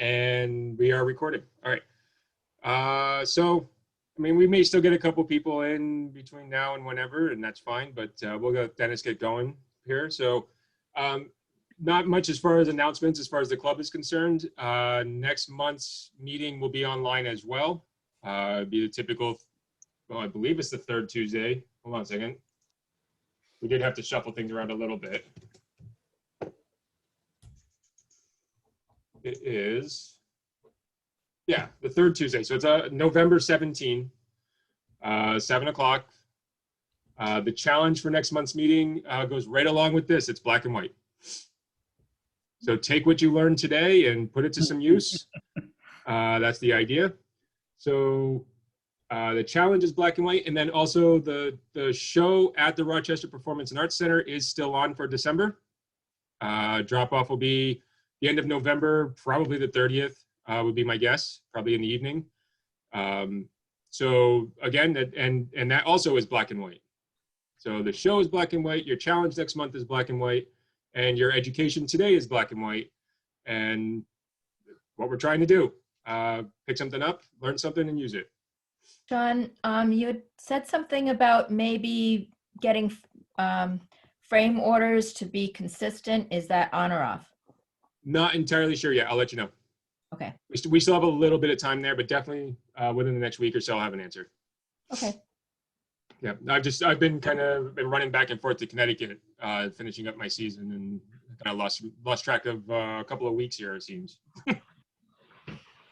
And we are recording. All right. So, I mean, we may still get a couple people in between now and whenever, and that's fine, but we'll let Dennis get going here. So, not much as far as announcements as far as the club is concerned. Next month's meeting will be online as well. Be the typical, well, I believe it's the third Tuesday. Hold on a second. We did have to shuffle things around a little bit. It is, yeah, the third Tuesday. So it's November 17, 7 o'clock. The challenge for next month's meeting goes right along with this. It's black and white. So take what you learned today and put it to some use. That's the idea. So the challenge is black and white. And then also the show at the Rochester Performance and Arts Center is still on for December. Drop-off will be the end of November, probably the 30th would be my guess, probably in the evening. So again, and that also is black and white. So the show is black and white, your challenge next month is black and white, and your education today is black and white. And what we're trying to do, pick something up, learn something, and use it. Sean, you had said something about maybe getting frame orders to be consistent. Is that on or off? Not entirely sure yet. I'll let you know. Okay. We still have a little bit of time there, but definitely within the next week or so, I'll have an answer. Okay. Yeah, I've been running back and forth to Connecticut, finishing up my season, and kind of lost track of a couple of weeks here, it seems.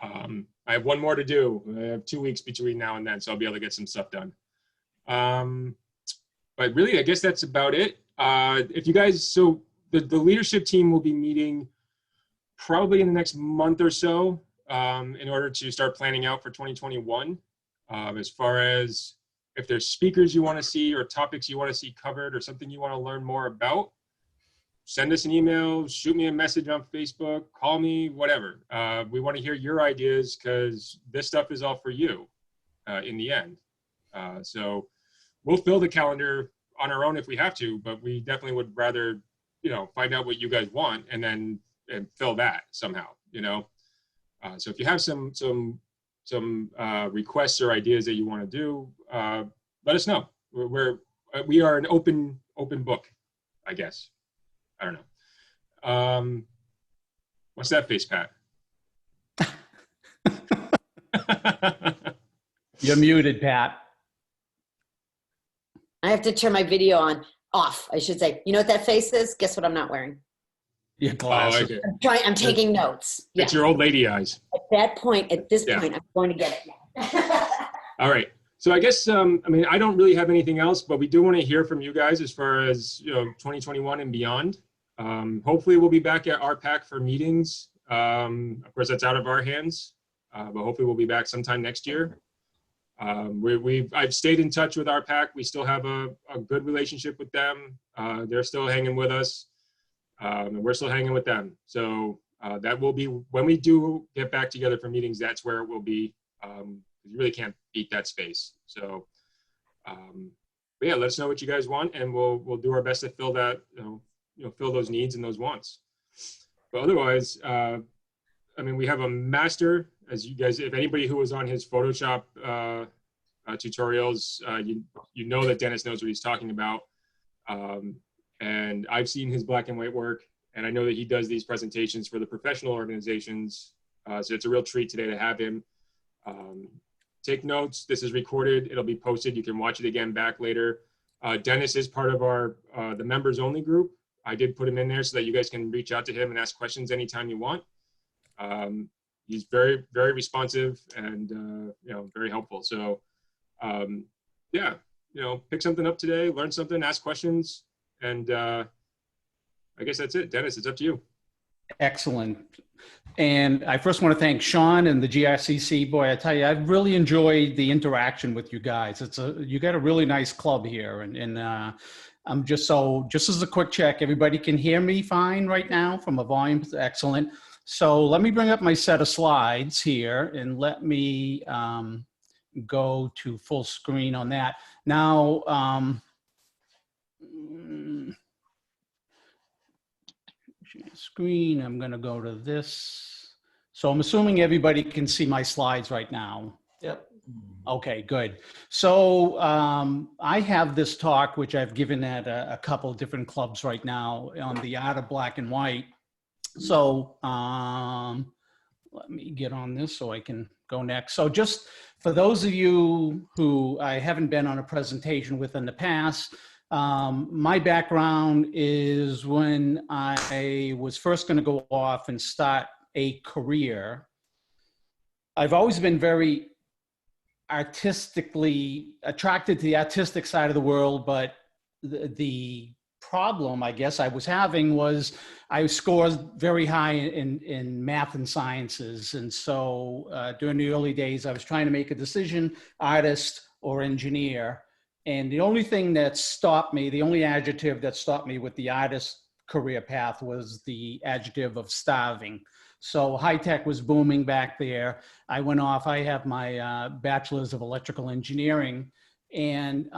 I have one more to do. I have 2 weeks between now and then, so I'll be able to get some stuff done. But really, I guess that's about it. If you guys, so the leadership team will be meeting probably in the next month or so in order to start planning out for 2021. As far as if there's speakers you want to see or topics you want to see covered or something you want to learn more about, send us an email, shoot me a message on Facebook, call me, whatever. We want to hear your ideas because this stuff is all for you in the end. So we'll fill the calendar on our own if we have to, but we definitely would rather, find out what you guys want and fill that somehow, So if you have some requests or ideas that you want to do, let us know. We are an open book, I guess. I don't know. What's that face, Pat? You're muted, Pat. I have to turn my video off, I should say. You know what that face is? Guess what I'm not wearing? Your glasses. Oh, okay. I'm taking notes. It's your old lady eyes. At this point, I'm going to get it. All right. So I guess, I don't really have anything else, but we do want to hear from you guys as far as, 2021 and beyond. Hopefully we'll be back at RPAC for meetings. Of course, that's out of our hands, but hopefully we'll be back sometime next year. I've stayed in touch with RPAC. We still have a good relationship with them. They're still hanging with us, and we're still hanging with them. So that will be, when we do get back together for meetings, that's where it will be. You really can't beat that space. So, but yeah, let us know what you guys want, and we'll do our best to fill that, fill those needs and those wants. But otherwise, we have a master, as you guys, if anybody who was on his Photoshop tutorials, you know that Dennis knows what he's talking about. And I've seen his black and white work, and I know that he does these presentations for the professional organizations. So it's a real treat today to have him. Take notes. This is recorded. It'll be posted. You can watch it again back later. Dennis is part of our the members only group. I did put him in there so that you guys can reach out to him and ask questions anytime you want. He's very, very responsive and very helpful. So yeah, pick something up today, learn something, ask questions, and I guess that's it. Dennis, it's up to you. Excellent. And I first want to thank Sean and the GRCC. Boy, I tell you, I've really enjoyed the interaction with you guys. You got a really nice club here, and I'm just as a quick check, everybody can hear me fine right now from a volume. Excellent. So let me bring up my set of slides here and let me go to full screen on that. Now, screen, I'm going to go to this. So I'm assuming everybody can see my slides right now. Yep. Okay, good. So I have this talk, which I've given at a couple of different clubs right now on the art of black and white. So let me get on this so I can go next. So just for those of you who I haven't been on a presentation with in the past, my background is when I was first going to go off and start a career. I've always been very artistically attracted to the artistic side of the world, but the problem I guess I was having was I scored very high in math and sciences. And so during the early days, I was trying to make a decision, artist or engineer. And the only thing that stopped me, the only adjective that stopped me with the artist career path was the adjective of starving. So high tech was booming back there. I went off, I have my bachelor's of electrical engineering and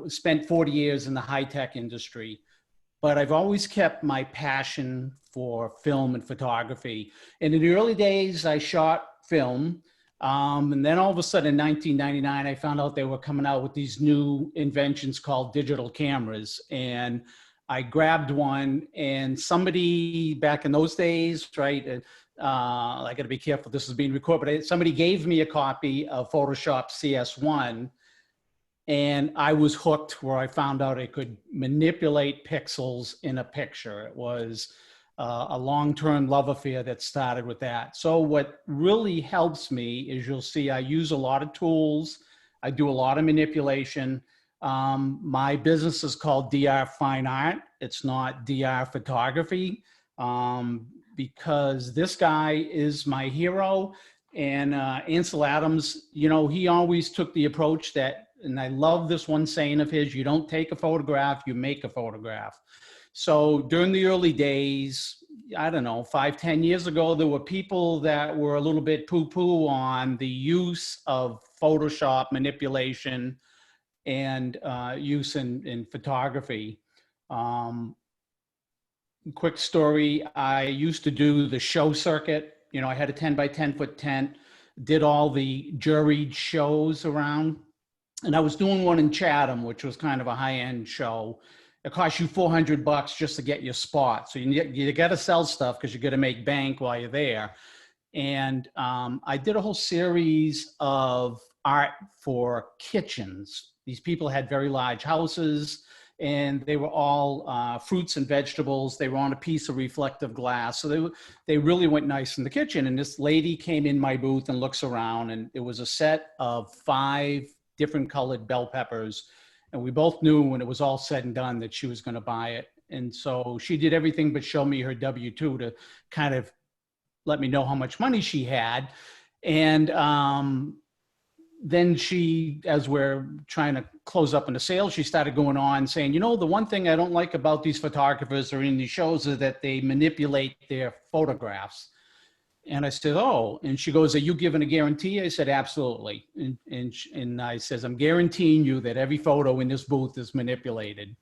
spent 40 years in the high tech industry. But I've always kept my passion for film and photography. And in the early days, I shot film. And then all of a sudden in 1999, I found out they were coming out with these new inventions called digital cameras. And I grabbed one, and somebody back in those days, right? I got to be careful, this is being recorded, but somebody gave me a copy of Photoshop CS1, and I was hooked where I found out I could manipulate pixels in a picture. It was a long-term love affair that started with that. So what really helps me is you'll see I use a lot of tools. I do a lot of manipulation. My business is called DR Fine Art. It's not DR Photography because this guy is my hero. And Ansel Adams, you know, he always took the approach that, and I love this one saying of his, you don't take a photograph, you make a photograph. So during the early days, I don't know, 5-10 years ago, there were people that were a little bit poo-poo on the use of Photoshop manipulation and use in photography. Quick story, I used to do the show circuit. You know, I had a 10 by 10 foot tent, did all the juried shows around. And I was doing one in Chatham, which was kind of a high-end show. It cost you $400 just to get your spot. So you got to sell stuff because you got to make bank while you're there. And I did a whole series of art for kitchens. These people had very large houses, and they were all fruits and vegetables. They were on a piece of reflective glass. So they really went nice in the kitchen. And this lady came in my booth and looks around, and it was a set of 5 different colored bell peppers. And we both knew when it was all said and done that she was going to buy it. And so she did everything but show me her W-2 to kind of let me know how much money she had. And then she, as we're trying to close up on the sale, she started going on saying, you know, the one thing I don't like about these photographers or in these shows is that they manipulate their photographs. And I said, oh, and she goes, are you giving a guarantee? I said, absolutely. And I says, I'm guaranteeing you that every photo in this booth is manipulated,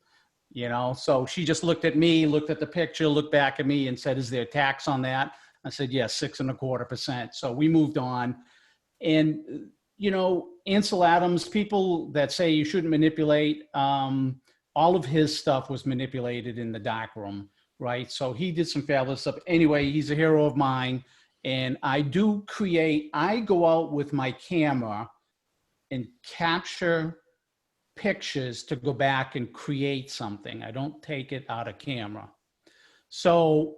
you know? So she just looked at me, looked at the picture, looked back at me and said, is there tax on that? I said, yes, 6.25%. So we moved on. And, you know, Ansel Adams, people that say you shouldn't manipulate, all of his stuff was manipulated in the darkroom, right? So he did some fabulous stuff. Anyway, he's a hero of mine. And I do create, I go out with my camera and capture pictures to go back and create something. I don't take it out of camera. So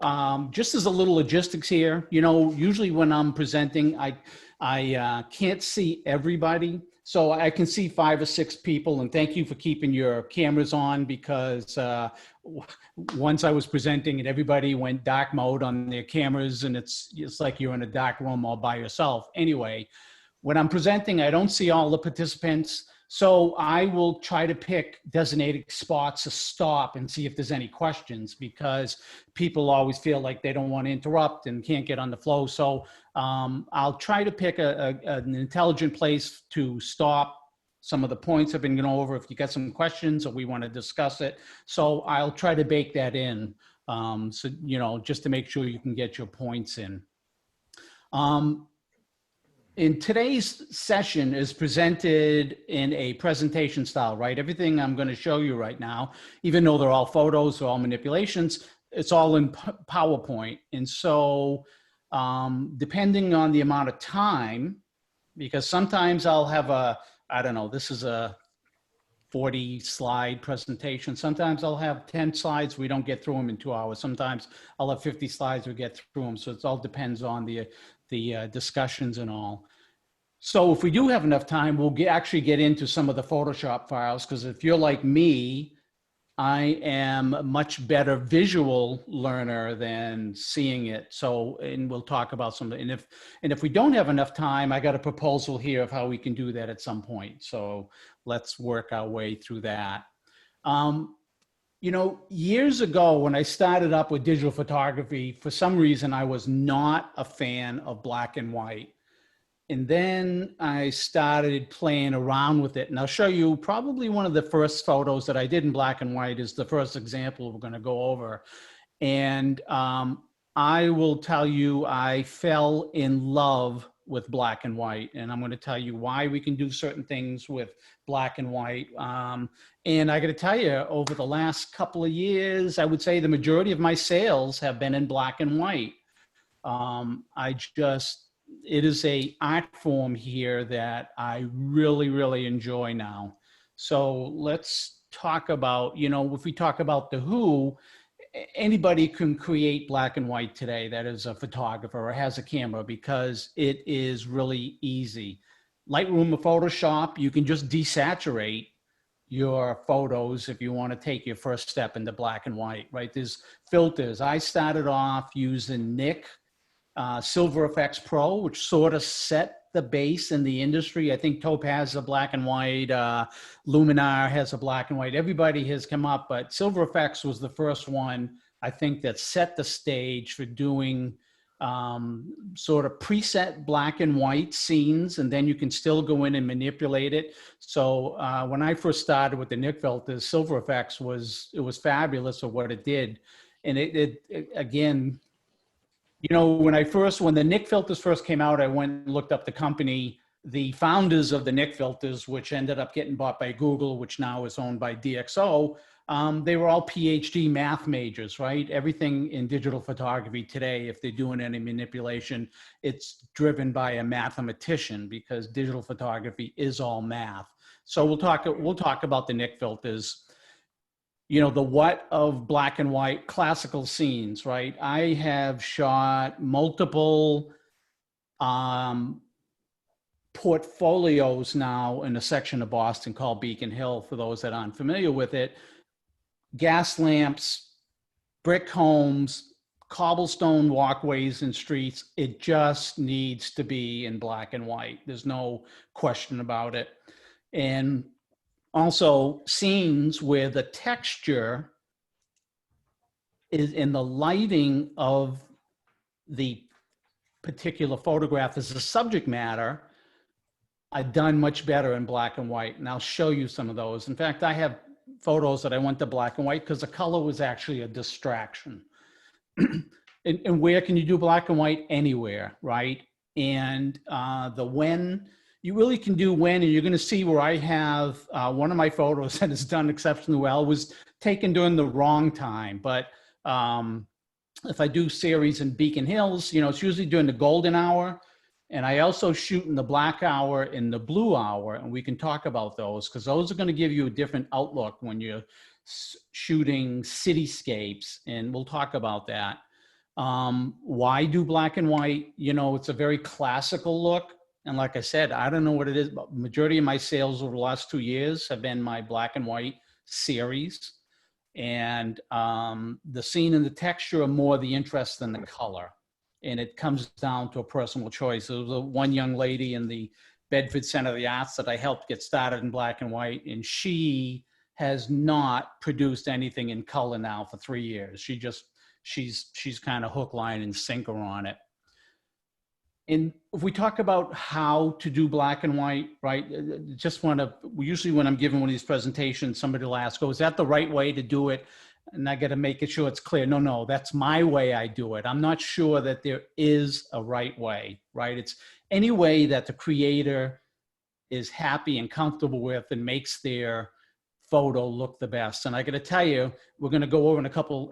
just as a little logistics here, you know, usually when I'm presenting, I can't see everybody. So I can see 5 or 6 people, and thank you for keeping your cameras on, because once I was presenting and everybody went dark mode on their cameras, and it's like you're in a dark room all by yourself. Anyway, when I'm presenting, I don't see all the participants. So I will try to pick designated spots to stop and see if there's any questions, because people always feel like they don't want to interrupt and can't get on the flow. So I'll try to pick an intelligent place to stop some of the points I've been going over if you got some questions or we want to discuss it. So I'll try to bake that in, so, you know, just to make sure you can get your points in. In today's session is presented in a presentation style, right? Everything I'm going to show you right now, even though they're all photos, they're all manipulations, it's all in PowerPoint. And so depending on the amount of time, because sometimes I'll have I don't know, this is a 40 slide presentation. Sometimes I'll have 10 slides. We don't get through them in 2 hours. Sometimes I'll have 50 slides. We get through them. So it all depends on the discussions and all. So if we do have enough time, we'll actually get into some of the Photoshop files, because if you're like me, I am a much better visual learner than seeing it. So, and we'll talk about some, and if we don't have enough time, I got a proposal here of how we can do that at some point. So let's work our way through that. You know, years ago when I started up with digital photography, for some reason, I was not a fan of black and white. And then I started playing around with it. And I'll show you probably one of the first photos that I did in black and white is the first example we're going to go over. And I will tell you, I fell in love with black and white. And I'm going to tell you why we can do certain things with black and white. And I got to tell you, over the last couple of years, I would say the majority of my sales have been in black and white. It is a art form here that I really, really enjoy now. So let's talk about, you know, if we talk about the Who, anybody can create black and white today that is a photographer or has a camera, because it is really easy. Lightroom or Photoshop, you can just desaturate your photos if you want to take your first step into black and white, right? There's filters. I started off using Nik Silver Effects Pro, which sort of set the base in the industry. I think Topaz has a black and white, Luminar has a black and white. Everybody has come up, but Silver Effects was the first one, I think, that set the stage for doing sort of preset black and white scenes, and then you can still go in and manipulate it. So when I first started with the Nik filters, Silver Effects was fabulous of what it did. And it again, you know, when the Nik filters first came out, I went and looked up the company, the founders of the Nik filters, which ended up getting bought by Google, which now is owned by DxO. They were all PhD math majors, right? Everything in digital photography today, if they're doing any manipulation, it's driven by a mathematician, because digital photography is all math. So we'll talk about the Nik filters. You know, the what of black and white classical scenes, right? I have shot multiple portfolios now in a section of Boston called Beacon Hill, for those that aren't familiar with it. Gas lamps, brick homes, cobblestone walkways and streets. It just needs to be in black and white. There's no question about it. And also scenes where the texture is in the lighting of the particular photograph as the subject matter, I've done much better in black and white. And I'll show you some of those. In fact, I have photos that I went to black and white because the color was actually a distraction. And where can you do black and white? Anywhere, right? And the when, you really can do when, and you're going to see where I have one of my photos that has done exceptionally well was taken during the wrong time. But if I do series in Beacon Hills, you know, it's usually during the golden hour. And I also shoot in the black hour and the blue hour, and we can talk about those, because those are going to give you a different outlook when you're shooting cityscapes, and we'll talk about that. Why do black and white? You know, it's a very classical look. And like I said, I don't know what it is, but majority of my sales over the last 2 years have been my black and white series. And the scene and the texture are more the interest than the color. And it comes down to a personal choice. There was one young lady in the Bedford Center of the Arts that I helped get started in black and white, and she has not produced anything in color now for 3 years. She's kind of hook, line, and sinker on it. And if we talk about how to do black and white, right, usually when I'm giving one of these presentations, somebody will ask, oh, is that the right way to do it? and I got to make it sure it's clear. No, that's my way I do it. I'm not sure that there is a right way, right? It's any way that the creator is happy and comfortable with and makes their photo look the best. And I got to tell you, we're going to go over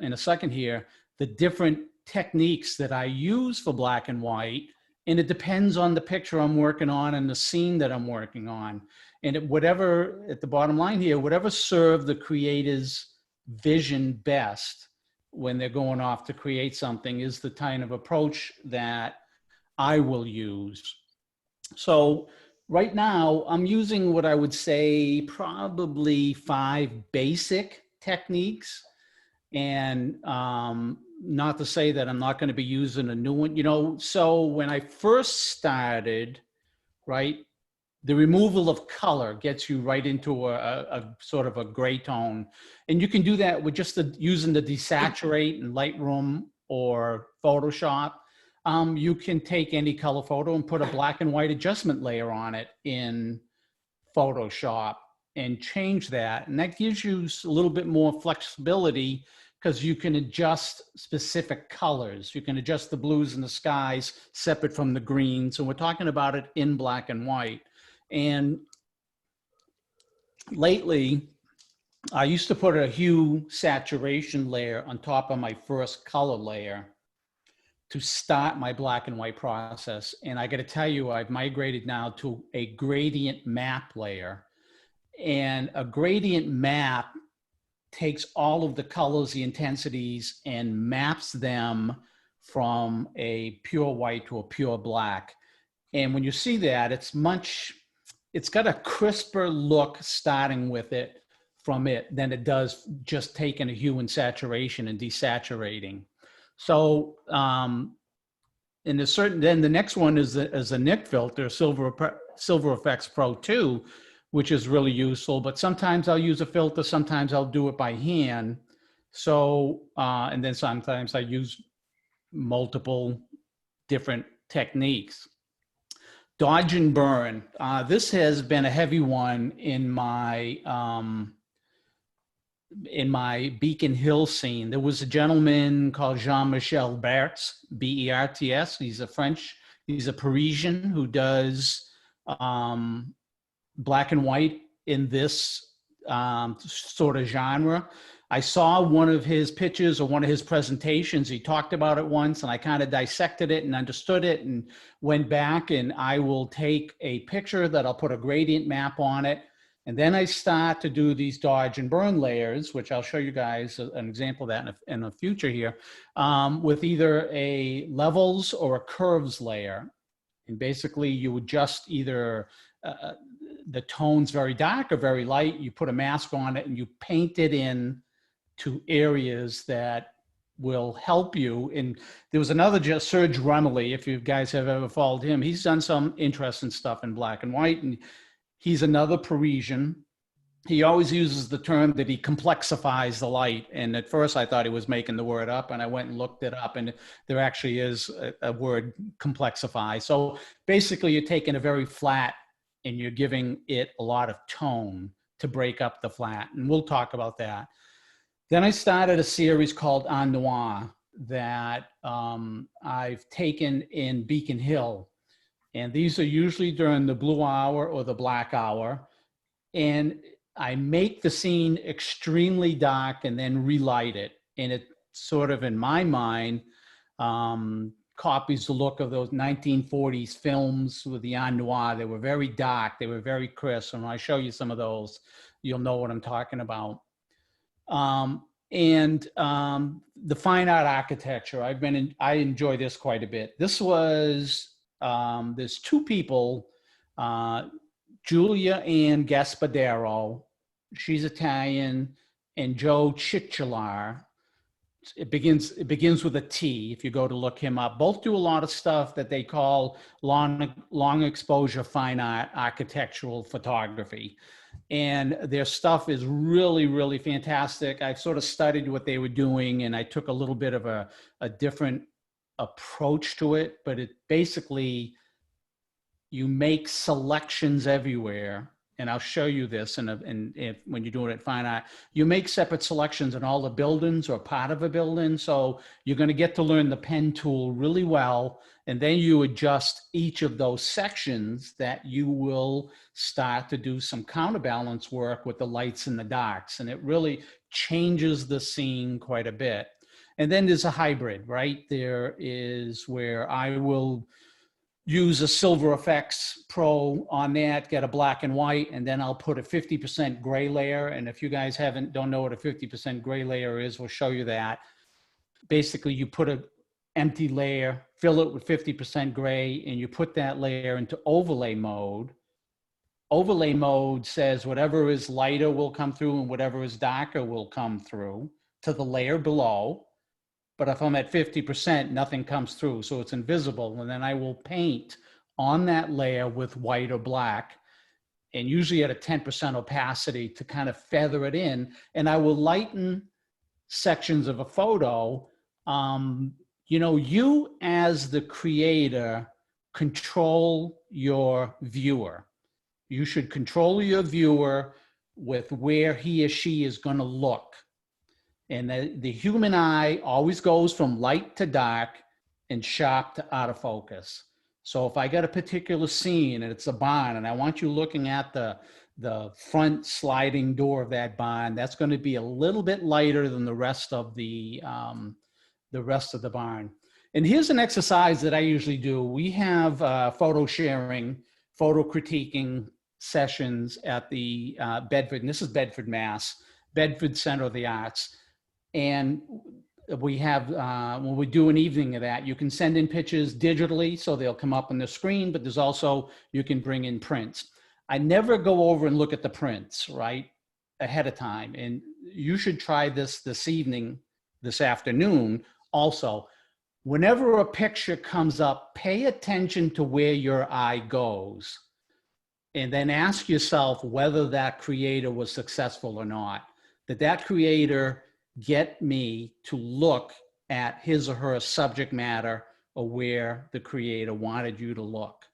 in a second here, the different techniques that I use for black and white. And it depends on the picture I'm working on and the scene that I'm working on. And at the bottom line here, whatever served the creator's vision best when they're going off to create something is the kind of approach that I will use. So right now I'm using what I would say probably 5 basic techniques, and not to say that I'm not going to be using a new one, so when I first started, right, the removal of color gets you right into a sort of a gray tone. And you can do that with just using the desaturate in Lightroom or Photoshop. You can take any color photo and put a black and white adjustment layer on it in Photoshop and change that. And that gives you a little bit more flexibility because you can adjust specific colors. You can adjust the blues and the skies separate from the greens. And we're talking about it in black and white. And lately, I used to put a hue saturation layer on top of my first color layer to start my black and white process. And I got to tell you, I've migrated now to a gradient map layer. And a gradient map takes all of the colors, the intensities, and maps them from a pure white to a pure black. And when you see that, it's got a crisper look starting with it from it than it does just taking a hue and saturation and desaturating. So, then the next one is a Nik filter, Silver Effects Pro 2, which is really useful, but sometimes I'll use a filter, sometimes I'll do it by hand. So, and then sometimes I use multiple different techniques. Dodge and burn. This has been a heavy one in my Beacon Hill scene. There was a gentleman called Jean-Michel Bertz, B-E-R-T-S. He's a Parisian who does black and white in this sort of genre. I saw one of his pictures or one of his presentations. He talked about it once, and I kind of dissected it and understood it and went back, and I will take a picture that I'll put a gradient map on it. And then I start to do these dodge and burn layers, which I'll show you guys an example of that in a future here, with either a levels or a curves layer. And basically you adjust either the tones very dark or very light. You put a mask on it and you paint it in to areas that will help you. And there was another, Serge Rumley, if you guys have ever followed him, he's done some interesting stuff in black and white. And he's another Parisian. He always uses the term that he complexifies the light. And at first I thought he was making the word up, and I went and looked it up, and there actually is a word, complexify. So basically you're taking a very flat and you're giving it a lot of tone to break up the flat. And we'll talk about that. Then I started a series called En Noir that I've taken in Beacon Hill. And these are usually during the blue hour or the black hour. And I make the scene extremely dark and then relight it. And it sort of, in my mind, copies the look of those 1940s films with the En Noir. They were very dark. They were very crisp. And when I show you some of those, you'll know what I'm talking about. The fine art architecture, I enjoy this quite a bit. This was, there's 2 people, Julia Ann Gaspadero, she's Italian, and Joe Chichelar. It begins with a T if you go to look him up. Both do a lot of stuff that they call long exposure fine art architectural photography. And their stuff is really, really fantastic. I've sort of studied what they were doing, and I took a little bit of a different approach to it, but it basically, you make selections everywhere and I'll show you this when you're doing it fine art, you make separate selections in all the buildings or part of a building. So you're going to get to learn the pen tool really well. And then you adjust each of those sections that you will start to do some counterbalance work with the lights and the darks. And it really changes the scene quite a bit. And then there's a hybrid, right? There is where I will use a Silver Effects Pro on that, get a black and white, and then I'll put a 50% gray layer. And if you guys don't know what a 50% gray layer is, we'll show you that. Basically, you put an empty layer, fill it with 50% gray, and you put that layer into overlay mode. Overlay mode says whatever is lighter will come through and whatever is darker will come through to the layer below. But if I'm at 50%, nothing comes through, so it's invisible. And then I will paint on that layer with white or black, and usually at a 10% opacity to kind of feather it in. And I will lighten sections of a photo. You know, you as the creator control your viewer. You should control your viewer with where he or she is going to look. And the human eye always goes from light to dark and sharp to out of focus. So if I got a particular scene and it's a barn and I want you looking at the front sliding door of that barn, that's going to be a little bit lighter than the rest of the barn. And here's an exercise that I usually do. We have photo sharing, photo critiquing sessions at the Bedford, and this is Bedford, Mass, Bedford Center of the Arts. And we have, when we do an evening of that, you can send in pictures digitally, so they'll come up on the screen, but there's also, you can bring in prints. I never go over and look at the prints, right, ahead of time. And you should try this evening, this afternoon also. Whenever a picture comes up, pay attention to where your eye goes. And then ask yourself whether that creator was successful or not. Did that creator get me to look at his or her subject matter or where the creator wanted you to look?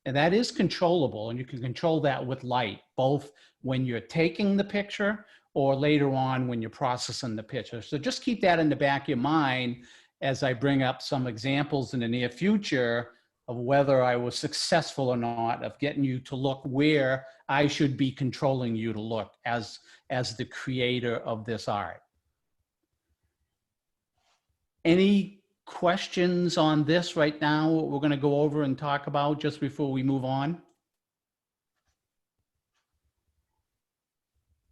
And that is controllable, and you can control that with light, both when you're taking the picture or later on when you're processing the picture. So just keep that in the back of your mind as I bring up some examples in the near future of whether I was successful or not of getting you to look where I should be controlling you to look as the creator of this art. Any questions on this right now, what we're going to go over and talk about just before we move on?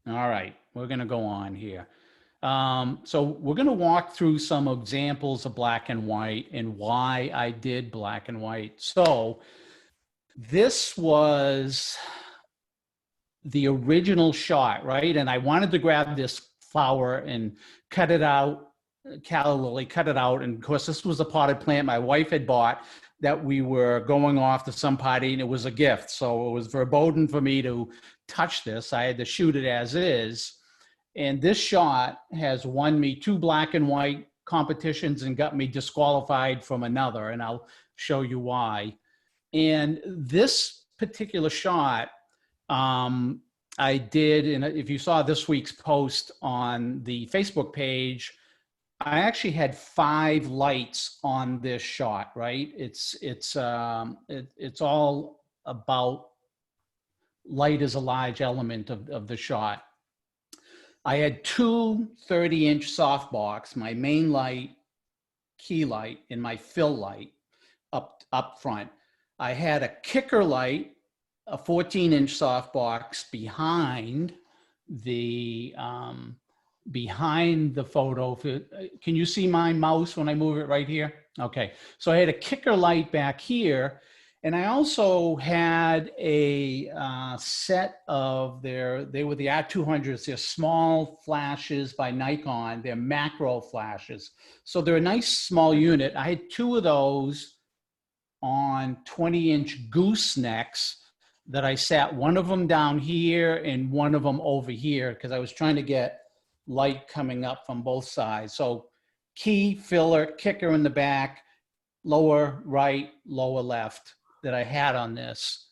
All right, we're going to go on here. So we're going to walk through some examples of black and white and why I did black and white. So this was the original shot, right? And I wanted to grab this flower and cut it out, calla lily, cut it out. And of course, this was a potted plant my wife had bought that we were going off to some party, and it was a gift. So it was verboten for me to touch this. I had to shoot it as is. And this shot has won me 2 black and white competitions and got me disqualified from another. And I'll show you why. And this particular shot, I did, and if you saw this week's post on the Facebook page, I actually had 5 lights on this shot, right? It's all about light as a large element of the shot. I had 2 30-inch softbox, my main light, key light, and my fill light up front. I had a kicker light, a 14-inch softbox behind the photo. Can you see my mouse when I move it right here? Okay, so I had a kicker light back here, and I also had a set of they were the R200s. They're small flashes by Nikon. They're macro flashes. So they're a nice small unit. I had 2 of those on 20-inch goosenecks that I sat one of them down here and one of them over here because I was trying to get light coming up from both sides. So key, filler, kicker in the back, lower right, lower left that I had on this.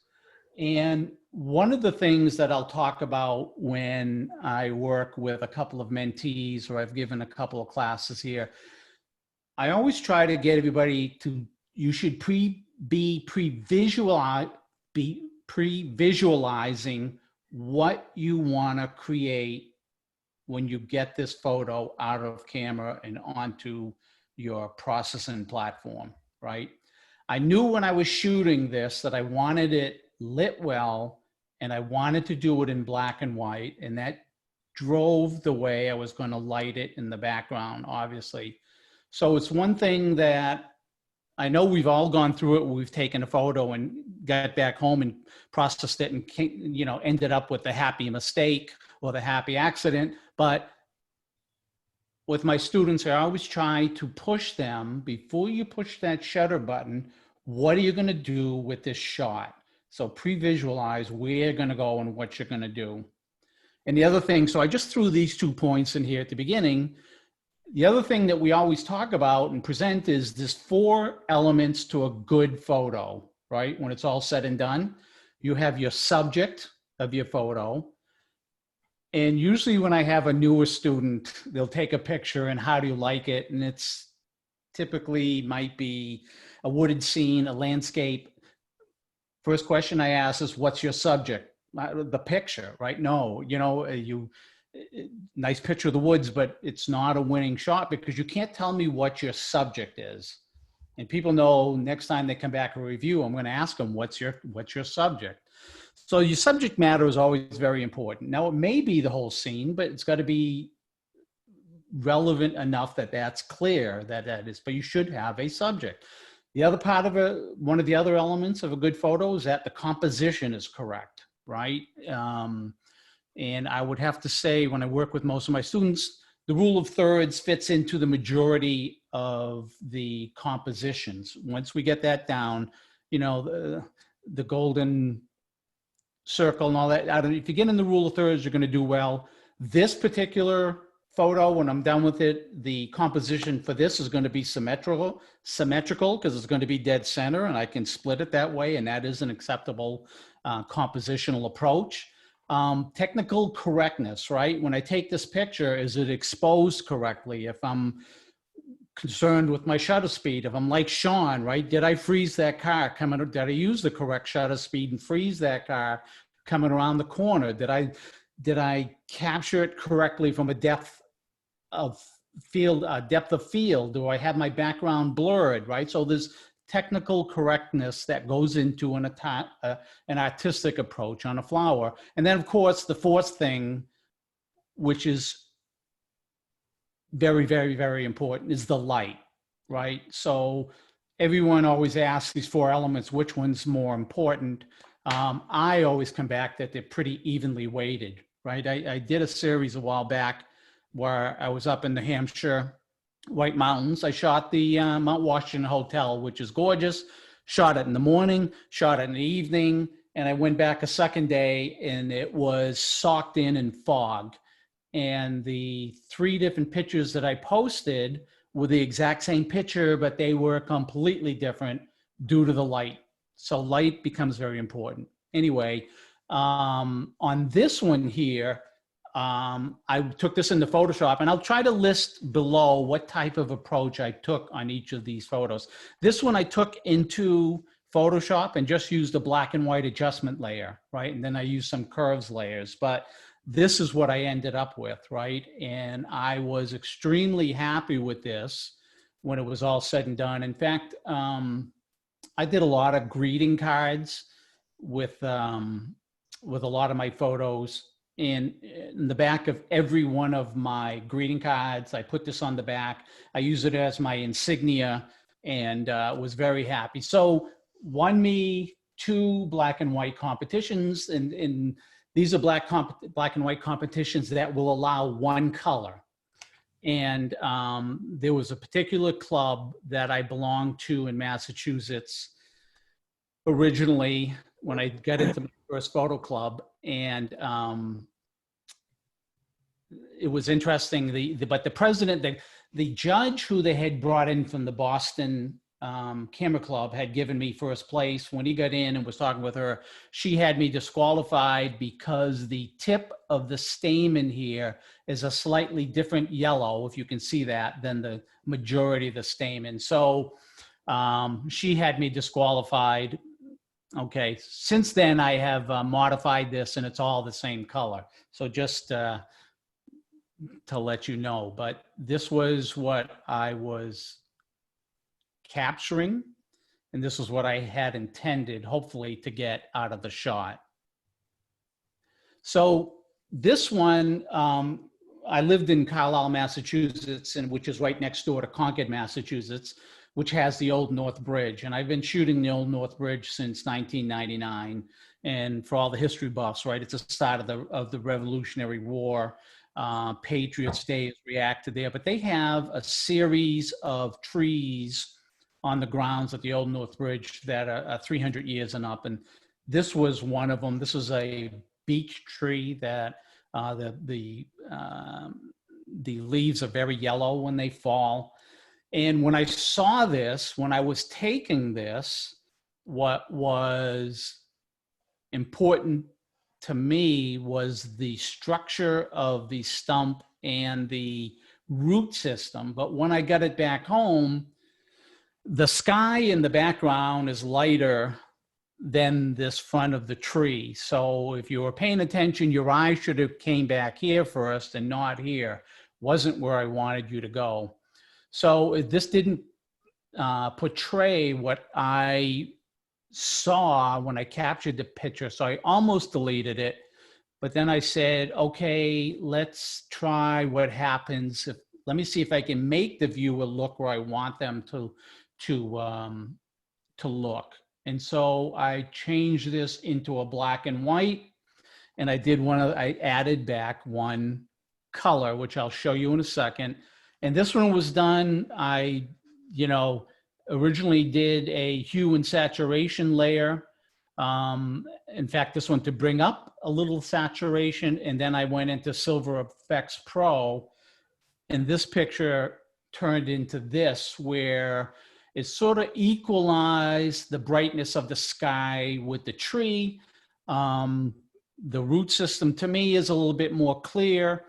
And one of the things that I'll talk about when I work with a couple of mentees or I've given a couple of classes here, I always try to get everybody to, you should be pre-visualizing what you want to create when you get this photo out of camera and onto your processing platform, right? I knew when I was shooting this that I wanted it lit well, and I wanted to do it in black and white, and that drove the way I was going to light it in the background, obviously. So it's one thing that I know we've all gone through it. We've taken a photo and got back home and processed it and, you know, ended up with the happy mistake or the happy accident. But with my students, I always try to push them, before you push that shutter button, what are you going to do with this shot? So pre-visualize where you're going to go and what you're going to do. And the other thing, so I just threw these 2 points in here at the beginning. The other thing that we always talk about and present is this 4 elements to a good photo, right? When it's all said and done, you have your subject of your photo. And usually when I have a newer student, they'll take a picture and how do you like it? And it's typically might be a wooded scene, a landscape. First question I ask is, what's your subject? The picture, right? No, you know, nice picture of the woods, but it's not a winning shot because you can't tell me what your subject is. And people know next time they come back and review, I'm going to ask them, what's your subject? So your subject matter is always very important. Now, it may be the whole scene, but it's got to be relevant enough that that's clear that that is, but you should have a subject. The other part of one of the other elements of a good photo is that the composition is correct, right? And I would have to say, when I work with most of my students, the rule of thirds fits into the majority of the compositions. Once we get that down, you know, the golden circle and all that, if you get in the rule of thirds, you're going to do well. This particular photo, when I'm done with it, the composition for this is going to be symmetrical because it's going to be dead center, and I can split it that way, and that is an acceptable compositional approach. Technical correctness, right? When I take this picture, is it exposed correctly? If I'm concerned with my shutter speed, if I'm like Sean, right? Did I freeze that car coming? Did I use the correct shutter speed and freeze that car coming around the corner? Did I capture it correctly from a depth of field? Do I have my background blurred, right? So there's technical correctness that goes into an artistic approach on a flower. And then, of course, the fourth thing, which is very, very, very important, is the light, right? So everyone always asks these 4 elements, which one's more important? I always come back that they're pretty evenly weighted, right? I did a series a while back where I was up in the Hampshire White Mountains. I shot the Mount Washington Hotel, which is gorgeous. Shot it in the morning, shot it in the evening, and I went back a second day and it was socked in fog. And the 3 different pictures that I posted were the exact same picture, but they were completely different due to the light. So light becomes very important. Anyway, on this one here, I took this into Photoshop, and I'll try to list below what type of approach I took on each of these photos. This one I took into Photoshop and just used a black and white adjustment layer, right? And then I used some curves layers, but this is what I ended up with, right? And I was extremely happy with this when it was all said and done. In fact, I did a lot of greeting cards with a lot of my photos. And in the back of every one of my greeting cards, I put this on the back. I use it as my insignia, and was very happy. So won me 2 black and white competitions, and these are black and white competitions that will allow 1 color. And there was a particular club that I belonged to in Massachusetts originally when I got into my first photo club. And it was interesting, but the president, the judge who they had brought in from the Boston Camera Club had given me first place. When he got in and was talking with her, she had me disqualified because the tip of the stamen here is a slightly different yellow, if you can see that, than the majority of the stamen. So she had me disqualified. Okay, since then I have modified this and it's all the same color. So just to let you know, but this was what I was capturing, and this is what I had intended, hopefully, to get out of the shot. So this one, I lived in Carlisle, Massachusetts, and which is right next door to Concord, Massachusetts, which has the Old North Bridge. And I've been shooting the Old North Bridge since 1999. And for all the history buffs, right, it's the start of the Revolutionary War. Patriots Day is reacted there, but they have a series of trees on the grounds at the Old North Bridge that are 300 years and up. And this was one of them. This was a beech tree that the leaves are very yellow when they fall. And when I saw this, when I was taking this, what was important to me was the structure of the stump and the root system. But when I got it back home, the sky in the background is lighter than this front of the tree. So if you were paying attention, your eye should have came back here first and not here. Wasn't where I wanted you to go. So this didn't portray what I saw when I captured the picture. So I almost deleted it, but then I said, okay, let's try what happens. Let me see if I can make the viewer look where I want them to look. And so I changed this into a black and white, and I added back one color, which I'll show you in a second. And this one was done, I originally did a hue and saturation layer. In fact, this one to bring up a little saturation, and then I went into Silver Effects Pro, and this picture turned into this, where it sort of equalized the brightness of the sky with the tree. The root system to me is a little bit more clear.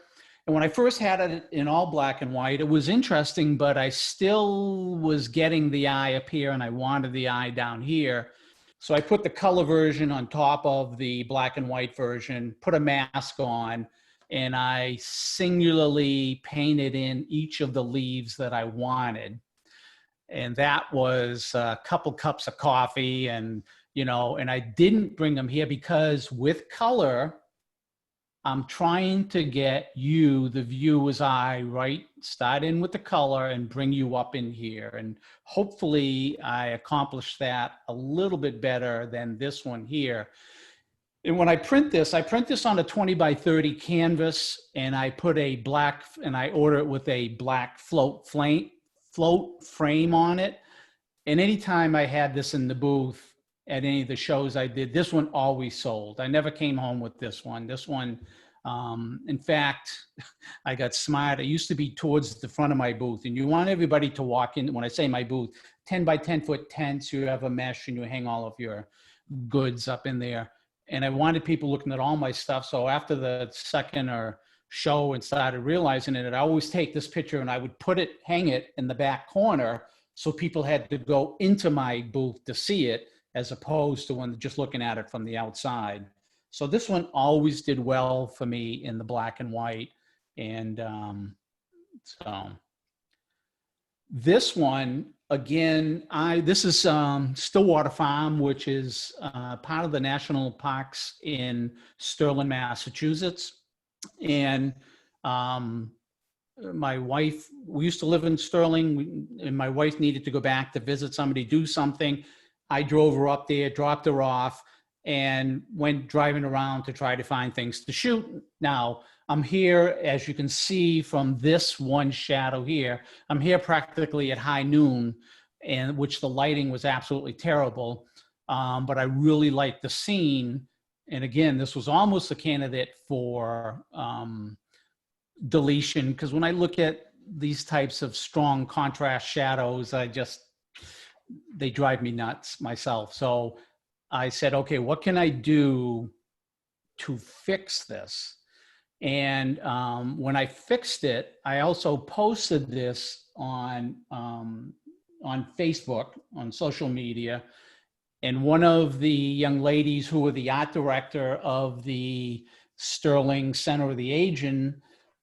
And when I first had it in all black and white, it was interesting, but I still was getting the eye up here and I wanted the eye down here. So I put the color version on top of the black and white version, put a mask on, and I singularly painted in each of the leaves that I wanted. And that was a couple cups of coffee, and I didn't bring them here because with color, I'm trying to get you, the viewer's eye, right? Start in with the color and bring you up in here. And hopefully I accomplished that a little bit better than this one here. And when I print this on a 20 by 30 canvas, and I put a black, and I order it with a black float frame on it. And anytime I had this in the booth at any of the shows I did, this one always sold. I never came home with this one. This one, in fact, I got smart. It used to be towards the front of my booth, and you want everybody to walk in. When I say my booth, 10 by 10 foot tents, you have a mesh and you hang all of your goods up in there. And I wanted people looking at all my stuff. So after the second or show and started realizing it, I always take this picture and I would hang it in the back corner so people had to go into my booth to see it, as opposed to when just looking at it from the outside. So this one always did well for me in the black and white. And so this one, again, this is Stillwater Farm, which is part of the national parks in Sterling, Massachusetts. And my wife, we used to live in Sterling, and my wife needed to go back to visit somebody, do something. I drove her up there, dropped her off, and went driving around to try to find things to shoot. Now, I'm here, as you can see from this one shadow here, I'm here practically at high noon, and which the lighting was absolutely terrible. But I really liked the scene. And again, this was almost a candidate for deletion, because when I look at these types of strong contrast shadows, they drive me nuts myself. So I said, okay, what can I do to fix this? And when I fixed it, I also posted this on Facebook, on social media. And one of the young ladies who were the art director of the Sterling Center of the Aging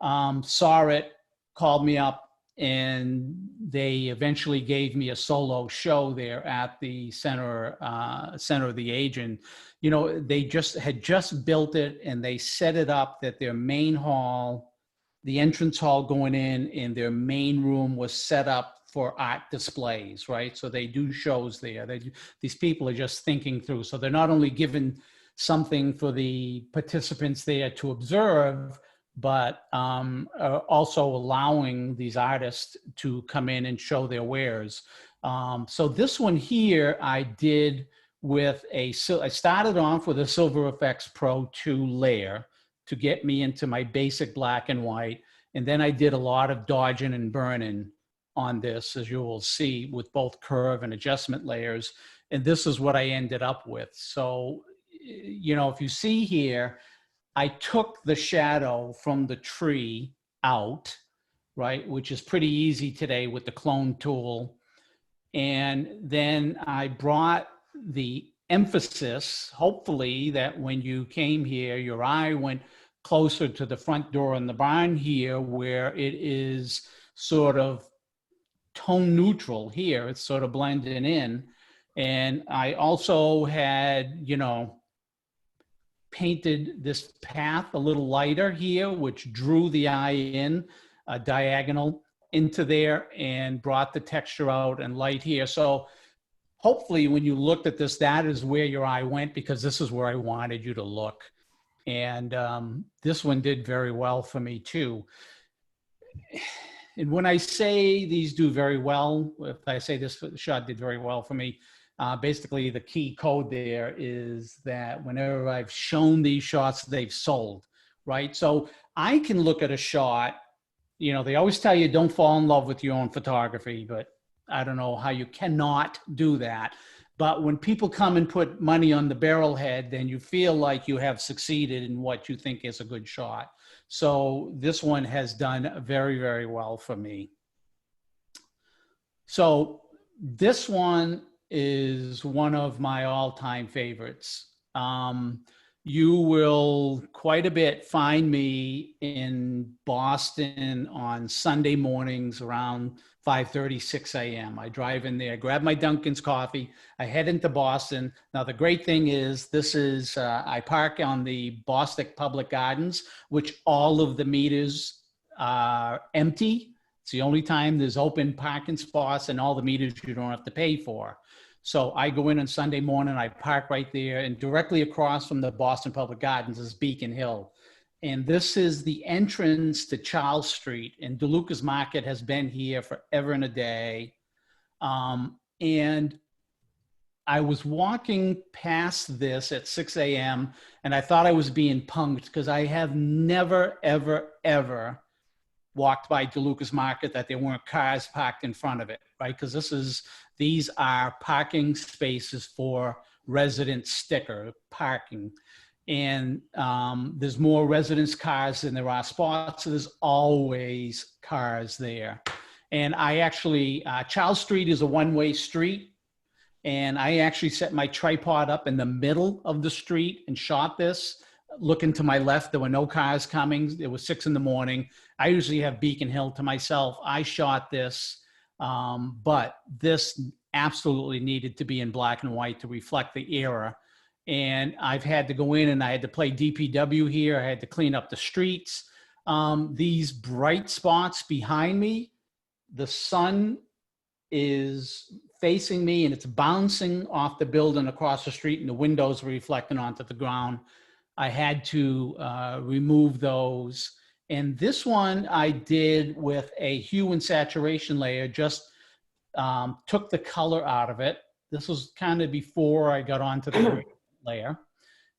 saw it, called me up, and they eventually gave me a solo show there at the Center of the Aging. You know, they had just built it, and they set it up that their main hall, the entrance hall going in, and their main room was set up for art displays, right? So they do shows there. These people are just thinking through. So they're not only given something for the participants there to observe, but also allowing these artists to come in and show their wares. So this one here I did with I started off with a Silver Effects Pro 2 layer to get me into my basic black and white. And then I did a lot of dodging and burning on this, as you will see, with both curve and adjustment layers. And this is what I ended up with. So, you know, if you see here, I took the shadow from the tree out, right, which is pretty easy today with the clone tool. And then I brought the emphasis, hopefully, that when you came here, your eye went closer to the front door in the barn here, where it is sort of tone neutral here. It's sort of blending in. And I also had, you know, painted this path a little lighter here, which drew the eye in a diagonal into there and brought the texture out and light here. So hopefully when you looked at this, that is where your eye went, because this is where I wanted you to look. And this one did very well for me too. And when I say these do very well, if I say this shot did very well for me, basically the key code there is that whenever I've shown these shots, they've sold, right? So I can look at a shot, you know, they always tell you don't fall in love with your own photography, but I don't know how you cannot do that. But when people come and put money on the barrelhead, then you feel like you have succeeded in what you think is a good shot. So this one has done very, very well for me. So this one is one of my all-time favorites. You will quite a bit find me in Boston on Sunday mornings around 5:30, 6 a.m. I drive in there, grab my Dunkin's coffee, I head into Boston. Now, the great thing is this is, I park on the Boston Public Gardens, which all of the meters are empty. It's the only time there's open parking spots, and all the meters you don't have to pay for. So I go in on Sunday morning, I park right there, and directly across from the Boston Public Gardens is Beacon Hill. And this is the entrance to Charles Street, and DeLuca's Market has been here forever and a day. And I was walking past this at 6 a.m. and I thought I was being punked, because I have never, ever, ever walked by DeLuca's Market that there weren't cars parked in front of it, right? Because these are parking spaces for resident sticker parking. And there's more residence cars than there are spots, so there's always cars there. And I actually, Charles Street is a one-way street, and I actually set my tripod up in the middle of the street and shot this. Looking to my left, there were no cars coming. It was 6 in the morning. I usually have Beacon Hill to myself. I shot this, but this absolutely needed to be in black and white to reflect the era. And I've had to go in and I had to play DPW here. I had to clean up the streets. These bright spots behind me, the sun is facing me and it's bouncing off the building across the street, and the windows were reflecting onto the ground. I had to remove those. And this one I did with a hue and saturation layer, just took the color out of it. This was kind of before I got onto the layer.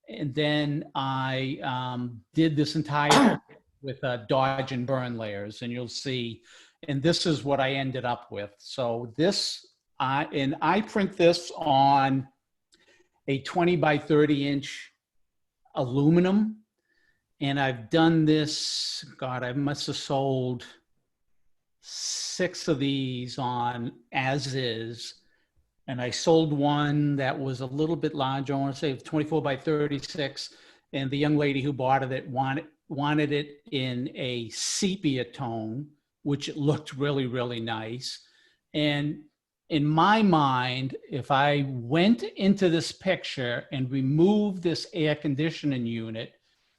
And then I did this entire with dodge and burn layers, and you'll see, and this is what I ended up with. So this And I print this on a 20 by 30 inch aluminum. And I've done this, God, I must have sold 6 of these on as is. And I sold one that was a little bit larger. I want to say 24 by 36. And the young lady who bought it wanted it in a sepia tone, which it looked really, really nice. And in my mind, if I went into this picture and removed this air conditioning unit,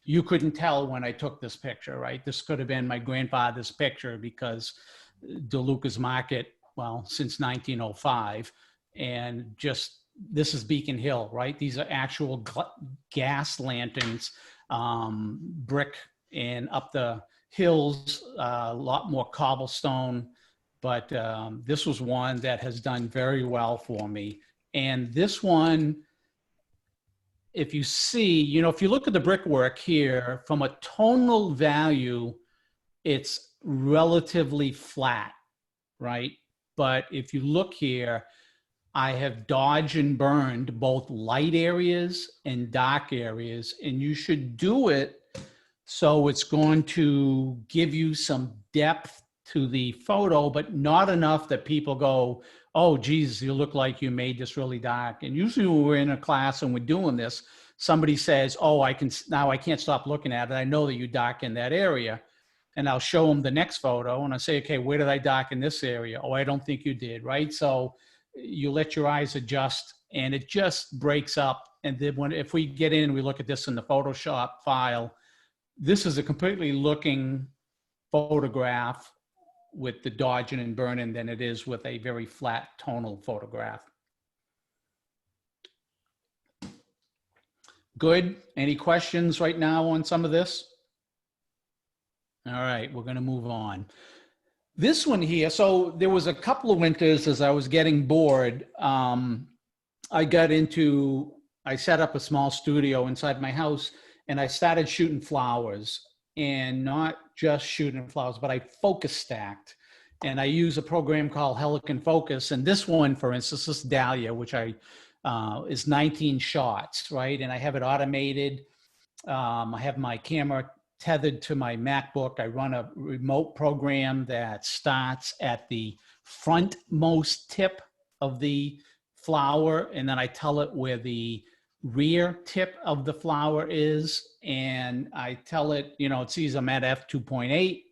you couldn't tell when I took this picture, right? This could have been my grandfather's picture because DeLuca's Market, well, since 1905. And just, this is Beacon Hill, right? These are actual gas lanterns, brick, and up the hills, a lot more cobblestone. But this was one that has done very well for me. And this one, if you see, you know, if you look at the brickwork here, from a tonal value, it's relatively flat, right? But if you look here, I have dodged and burned both light areas and dark areas, and you should do it so it's going to give you some depth to the photo, but not enough that people go, oh, geez, you look like you made this really dark. And usually when we're in a class and we're doing this, somebody says, oh, I can't stop looking at it. I know that you darkened that area. And I'll show them the next photo and I say, okay, where did I darken this area? Oh, I don't think you did, right? So you let your eyes adjust and it just breaks up. And then if we get in and we look at this in the Photoshop file, this is a completely looking photograph with the dodging and burning than it is with a very flat tonal photograph. Good. Any questions right now on some of this? All right, we're going to move on. This one here, so there was a couple of winters as I was getting bored. I set up a small studio inside my house and I started shooting flowers, and not just shooting flowers, but I focus stacked. And I use a program called Helicon Focus. And this one, for instance, this Dahlia, which is 19 shots, right? And I have it automated. I have my camera tethered to my MacBook. I run a remote program that starts at the frontmost tip of the flower, and then I tell it where the rear tip of the flower is, and I tell it, you know, it sees I'm at f2.8.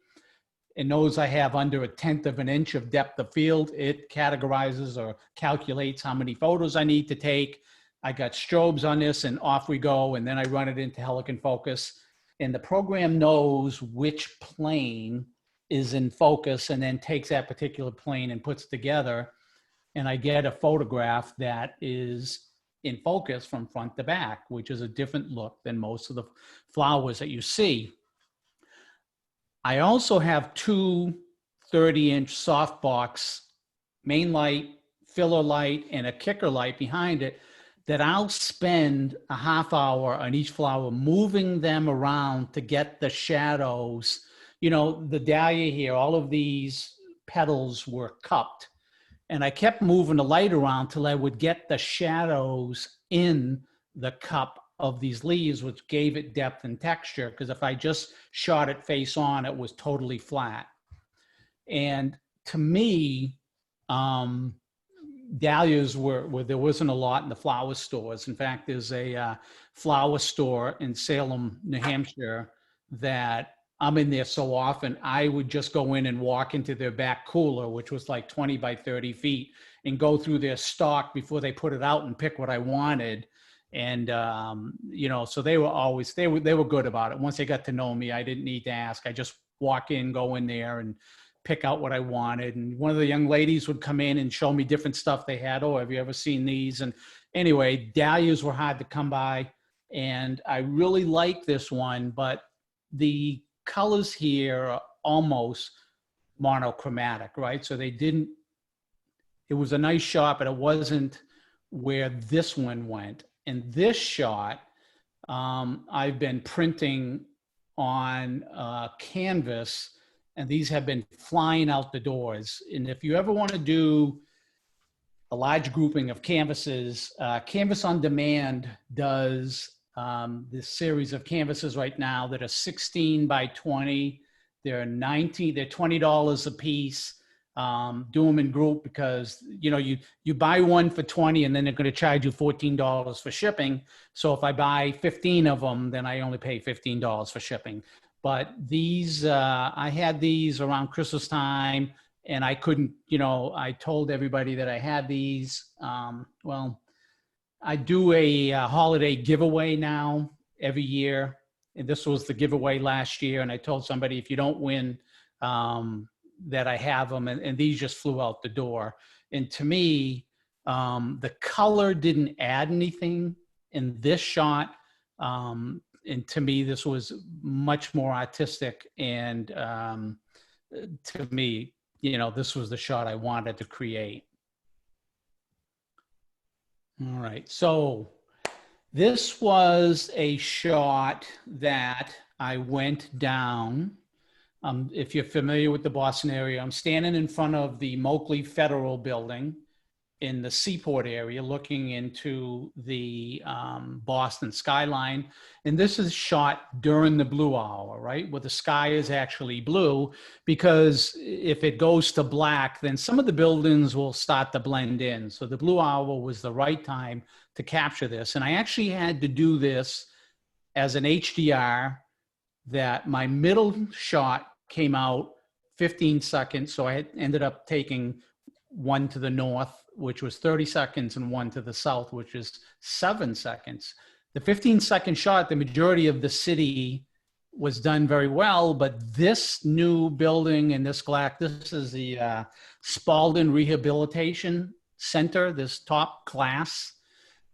It knows I have under 1/10 of an inch of depth of field. It categorizes or calculates how many photos I need to take. I got strobes on this, and off we go, and then I run it into Helicon Focus. And the program knows which plane is in focus and then takes that particular plane and puts it together. And I get a photograph that is in focus from front to back, which is a different look than most of the flowers that you see. I also have 2 30-inch softbox main light, filler light, and a kicker light behind it that I'll spend a half hour on each flower, moving them around to get the shadows. You know, the dahlia here, all of these petals were cupped. And I kept moving the light around till I would get the shadows in the cup of these leaves, which gave it depth and texture. Because if I just shot it face on, it was totally flat. And to me, dahlias were there wasn't a lot in the flower stores. In fact, there's a flower store in Salem, New Hampshire, that I'm in there so often, I would just go in and walk into their back cooler, which was like 20 by 30 feet, and go through their stock before they put it out and pick what I wanted. And, you know, so they were always, they were good about it. Once they got to know me, I didn't need to ask. I just walk in, go in there and pick out what I wanted. And one of the young ladies would come in and show me different stuff they had. Oh, have you ever seen these? And anyway, dahlias were hard to come by. And I really like this one, but the colors here are almost monochromatic, right? So it was a nice shot, but it wasn't where this one went. And this shot, I've been printing on canvas, and these have been flying out the doors. And if you ever want to do a large grouping of canvases. Canvas on Demand does this series of canvases right now that are 16 by 20. They're $20 a piece. Do them in group because, you know, you buy one for 20 and then they're going to charge you $14 for shipping. So if I buy 15 of them, then I only pay $15 for shipping. But these, I had these around Christmas time and I couldn't, you know, I told everybody that I had these. Well, I do a holiday giveaway now every year. And this was the giveaway last year. And I told somebody, if you don't win, that I have them, and these just flew out the door. And to me, the color didn't add anything in this shot. And to me, this was much more artistic. And to me, you know, this was the shot I wanted to create. All right, so this was a shot that I went down. If you're familiar with the Boston area, I'm standing in front of the Moakley Federal Building in the Seaport area, looking into the Boston skyline. And this is shot during the blue hour, right? Where the sky is actually blue, because if it goes to black, then some of the buildings will start to blend in. So the blue hour was the right time to capture this. And I actually had to do this as an HDR, that my middle shot came out 15 seconds. So I ended up taking one to the north, which was 30 seconds, and one to the south, which is 7 seconds. The 15-second shot, the majority of the city was done very well, but this new building and this is the Spalding Rehabilitation Center, this top class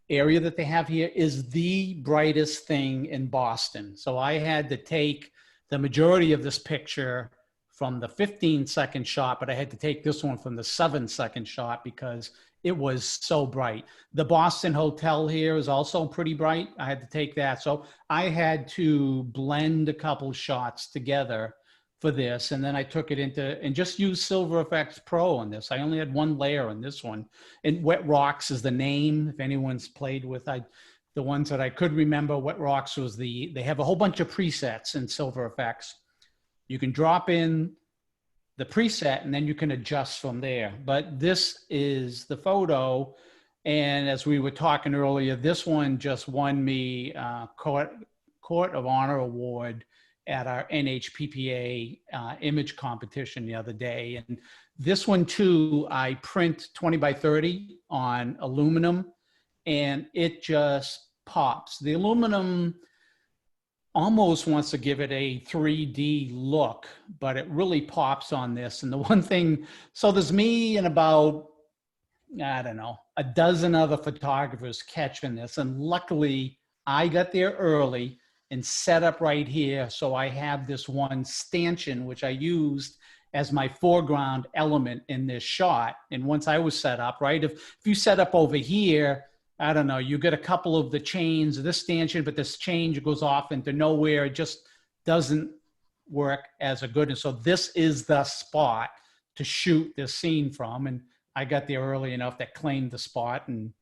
area that they have here, is the brightest thing in Boston. So I had to take the majority of this picture from the 15-second shot, but I had to take this one from the 7-second shot because it was so bright. The Boston Hotel here is also pretty bright. I had to take that. So I had to blend a couple shots together for this. And then I took it into, and just used Silver FX Pro on this. I only had one layer on this one. And Wet Rocks is the name, if anyone's played with the ones that I could remember. Wet Rocks was they have a whole bunch of presets in Silver FX. You can drop in the preset and then you can adjust from there. But this is the photo. And as we were talking earlier, this one just won me Court of Honor Award at our NHPPA image competition the other day. And this one too, I print 20 by 30 on aluminum, and it just pops. The aluminum almost wants to give it a 3D look, but it really pops on this. And the one thing, so there's me and about, I don't know, a dozen other photographers catching this. And luckily I got there early and set up right here. So I have this one stanchion, which I used as my foreground element in this shot. And once I was set up, right, if you set up over here, I don't know, you get a couple of the chains of this stanchion, but this chain goes off into nowhere. It just doesn't work as a good. And so this is the spot to shoot this scene from. And I got there early enough that claimed the spot, and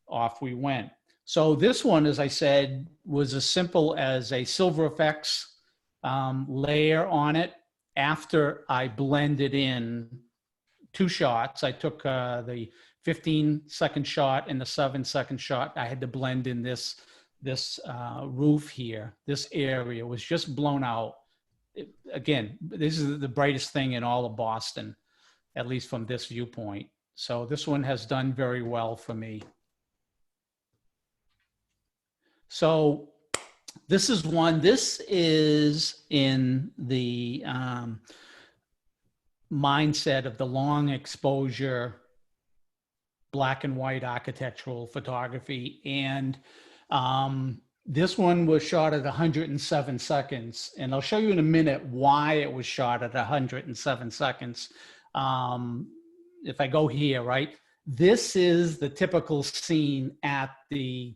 off we went. So this one, as I said, was as simple as a Silver FX layer on it. After I blended in 2 shots, I took the 15-second shot and the 7-second shot. I had to blend in this roof here. This area was just blown out. Again, this is the brightest thing in all of Boston, at least from this viewpoint. So this one has done very well for me. So this is one, this is in the mindset of the long exposure black and white architectural photography. And this one was shot at 107 seconds. And I'll show you in a minute why it was shot at 107 seconds. If I go here, right, this is the typical scene at the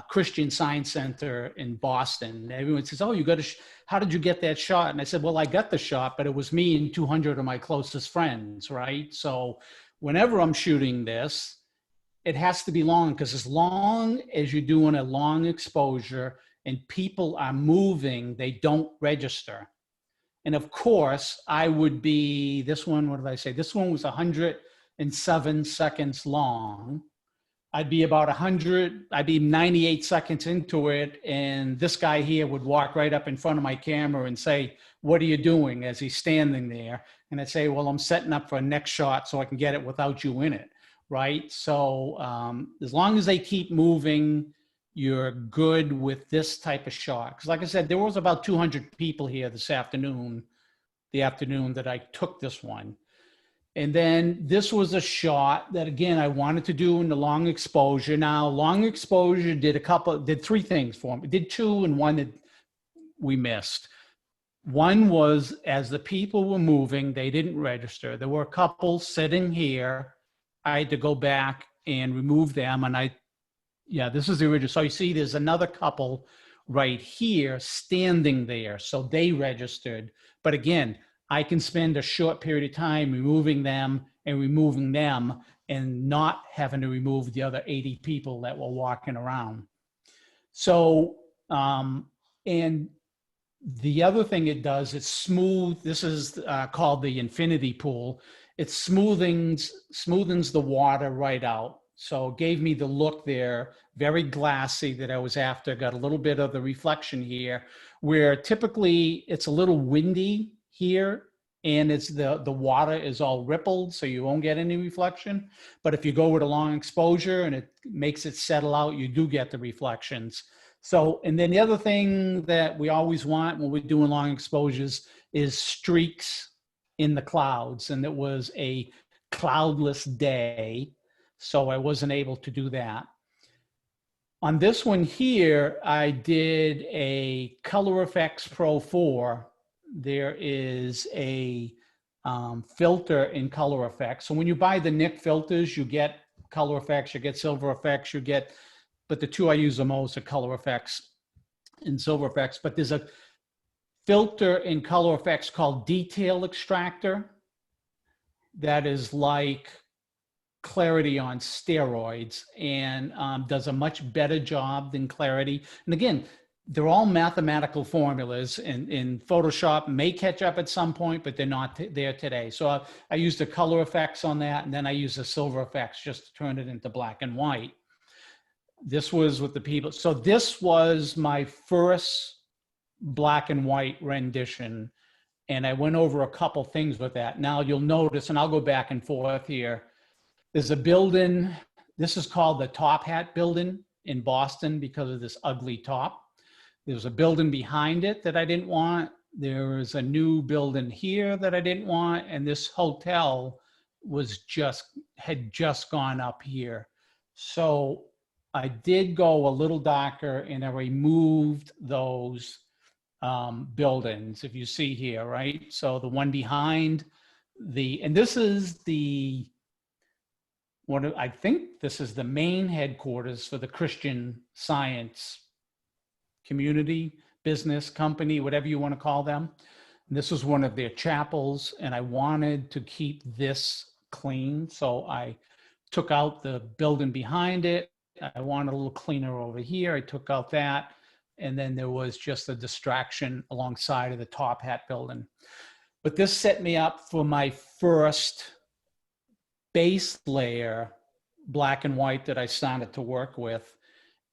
Christian Science Center in Boston. Everyone says, oh, you got to, how did you get that shot? And I said, well, I got the shot, but it was me and 200 of my closest friends, right? So whenever I'm shooting this, it has to be long, because as long as you're doing a long exposure and people are moving, they don't register. And of course, I would be, this one, what did I say? This one was 107 seconds long. I'd be about 98 seconds into it, and this guy here would walk right up in front of my camera and say, "What are you doing?" as he's standing there. And I'd say, "Well, I'm setting up for a next shot so I can get it without you in it," right? So as long as they keep moving, you're good with this type of shot. Because like I said, there was about 200 people here this afternoon, the afternoon that I took this one. And then this was a shot that, again, I wanted to do in the long exposure. Now, long exposure did three things for me. It did two, and one that we missed. One was, as the people were moving, they didn't register. There were a couple sitting here. I had to go back and remove them. And this is the original. So you see there's another couple right here standing there. So they registered. But again, I can spend a short period of time removing them and not having to remove the other 80 people that were walking around. So, and the other thing it does, it's smooth. This is called the infinity pool. It smoothens the water right out. So it gave me the look there, very glassy, that I was after. Got a little bit of the reflection here, where typically it's a little windy here, and it's the water is all rippled, so you won't get any reflection. But if you go with a long exposure and it makes it settle out, you do get the reflections. So, and then the other thing that we always want when we're doing long exposures is streaks in the clouds. And it was a cloudless day, so I wasn't able to do that. On this one here, I did a Color Effects Pro 4. There is a filter in Color Effects. So when you buy the Nik filters, you get Color Effects, you get Silver Effects, but the two I use the most are Color Effects and Silver Effects. But there's a filter in Color Effects called Detail Extractor that is like Clarity on steroids, and does a much better job than Clarity. And again, they're all mathematical formulas, and in Photoshop may catch up at some point, but they're not there today. So I used the Color Effects on that, and then I used the Silver Effects just to turn it into black and white. This was with the people. So this was my first black and white rendition, and I went over a couple things with that. Now you'll notice, and I'll go back and forth here, there's a building, this is called the Top Hat Building in Boston because of this ugly top. There's a building behind it that I didn't want. There was a new building here that I didn't want. And this hotel had just gone up here. So I did go a little darker, and I removed those buildings, if you see here, right? So the one behind and this is I think this is the main headquarters for the Christian Science community, business, company, whatever you want to call them. And this was one of their chapels, and I wanted to keep this clean. So I took out the building behind it. I wanted a little cleaner over here. I took out that. And then there was just a distraction alongside of the Top Hat Building. But this set me up for my first base layer, black and white, that I started to work with.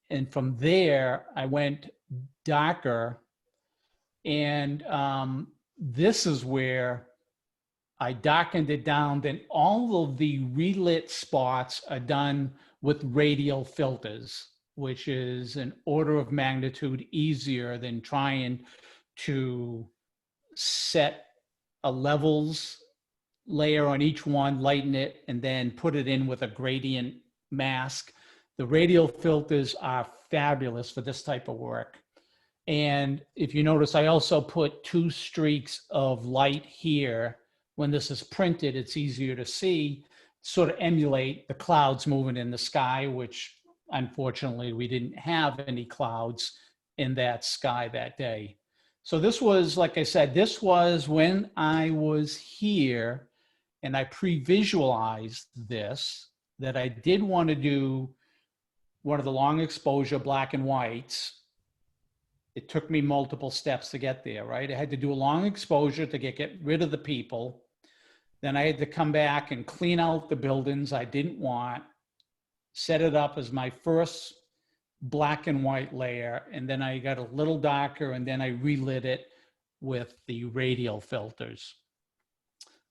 And from there, I went darker. And this is where I darkened it down. Then all of the relit spots are done with radial filters, which is an order of magnitude easier than trying to set a levels layer on each one, lighten it, and then put it in with a gradient mask. The radial filters are fabulous for this type of work. And if you notice, I also put 2 streaks of light here. When this is printed, it's easier to see, sort of emulate the clouds moving in the sky, which unfortunately we didn't have any clouds in that sky that day. So this was, like I said, this was when I was here. and I pre-visualized this, that I did want to do one of the long exposure black and whites. It took me multiple steps to get there, right? I had to do a long exposure to get rid of the people. Then I had to come back and clean out the buildings I didn't want, set it up as my first black and white layer, and then I got a little darker, and then I relit it with the radial filters.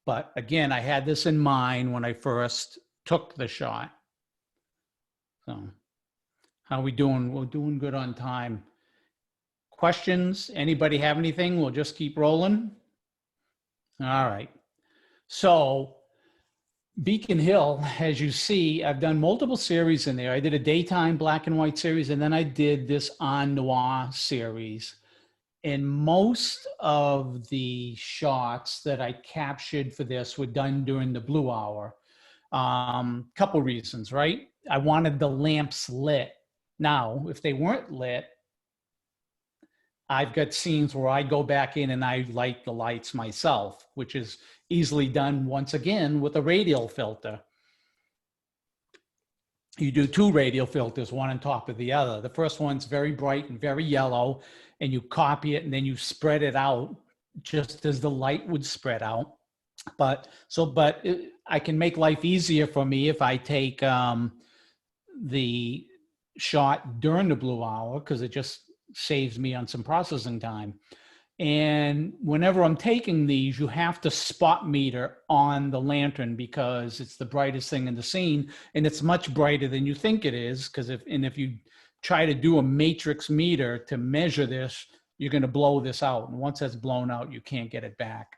But again, I had this in mind when I first took the shot. So how are we doing? We're doing good on time. Questions? Anybody have anything? We'll just keep rolling. All right. So Beacon Hill, as you see, I've done multiple series in there. I did a daytime black and white series, and then I did this on noir series. And most of the shots that I captured for this were done during the blue hour. Couple reasons, right? I wanted the lamps lit. Now, if they weren't lit, I've got scenes where I go back in and I light the lights myself, which is easily done once again with a radial filter. You do two radial filters, one on top of the other. The first one's very bright and very yellow, and you copy it and then you spread it out just as the light would spread out. But I can make life easier for me if I take the shot during the blue hour, because it just saves me on some processing time. And whenever I'm taking these, you have to spot meter on the lantern because it's the brightest thing in the scene, and it's much brighter than you think it is. Because if you try to do a matrix meter to measure this, you're going to blow this out. And once that's blown out, you can't get it back.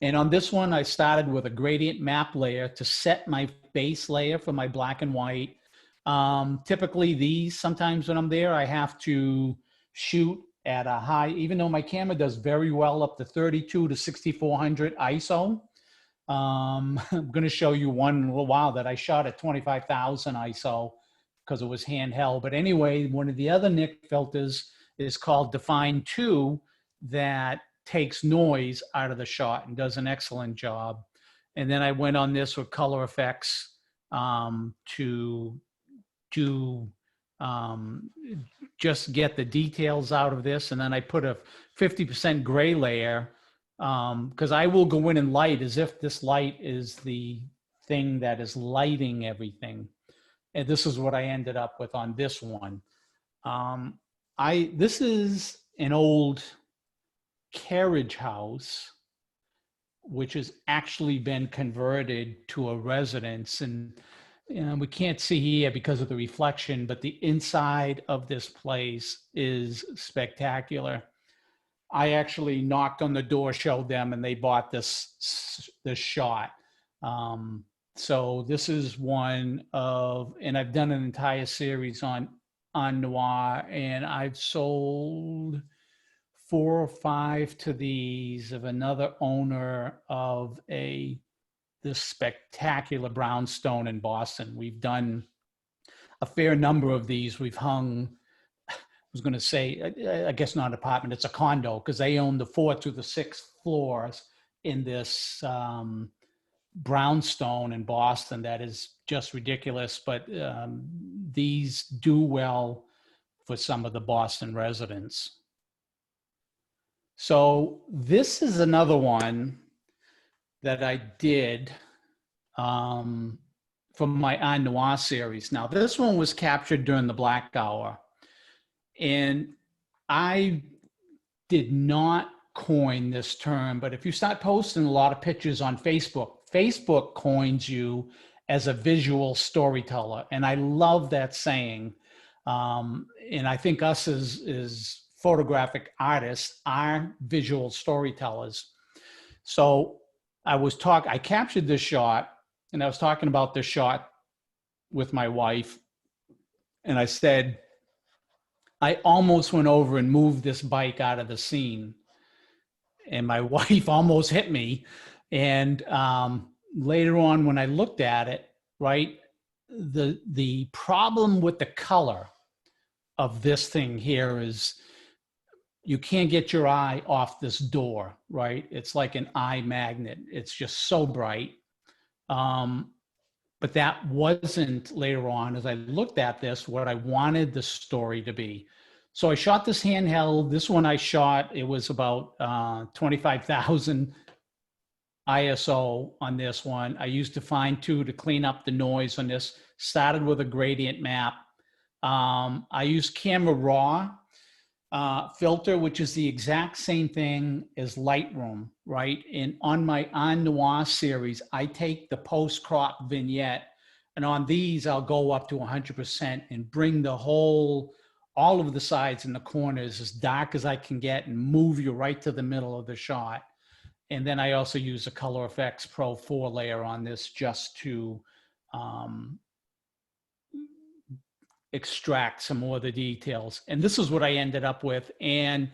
And on this one, I started with a gradient map layer to set my base layer for my black and white. Typically these, sometimes when I'm there, I have to shoot at a high, even though my camera does very well up to 32 to 6400 ISO. I'm going to show you one in a little while that I shot at 25,000 ISO because it was handheld. But anyway, one of the other NIC filters is called Define 2 that takes noise out of the shot and does an excellent job. And then I went on this with color effects to just get the details out of this. And then I put a 50% gray layer because I will go in and light as if this light is the thing that is lighting everything. And this is what I ended up with on this one. This is an old carriage house, which has actually been converted to a residence. And we can't see here because of the reflection, but the inside of this place is spectacular. I actually knocked on the door, showed them, and they bought this shot. So this is one of, and I've done an entire series on noir, and I've sold 4 or 5 to these of another owner of this spectacular brownstone in Boston. We've done a fair number of these. We've hung, I was going to say, I guess not an apartment, it's a condo, because they own the 4th through the 6th floors in this brownstone in Boston that is just ridiculous. But these do well for some of the Boston residents. So this is another one that I did from my On Noir series. Now, this one was captured during the black hour. And I did not coin this term, but if you start posting a lot of pictures on Facebook, Facebook coins you as a visual storyteller. And I love that saying. And I think us as photographic artists are visual storytellers. So I captured this shot, and I was talking about this shot with my wife, and I said, I almost went over and moved this bike out of the scene, and my wife almost hit me. And later on, when I looked at it, right, the problem with the color of this thing here is you can't get your eye off this door, right? It's like an eye magnet. It's just so bright. But that wasn't later on, as I looked at this, what I wanted the story to be. So I shot this handheld. This one I shot, it was about 25,000 ISO on this one. I used Define 2 to clean up the noise on this. Started with a gradient map. I used Camera Raw filter, which is the exact same thing as Lightroom, right? And on my On Noir series, I take the post-crop vignette, and on these, I'll go up to 100% and bring the whole, all of the sides and the corners as dark as I can get and move you right to the middle of the shot. And then I also use a Color Effects Pro 4 layer on this just to extract some more of the details. And this is what I ended up with. And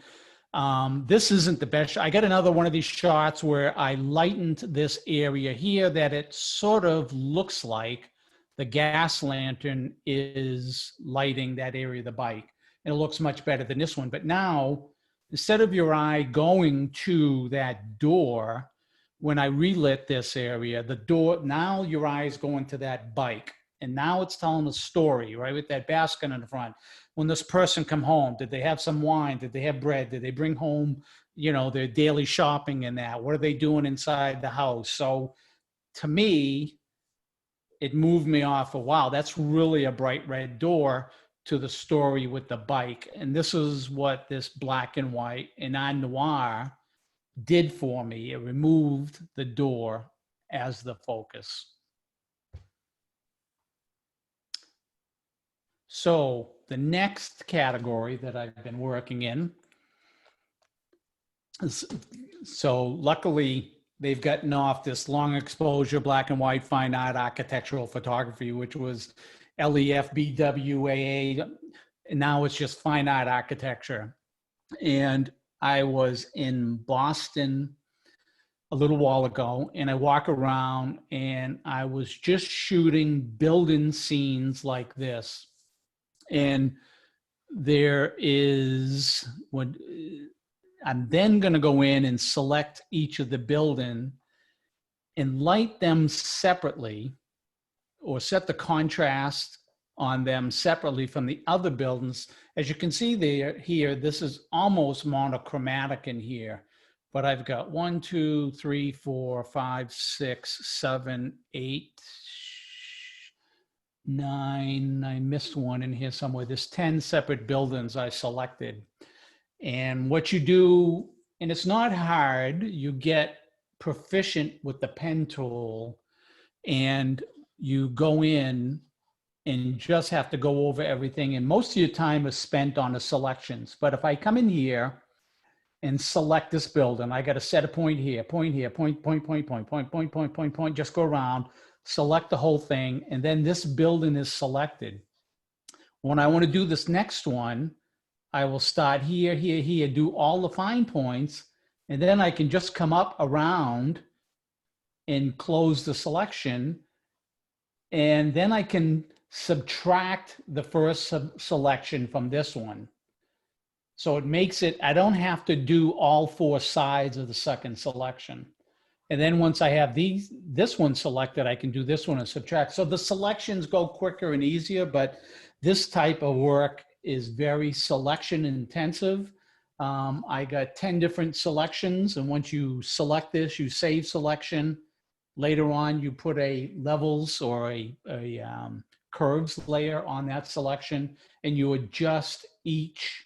this isn't the best. I got another one of these shots where I lightened this area here that it sort of looks like the gas lantern is lighting that area of the bike. And it looks much better than this one. But now, instead of your eye going to that door, when I relit this area, the door, now your eye is going to that bike. And now it's telling a story, right? With that basket in the front. When this person come home, did they have some wine? Did they have bread? Did they bring home, you know, their daily shopping and that? What are they doing inside the house? So to me, it moved me off of, wow, that's really a bright red door, to the story with the bike. And this is what this black and white and On Noir did for me. It removed the door as the focus. So the next category that I've been working in is, so luckily they've gotten off this long exposure, black and white, fine art, architectural photography, which was LEF, BWAA, and now it's just fine art architecture. And I was in Boston a little while ago, and I walk around and I was just shooting building scenes like this. And there is what I'm then going to go in and select each of the building and light them separately, or set the contrast on them separately from the other buildings. As you can see there, here, this is almost monochromatic in here, but I've got 1, 2, 3, 4, 5, 6, 7, 8, 9, I missed one in here somewhere. There's 10 separate buildings I selected. And what you do, and it's not hard, you get proficient with the pen tool, and you go in and just have to go over everything. And most of your time is spent on the selections. But if I come in here and select this building, I got to set a point here, point here, point, just go around, select the whole thing. And then this building is selected. When I want to do this next one, I will start here, here, here, do all the fine points. And then I can just come up around and close the selection. And then I can subtract the first selection from this one. So it makes it, I don't have to do all 4 sides of the second selection. And then once I have this one selected, I can do this one and subtract. So the selections go quicker and easier, but this type of work is very selection intensive. I got 10 different selections, and once you select this, you save selection. Later on, you put a levels or a curves layer on that selection, and you adjust each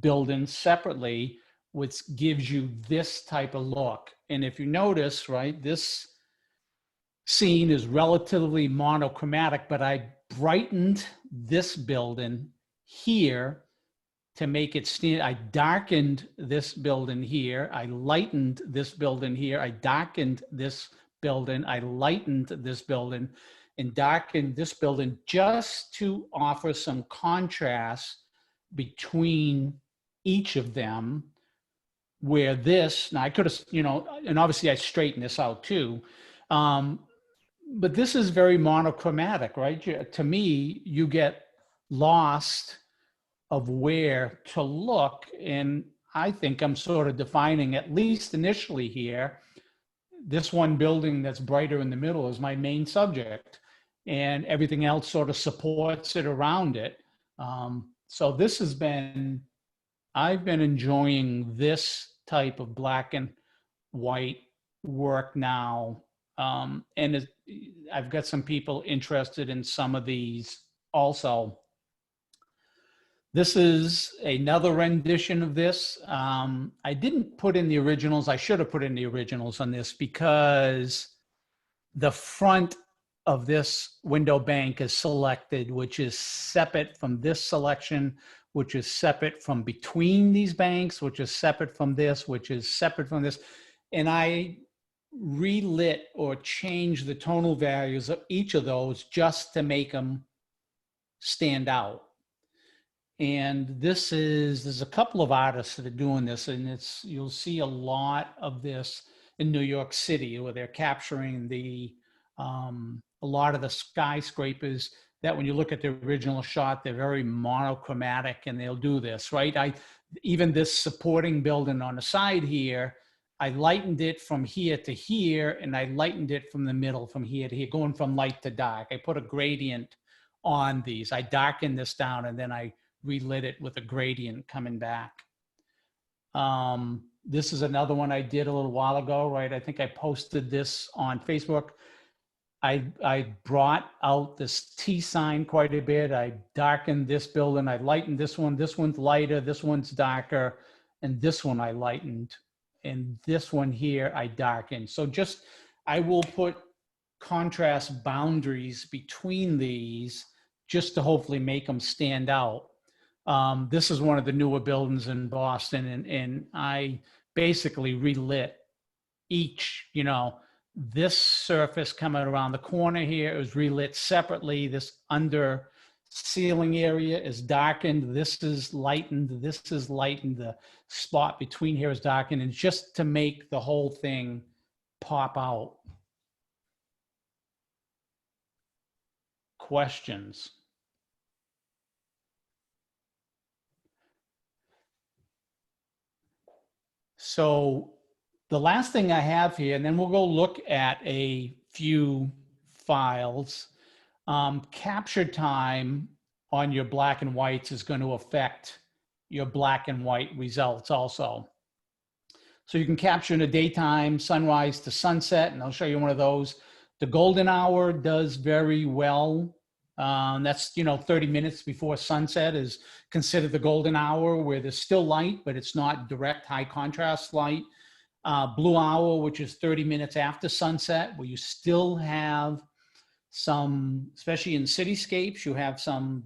building separately, which gives you this type of look. And if you notice, right, this scene is relatively monochromatic, but I brightened this building here to make it stand. I darkened this building here. I lightened this building here. I darkened this building. I lightened this building and darkened this building just to offer some contrast between each of them, where this, now I could have, you know, and obviously I straightened this out too. But this is very monochromatic, right? To me, you get lost of where to look. And I think I'm sort of defining, at least initially here, this one building that's brighter in the middle is my main subject, and everything else sort of supports it around it. So this has been, I've been enjoying this type of black and white work now. I've got some people interested in some of these also. This is another rendition of this. I didn't put in the originals. I should have put in the originals on this because the front of this window bank is selected, which is separate from this selection, which is separate from between these banks, which is separate from this, which is separate from this. And I relit or changed the tonal values of each of those just to make them stand out. And there's a couple of artists that are doing this, and you'll see a lot of this in New York City, where they're capturing a lot of the skyscrapers that when you look at the original shot, they're very monochromatic, and they'll do this, right? Even this supporting building on the side here, I lightened it from here to here, and I lightened it from the middle from here to here, going from light to dark. I put a gradient on these. I darkened this down, and then I relit it with a gradient coming back. This is another one I did a little while ago, right? I think I posted this on Facebook. I brought out this T sign quite a bit. I darkened this building. I lightened this one. This one's lighter. This one's darker. And this one I lightened. And this one here I darkened. So I will put contrast boundaries between these just to hopefully make them stand out. This is one of the newer buildings in Boston, and I basically relit each, this surface coming around the corner here is relit separately. This under ceiling area is darkened. This is lightened. This is lightened. The spot between here is darkened, and just to make the whole thing pop out. Questions? So the last thing I have here, and then we'll go look at a few files. Capture time on your black and whites is going to affect your black and white results also. So you can capture in the daytime, sunrise to sunset, and I'll show you one of those. The golden hour does very well. That's, 30 minutes before sunset is considered the golden hour, where there's still light, but it's not direct high contrast light. Blue hour, which is 30 minutes after sunset, where you still have some, especially in cityscapes, you have some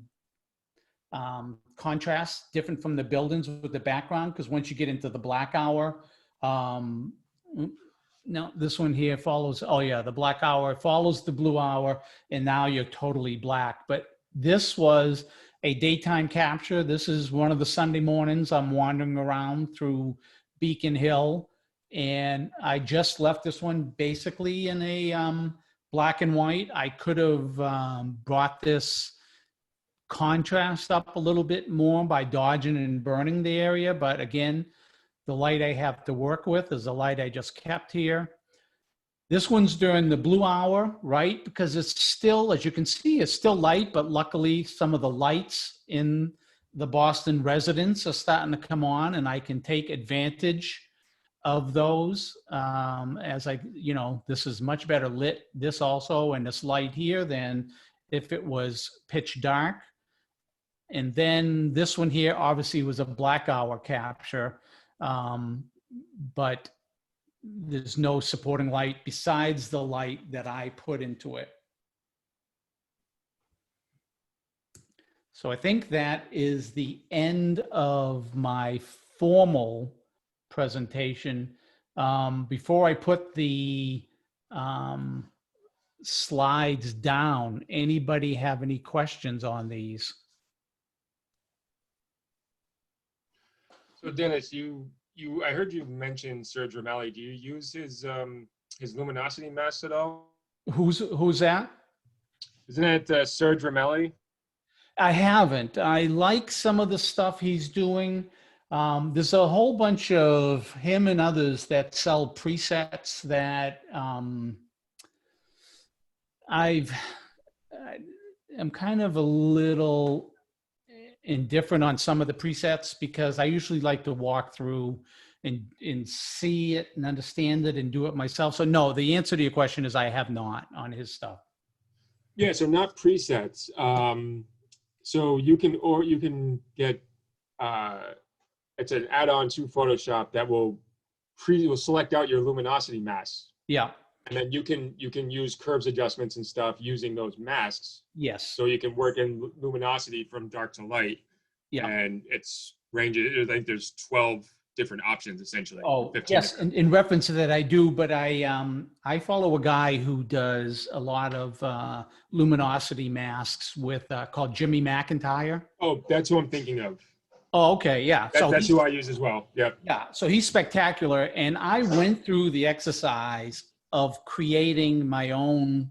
contrast different from the buildings with the background, because once you get into the black hour, now this one here follows, the black hour follows the blue hour, and now you're totally black. But this was a daytime capture. This is one of the Sunday mornings I'm wandering around through Beacon Hill, and I just left this one basically in a black and white. I could have brought this contrast up a little bit more by dodging and burning the area, but again, the light I have to work with is the light I just kept here. This one's during the blue hour, right? Because it's still, as you can see, it's still light, but luckily some of the lights in the Boston residence are starting to come on, and I can take advantage of those as this is much better lit, this also, and this light here, than if it was pitch dark. And then this one here obviously was a black hour capture. But there's no supporting light besides the light that I put into it. So I think that is the end of my formal presentation. Before I put the slides down, anybody have any questions on these? So Dennis, I heard you mention Serge Ramelli. Do you use his luminosity mask at all? Who's that? Isn't it Serge Ramelli? I haven't. I like some of the stuff he's doing. There's a whole bunch of him and others that sell presets that I am kind of a little indifferent on some of the presets because I usually like to walk through and see it and understand it and do it myself. So no, the answer to your question is I have not on his stuff. Yeah, so not presets. So you can get it's an add-on to Photoshop that will select out your luminosity masks. Yeah. And then you can use curves adjustments and stuff using those masks. Yes. So you can work in luminosity from dark to light. Yeah. And it's ranges. I think there's 12 different options essentially. Oh, yes. In reference to that, I do, but I follow a guy who does a lot of luminosity masks with called Jimmy McIntyre. Oh, that's who I'm thinking of. Oh, okay. Yeah. That's who I use as well. Yep. Yeah. So he's spectacular. And I went through the exercise of creating my own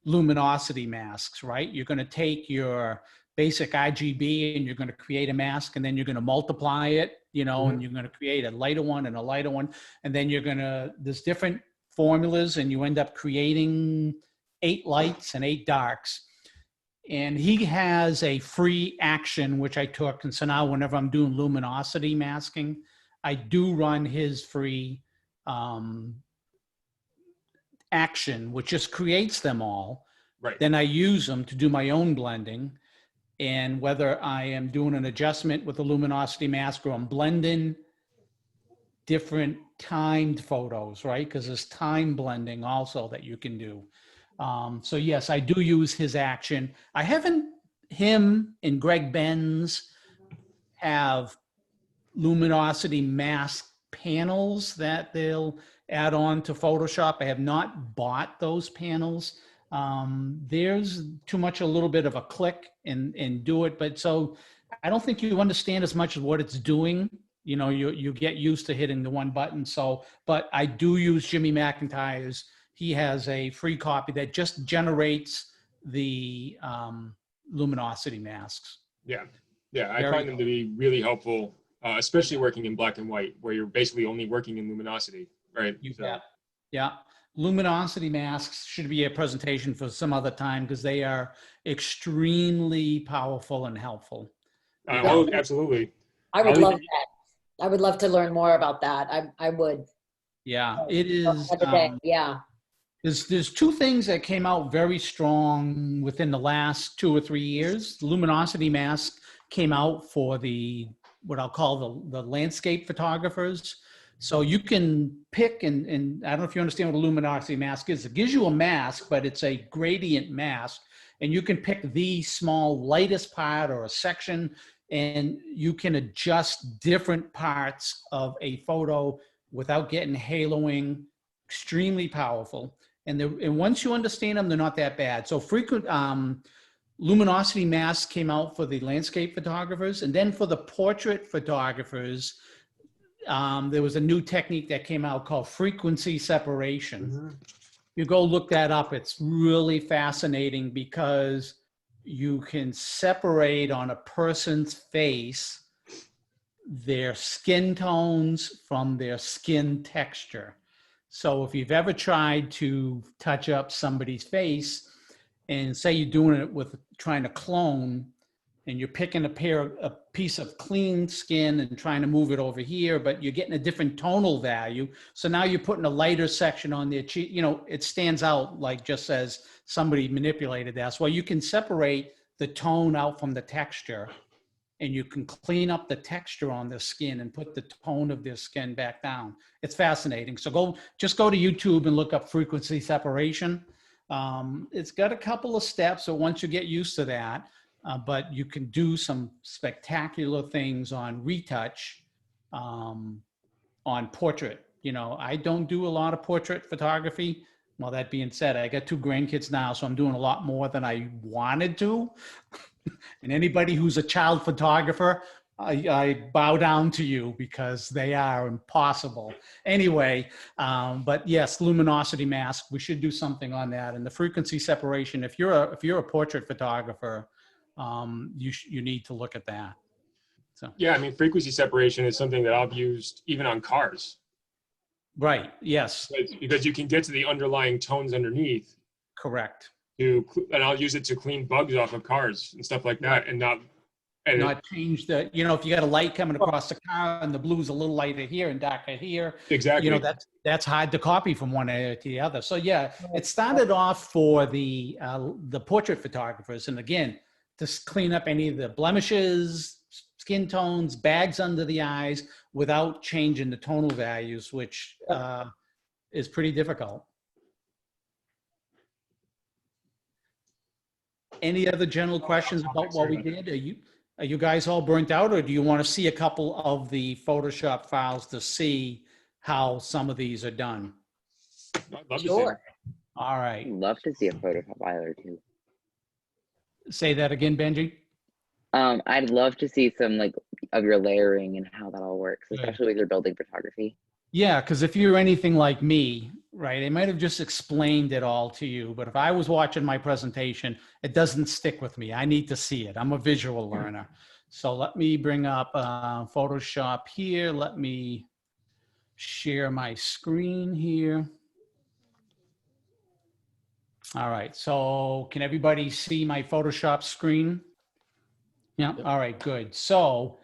luminosity masks, right? You're going to take your basic RGB and you're going to create a mask, and then you're going to multiply it, you know, and you're going to create a lighter one and a lighter one. And then there's different formulas, and you end up creating 8 lights and 8 darks. And he has a free action, which I took. And so now whenever I'm doing luminosity masking, I do run his free action, which just creates them all. Right. Then I use them to do my own blending. And whether I am doing an adjustment with the luminosity mask or I'm blending different timed photos, right? Because there's time blending also that you can do. So yes, I do use his action. I haven't, him and Greg Benz have luminosity mask panels that they'll add on to Photoshop. I have not bought those panels. There's too much, a little bit of a click and do it. But so I don't think you understand as much of what it's doing. You know, you get used to hitting the one button. So, but I do use Jimmy McIntyre's. He has a free copy that just generates the luminosity masks. Yeah. Yeah. I find them to be really helpful, especially working in black and white, where you're basically only working in luminosity, right? Yeah. Luminosity masks should be a presentation for some other time because they are extremely powerful and helpful. Oh, absolutely. I would love that. I would love to learn more about that. I would. Yeah, it is. Yeah. There's 2 things that came out very strong within the last 2 or 3 years. The luminosity mask came out for what I'll call the landscape photographers. So you can pick, and I don't know if you understand what a luminosity mask is. It gives you a mask, but it's a gradient mask. And you can pick the small, lightest part or a section, and you can adjust different parts of a photo without getting haloing. Extremely powerful. And once you understand them, they're not that bad. So frequent luminosity masks came out for the landscape photographers. And then for the portrait photographers, there was a new technique that came out called frequency separation. You go look that up. It's really fascinating because you can separate on a person's face their skin tones from their skin texture. So if you've ever tried to touch up somebody's face and say you're doing it with trying to clone, and you're picking a piece of clean skin and trying to move it over here, but you're getting a different tonal value. So now you're putting a lighter section on their cheek, you know, it stands out like just says somebody manipulated that. Well, you can separate the tone out from the texture, and you can clean up the texture on their skin and put the tone of their skin back down. It's fascinating. So just go to YouTube and look up frequency separation. It's got a couple of steps, so once you get used to that, but you can do some spectacular things on retouch, on portrait. You know, I don't do a lot of portrait photography. Well, that being said, I got 2 grandkids now, so I'm doing a lot more than I wanted to. And anybody who's a child photographer, I bow down to you because they are impossible. Anyway, but yes, luminosity mask, we should do something on that. And the frequency separation, if you're a portrait photographer, you need to look at that. So Yeah, I mean, frequency separation is something that I've used even on cars. right, yes, Because you can get to the underlying tones underneath correct. and I'll use it to clean bugs off of cars and stuff like that, and Not change the, if you got a light coming across the car and the blue's a little lighter here and darker here, exactly. that's hard to copy from one area to the other. So yeah, it started off for the portrait photographers, and again, to clean up any of the blemishes, skin tones, bags under the eyes, without changing the tonal values, which is pretty difficult. Any other general questions about what we did? Are you guys all burnt out, or do you want to see a couple of the Photoshop files to see how some of these are done? I'd love to see Sure. it. All right. I'd love to see a Photoshop file or two. Say that again, Benji. I'd love to see some of your layering and how that all works, Good. especially with your building photography. Yeah, because if you're anything like me, right, I might have just explained it all to you, but if I was watching my presentation, it doesn't stick with me. I need to see it. I'm a visual learner. So let me bring up Photoshop here. Let me share my screen here. All right, so can everybody see my Photoshop screen? Yeah, all right, good. So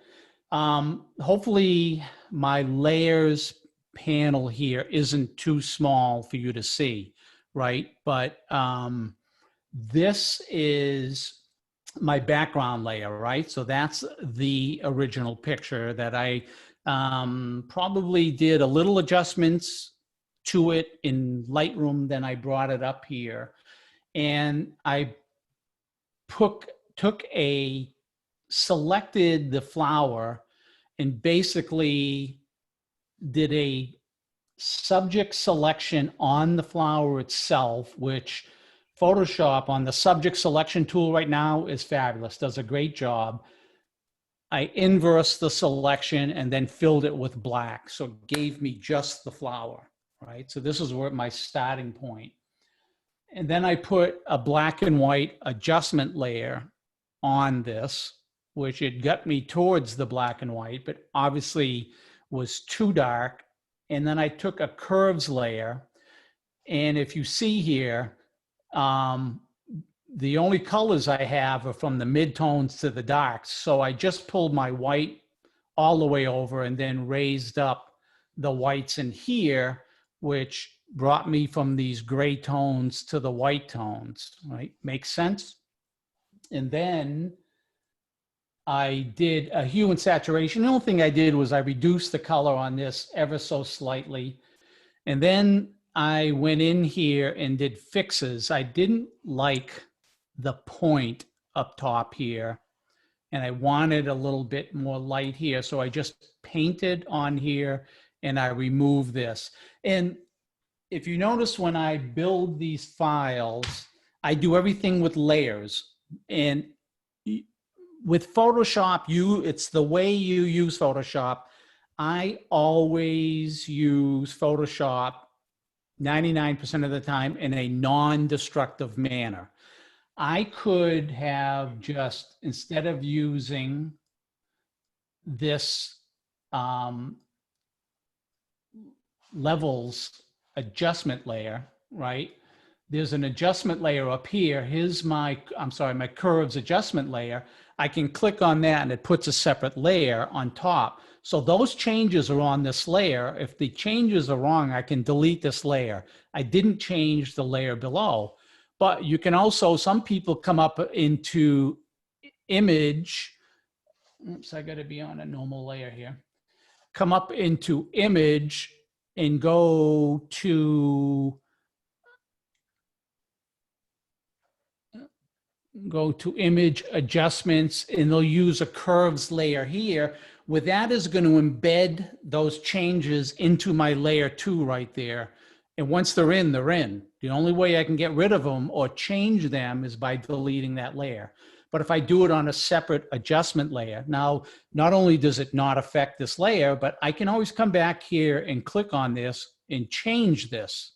hopefully my layers panel here isn't too small for you to see, right? But this is my background layer, right? So that's the original picture that I probably did a little adjustments to it in Lightroom, then I brought it up here. And I selected the flower and basically did a subject selection on the flower itself, which Photoshop on the subject selection tool right now is fabulous, does a great job. I inversed the selection and then filled it with black. So it gave me just the flower, right? So this is where my starting point. And then I put a black and white adjustment layer on this, which it got me towards the black and white, but obviously was too dark. And then I took a curves layer. And if you see here, the only colors I have are from the midtones to the darks. So I just pulled my white all the way over and then raised up the whites in here, which brought me from these gray tones to the white tones, right? Makes sense? And then I did a hue and saturation. The only thing I did was I reduced the color on this ever so slightly. And then I went in here and did fixes. I didn't like the point up top here, and I wanted a little bit more light here. So I just painted on here and I removed this. And if you notice, when I build these files, I do everything with layers. And with Photoshop, it's the way you use Photoshop. I always use Photoshop 99% of the time in a non-destructive manner. I could have just, instead of using this levels adjustment layer, right? There's an adjustment layer up here. Here's my curves adjustment layer. I can click on that and it puts a separate layer on top. So those changes are on this layer. If the changes are wrong, I can delete this layer. I didn't change the layer below, but you can also, some people come up into image. Oops, I gotta be on a normal layer here. Come up into image and go to image adjustments, and they'll use a curves layer here. With that is going to embed those changes into my layer 2 right there. And once they're in, they're in. The only way I can get rid of them or change them is by deleting that layer. But if I do it on a separate adjustment layer, now, not only does it not affect this layer, but I can always come back here and click on this and change this.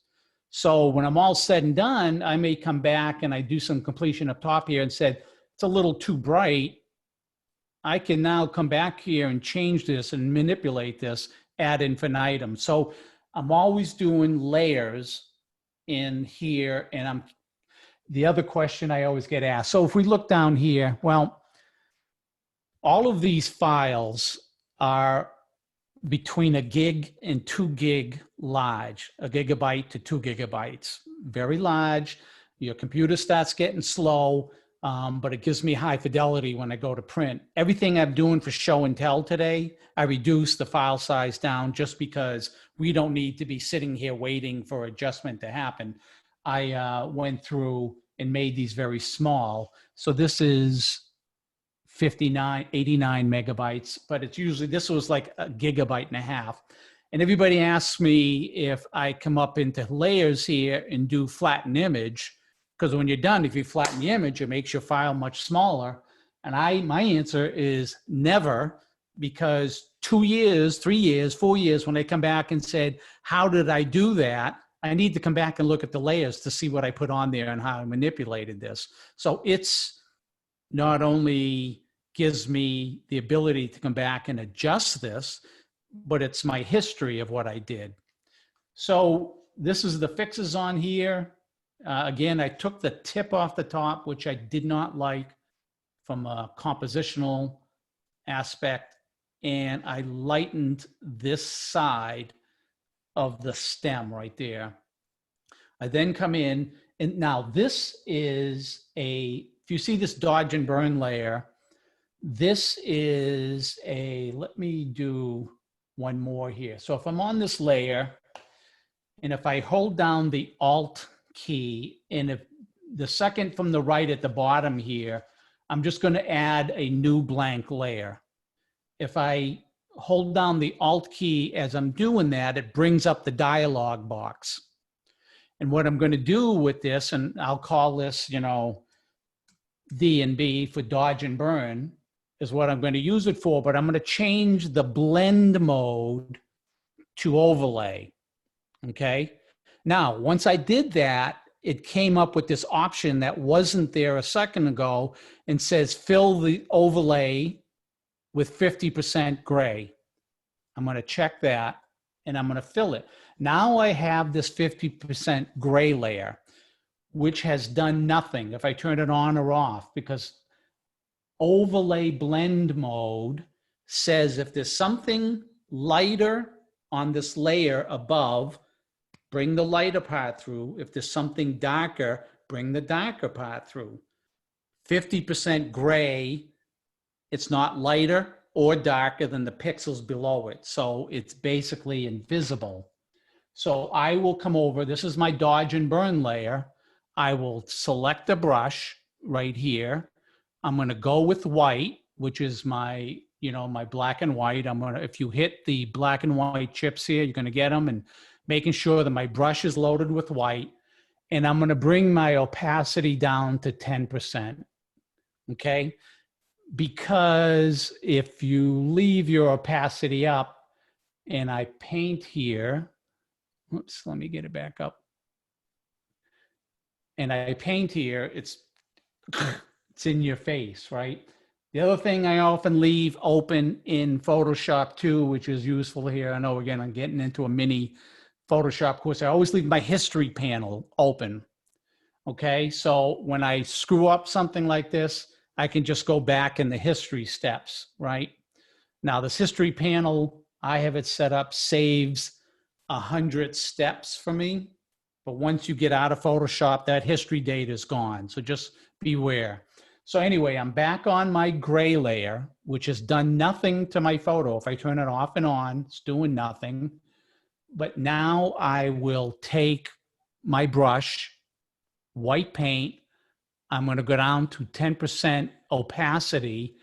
So when I'm all said and done, I may come back and I do some completion up top here and said, it's a little too bright, I can now come back here and change this and manipulate this ad infinitum. So I'm always doing layers in here. And the other question I always get asked. So if we look down here, well, all of these files are between a gig and 2 gig large, a gigabyte to 2 gigabytes, very large. Your computer starts getting slow, but it gives me high fidelity when I go to print. Everything I'm doing for show and tell today, I reduced the file size down just because we don't need to be sitting here waiting for adjustment to happen. I went through and made these very small. So this is 89 megabytes, but it's usually, this was like a gigabyte and a half. And everybody asks me if I come up into layers here and do flatten image, because when you're done, if you flatten the image, it makes your file much smaller. And my answer is never, because 2 years, 3 years, 4 years, when they come back and said, how did I do that? I need to come back and look at the layers to see what I put on there and how I manipulated this. So it's not only gives me the ability to come back and adjust this, but it's my history of what I did. So this is the fixes on here. Again, I took the tip off the top, which I did not like from a compositional aspect, and I lightened this side of the stem right there. I then come in, and now this is if you see this dodge and burn layer, this is let me do one more here. So if I'm on this layer, and if I hold down the Alt key, and if the second from the right at the bottom here, I'm just going to add a new blank layer. If I hold down the Alt key as I'm doing that, it brings up the dialog box. And what I'm going to do with this, and I'll call this, D and B for dodge and burn, is what I'm going to use it for, but I'm going to change the blend mode to overlay. Okay. Now, once I did that, it came up with this option that wasn't there a second ago and says fill the overlay with 50% gray. I'm going to check that and I'm going to fill it. Now I have this 50% gray layer, which has done nothing if I turn it on or off, because overlay blend mode says if there's something lighter on this layer above, bring the lighter part through. If there's something darker, bring the darker part through. 50% gray, it's not lighter or darker than the pixels below it. So it's basically invisible. So I will come over, this is my dodge and burn layer. I will select a brush right here. I'm going to go with white, which is my, my black and white. If you hit the black and white chips here, you're going to get them, and making sure that my brush is loaded with white. And I'm going to bring my opacity down to 10%. Okay. Because if you leave your opacity up and I paint here, oops, let me get it back up. And I paint here, it's in your face, right? The other thing I often leave open in Photoshop too, which is useful here. I know, again, I'm getting into a mini Photoshop course. I always leave my history panel open. Okay, so when I screw up something like this, I can just go back in the history steps, right? Now this history panel, I have it set up, saves 100 steps for me. But once you get out of Photoshop, that history data is gone. So just beware. So anyway, I'm back on my gray layer, which has done nothing to my photo. If I turn it off and on, it's doing nothing. But now I will take my brush, white paint, I'm going to go down to 10% opacity,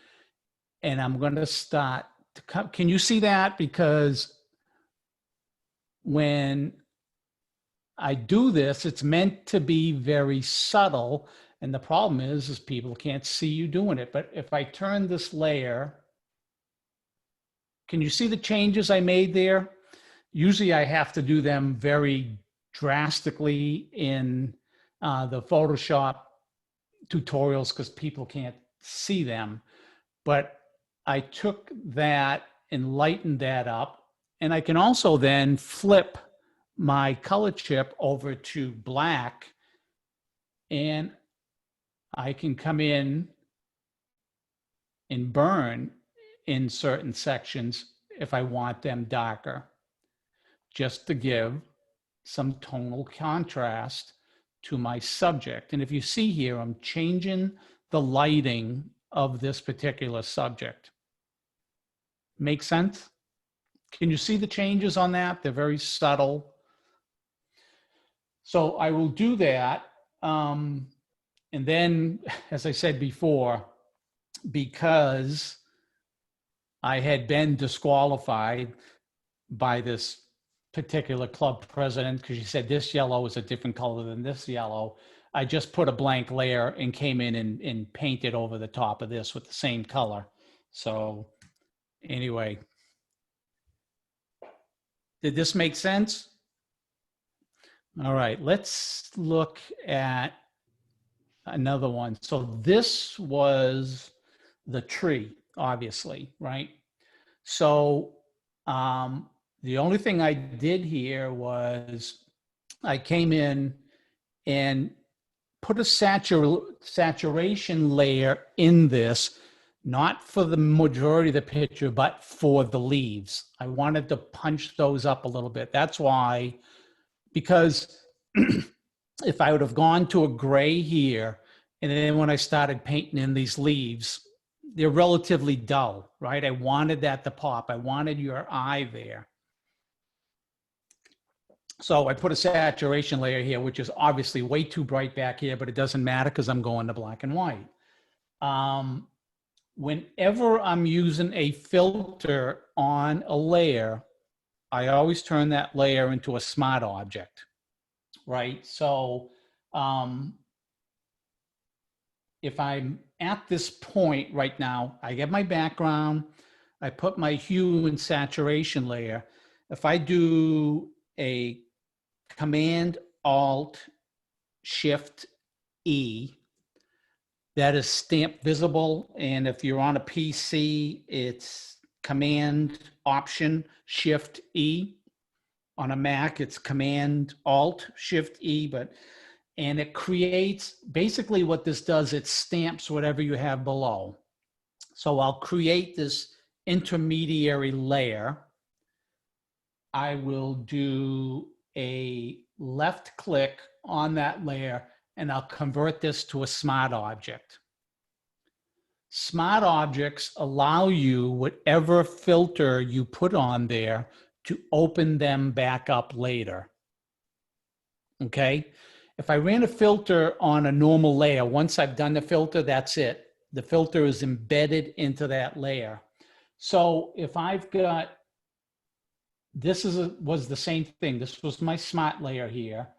and I'm going to start to come. Can you see that? Because when I do this, it's meant to be very subtle. And the problem is people can't see you doing it. But if I turn this layer, can you see the changes I made there? Usually I have to do them very drastically in the Photoshop tutorials because people can't see them, but I took that and lightened that up. And I can also then flip my color chip over to black, and I can come in and burn in certain sections if I want them darker, just to give some tonal contrast to my subject. And if you see here, I'm changing the lighting of this particular subject. Make sense? Can you see the changes on that? They're very subtle. So I will do that. And then, as I said before, because I had been disqualified by this particular club president, because she said this yellow is a different color than this yellow, I just put a blank layer and came in and painted over the top of this with the same color. So anyway, did this make sense? All right, let's look at another one. So this was the tree, obviously, right? So the only thing I did here was I came in and put a saturation layer in this, not for the majority of the picture, but for the leaves. I wanted to punch those up a little bit. That's why, because if I would have gone to a gray here, and then when I started painting in these leaves, they're relatively dull, right? I wanted that to pop. I wanted your eye there. So I put a saturation layer here, which is obviously way too bright back here, but it doesn't matter because I'm going to black and white. Whenever I'm using a filter on a layer, I always turn that layer into a smart object, right? So if I'm at this point right now, I get my background, I put my hue and saturation layer. If I do a Command Alt Shift E, that is stamp visible. And if you're on a PC, it's Command Option Shift E. On a Mac, it's Command Alt Shift E, and it creates, basically what this does, it stamps whatever you have below. So I'll create this intermediary layer. I will do a left click on that layer and I'll convert this to a smart object. Smart objects allow you, whatever filter you put on there, to open them back up later. Okay? If I ran a filter on a normal layer, once I've done the filter, that's it. The filter is embedded into that layer. So if I've got, this was the same thing. This was my smart layer here.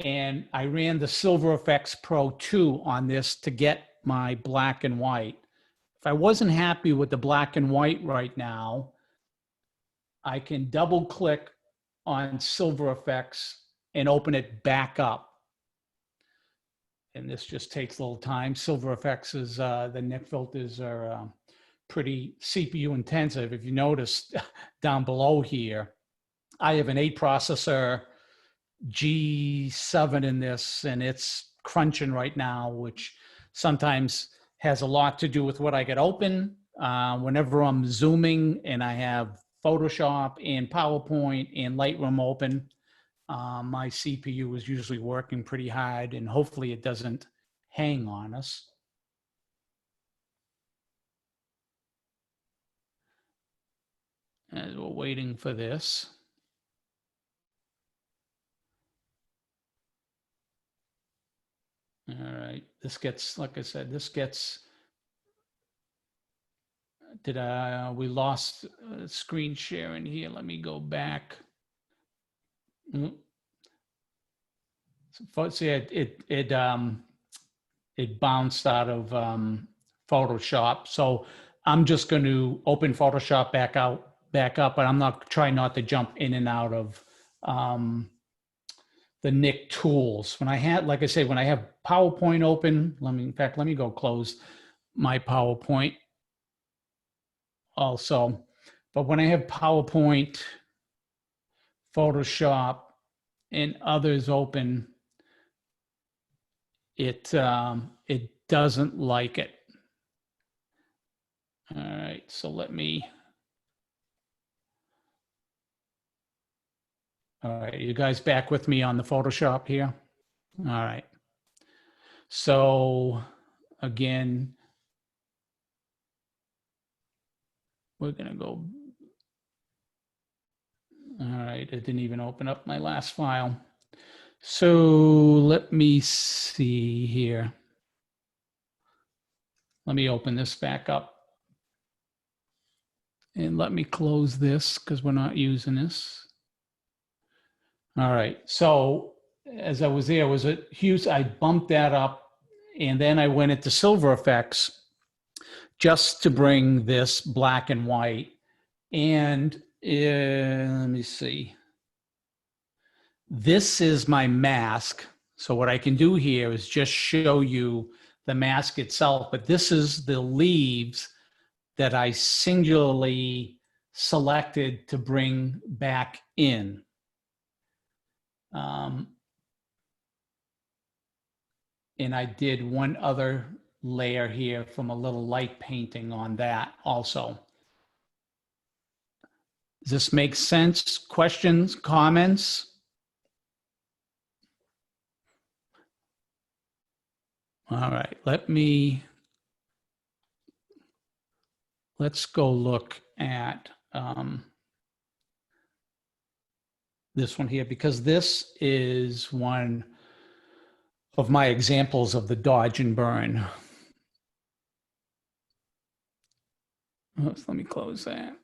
And I ran the Silver Effects Pro 2 on this to get my black and white. If I wasn't happy with the black and white right now, I can double click on Silver Effects and open it back up. And this just takes a little time. Silver Effects is, the NIC filters are pretty CPU intensive. If you notice down below here, I have an 8 processor G7 in this, and it's crunching right now, which sometimes has a lot to do with what I get open. Whenever I'm zooming and I have Photoshop and PowerPoint and Lightroom open, my CPU is usually working pretty hard, and hopefully it doesn't hang on us. As we're waiting for this. All right, this gets, like I said, this gets, we lost screen sharing here. Let me go back. So see, it bounced out of Photoshop. So I'm just going to open Photoshop back up, but I'm not trying not to jump in and out of the NIC tools. When I had, like I say, when I have PowerPoint open, let me go close. my PowerPoint also. But when I have PowerPoint, Photoshop, and others open, it doesn't like it. All right, so let me. All right, you guys back with me on the Photoshop here? All right. So again, we're gonna go. All right, it didn't even open up my last file. So let me see here. Let me open this back up. And let me close this because we're not using this. All right, so as I was there, was a huge, I bumped that up and then I went into Silver Effects just to bring this black and white. And let me see. This is my mask. So what I can do here is just show you the mask itself, but this is the leaves that I singularly selected to bring back in. And I did one other layer here from a little light painting on that also. Does this make sense? Questions, comments? All right, let's go look at this one here, because this is one of my examples of the dodge and burn. Oops, let me close that.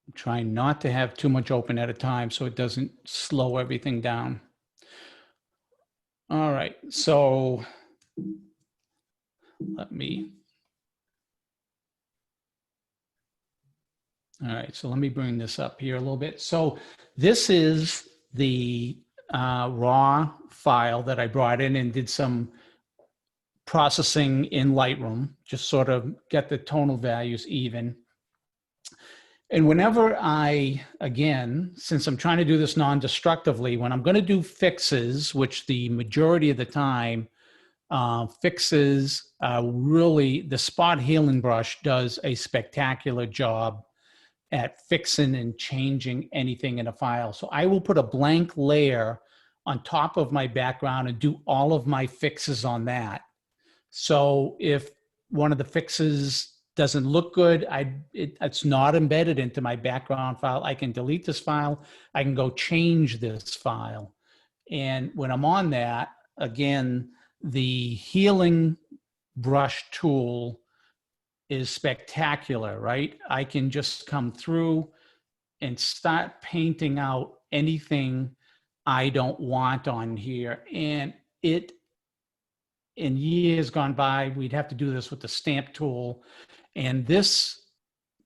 I'm trying not to have too much open at a time so it doesn't slow everything down. All right, so let me. All right, so let me bring this up here a little bit. So this is the raw file that I brought in and did some processing in Lightroom, just sort of get the tonal values even. And whenever I, again, since I'm trying to do this non-destructively, when I'm going to do fixes, which the majority of the time fixes really, the spot healing brush does a spectacular job at fixing and changing anything in a file. So I will put a blank layer on top of my background and do all of my fixes on that. So if one of the fixes doesn't look good, it's not embedded into my background file, I can delete this file. I can go change this file. And when I'm on that, again, the healing brush tool is spectacular, right? I can just come through and start painting out anything I don't want on here. And it, in years gone by, we'd have to do this with the stamp tool. And this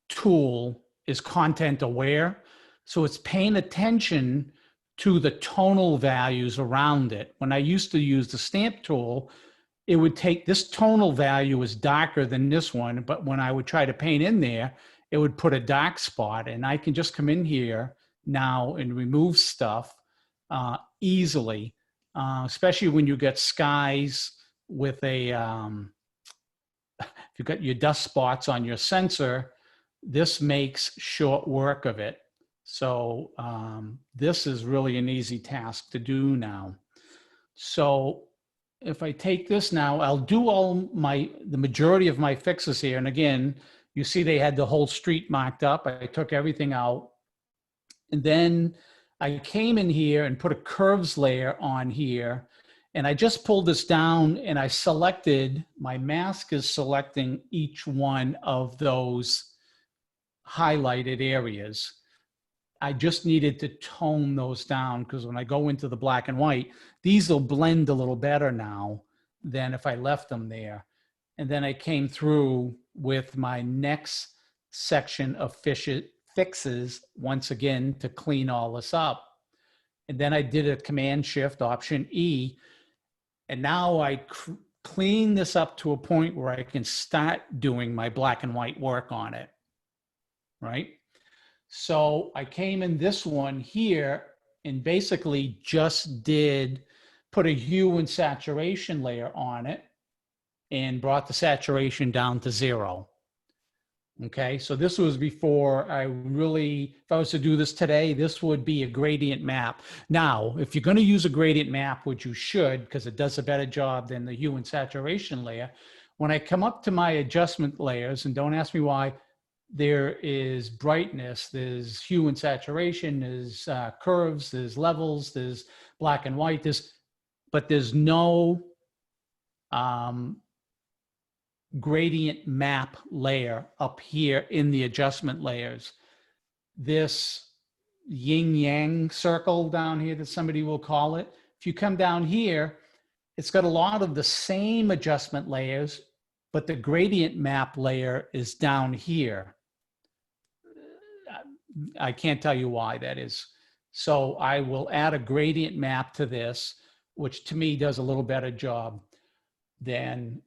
tool is content aware. So it's paying attention to the tonal values around it. When I used to use the stamp tool, it would take, this tonal value is darker than this one, but when I would try to paint in there, it would put a dark spot, and I can just come in here now and remove stuff easily, especially when you get skies with a, if you've got your dust spots on your sensor, this makes short work of it. So this is really an easy task to do now. So if I take this now, I'll do the majority of my fixes here. And again, you see they had the whole street marked up. I took everything out. And then I came in here and put a curves layer on here. And I just pulled this down and I selected, my mask is selecting each one of those highlighted areas. I just needed to tone those down because when I go into the black and white, these will blend a little better now than if I left them there. And then I came through with my next section of fixes once again to clean all this up. And then I did a Command Shift, Option E. And now I clean this up to a point where I can start doing my black and white work on it, right? So I came in this one here and basically just put a hue and saturation layer on it and brought the saturation down to 0. Okay, so this was before I really, if I was to do this today, this would be a gradient map. Now, if you're going to use a gradient map, which you should, because it does a better job than the hue and saturation layer, when I come up to my adjustment layers, and don't ask me why, there is brightness, there's hue and saturation, there's curves, there's levels, there's black and white, but there's no gradient map layer up here in the adjustment layers. This yin yang circle down here that somebody will call it, if you come down here, it's got a lot of the same adjustment layers, but the gradient map layer is down here. I can't tell you why that is. So I will add a gradient map to this, which to me does a little better job than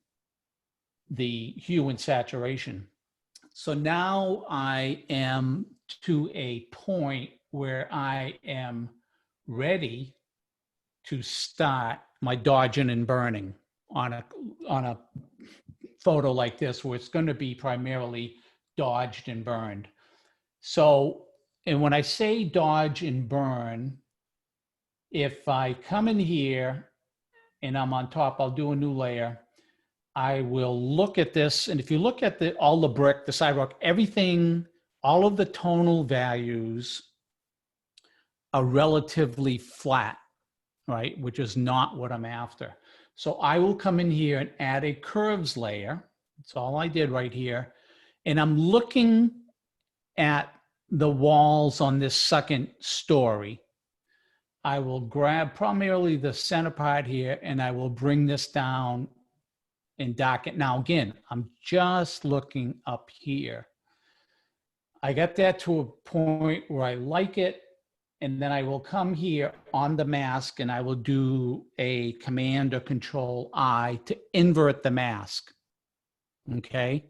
the hue and saturation. So now I am to a point where I am ready to start my dodging and burning on a photo like this, where it's going to be primarily dodged and burned. So, and when I say dodge and burn, if I come in here and I'm on top, I'll do a new layer. I will look at this, and if you look at all the brick, the sidewalk, everything, all of the tonal values are relatively flat, right? Which is not what I'm after. So I will come in here and add a curves layer. That's all I did right here. And I'm looking at the walls on this second story. I will grab primarily the center part here, and I will bring this down and dock it. Now, again, I'm just looking up here. I got that to a point where I like it, and then I will come here on the mask and I will do a Command or Control I to invert the mask. Okay.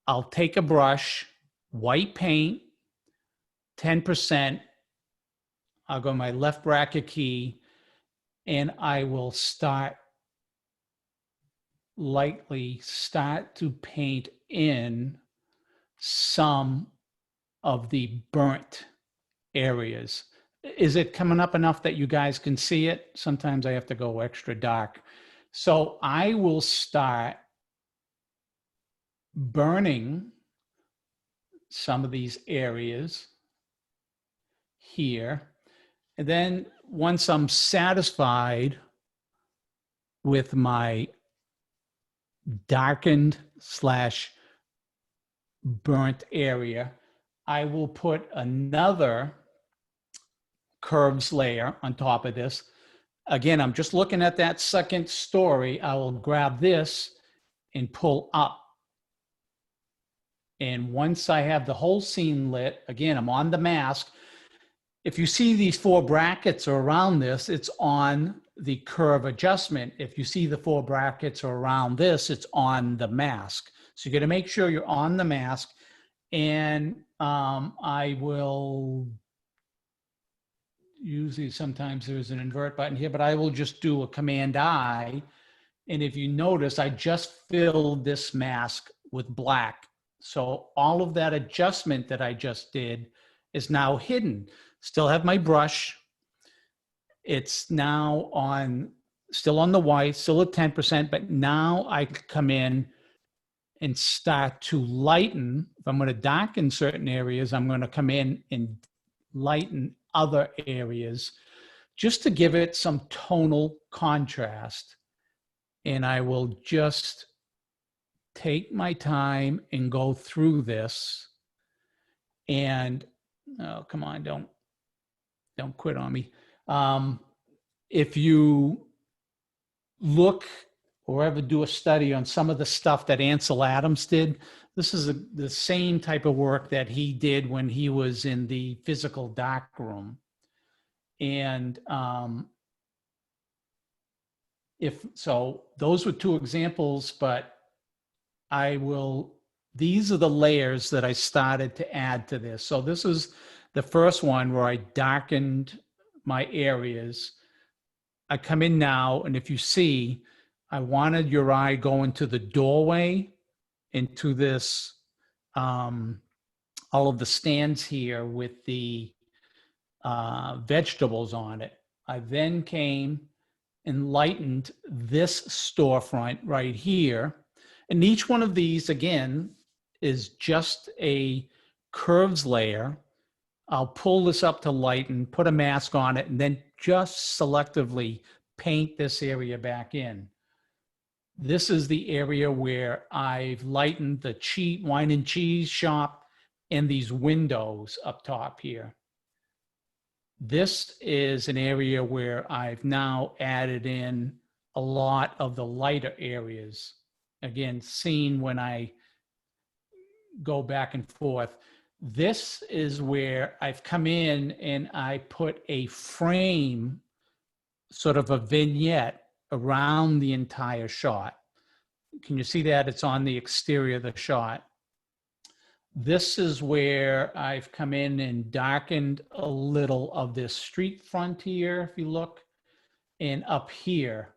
I'll take a brush, white paint, 10%. I'll go my left bracket key, and I will lightly start to paint in some of the burnt areas. Is it coming up enough that you guys can see it? Sometimes I have to go extra dark. So I will start burning some of these areas here. And then once I'm satisfied with my darkened / burnt area, I will put another curves layer on top of this. Again, I'm just looking at that second story. I will grab this and pull up. And once I have the whole scene lit, again, I'm on the mask. If you see these 4 brackets around this, it's on the curve adjustment. If you see the 4 brackets around this, it's on the mask. So you got to make sure you're on the mask. And I will, usually sometimes there's an invert button here, but I will just do a Command I. And if you notice, I just filled this mask with black. So all of that adjustment that I just did is now hidden. Still have my brush. It's now still on the white, still at 10%, but now I come in and start to lighten. If I'm going to darken certain areas, I'm going to come in and lighten other areas just to give it some tonal contrast. And I will just take my time and go through this. And, oh, come on, don't quit on me. If you look or ever do a study on some of the stuff that Ansel Adams did, this is the same type of work that he did when he was in the physical dark room. And those were two examples, but these are the layers that I started to add to this. So this is the first one where I darkened my areas. I come in now, and if you see, I wanted your eye going to the doorway, into this, all of the stands here with the vegetables on it. I then came and lightened this storefront right here. And each one of these, again, is just a curves layer. I'll pull this up to lighten, put a mask on it, and then just selectively paint this area back in. This is the area where I've lightened the wine and cheese shop and these windows up top here. This is an area where I've now added in a lot of the lighter areas. Again, seen when I go back and forth. This is where I've come in and I put a frame, sort of a vignette around the entire shot. Can you see that? It's on the exterior of the shot. This is where I've come in and darkened a little of this street front here, if you look, and up here.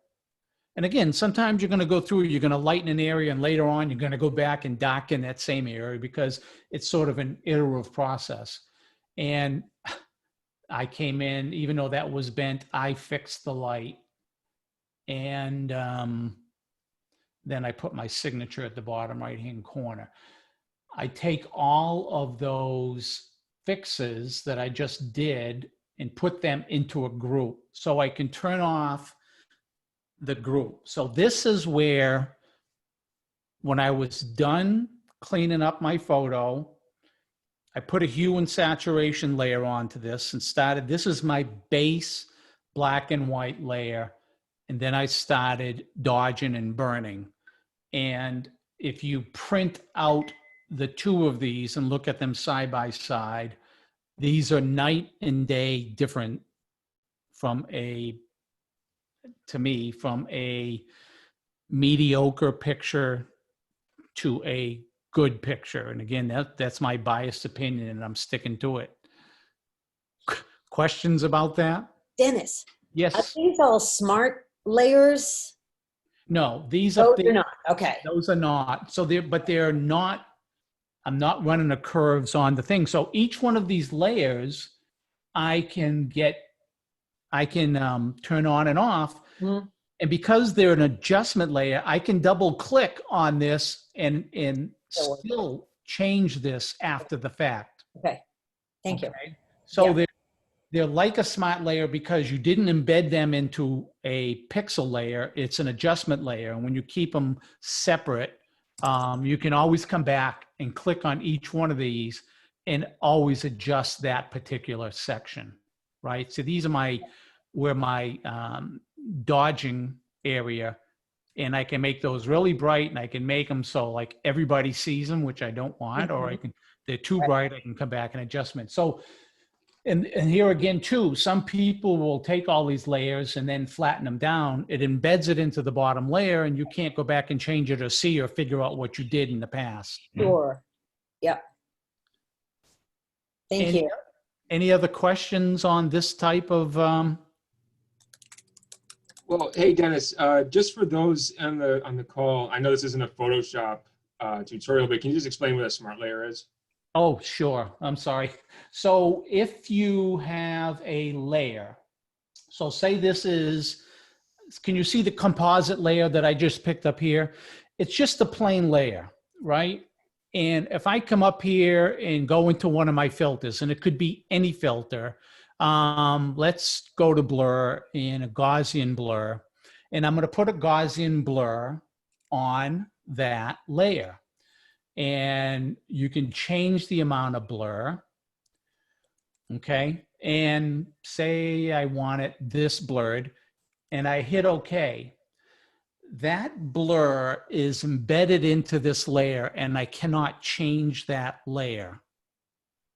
And again, sometimes you're going to go through, you're going to lighten an area, and later on, you're going to go back and darken that same area because it's sort of an iterative process. And I came in, even though that was bent, I fixed the light. And then I put my signature at the bottom right-hand corner. I take all of those fixes that I just did and put them into a group so I can turn off the group. So this is where, when I was done cleaning up my photo, I put a hue and saturation layer onto this and started, this is my base black and white layer. And then I started dodging and burning. And if you print out the two of these and look at them side by side, these are night and day different from to me, from a mediocre picture to a good picture. And again, that's my biased opinion, and I'm sticking to it. Questions about that? Dennis, Yes. are these all smart layers? No, these Those are are not. Okay. Those are not. So they're not, I'm not running the curves on the thing. So each one of these layers, I can turn on and off. Mm-hmm. And because they're an adjustment layer, I can double click on this and still change this after the fact. Okay. Thank you. So they're like a smart layer because you didn't embed them into a pixel layer. It's an adjustment layer. And when you keep them separate, you can always come back and click on each one of these and always adjust that particular section, right? So these are where my dodging area, and I can make those really bright, and I can make them so like everybody sees them, which I don't want, or they're too bright, I can come back and adjustment. So, and here again too, some people will take all these layers and then flatten them down. It embeds it into the bottom layer, and you can't go back and change it or see or figure out what you did in the past. Sure. Yep. Thank you. Any other questions on this type of? Well, hey, Dennis, just for those on the call, I know this isn't a Photoshop tutorial, but can you just explain what a smart layer is? Oh, sure. I'm sorry. So if you have a layer, so say this is, can you see the composite layer that I just picked up here? It's just a plain layer, right? And if I come up here and go into one of my filters, and it could be any filter, let's go to blur and a Gaussian blur. And I'm going to put a Gaussian blur on that layer. And you can change the amount of blur. Okay. And say I want it this blurred, and I hit OK. That blur is embedded into this layer, and I cannot change that layer.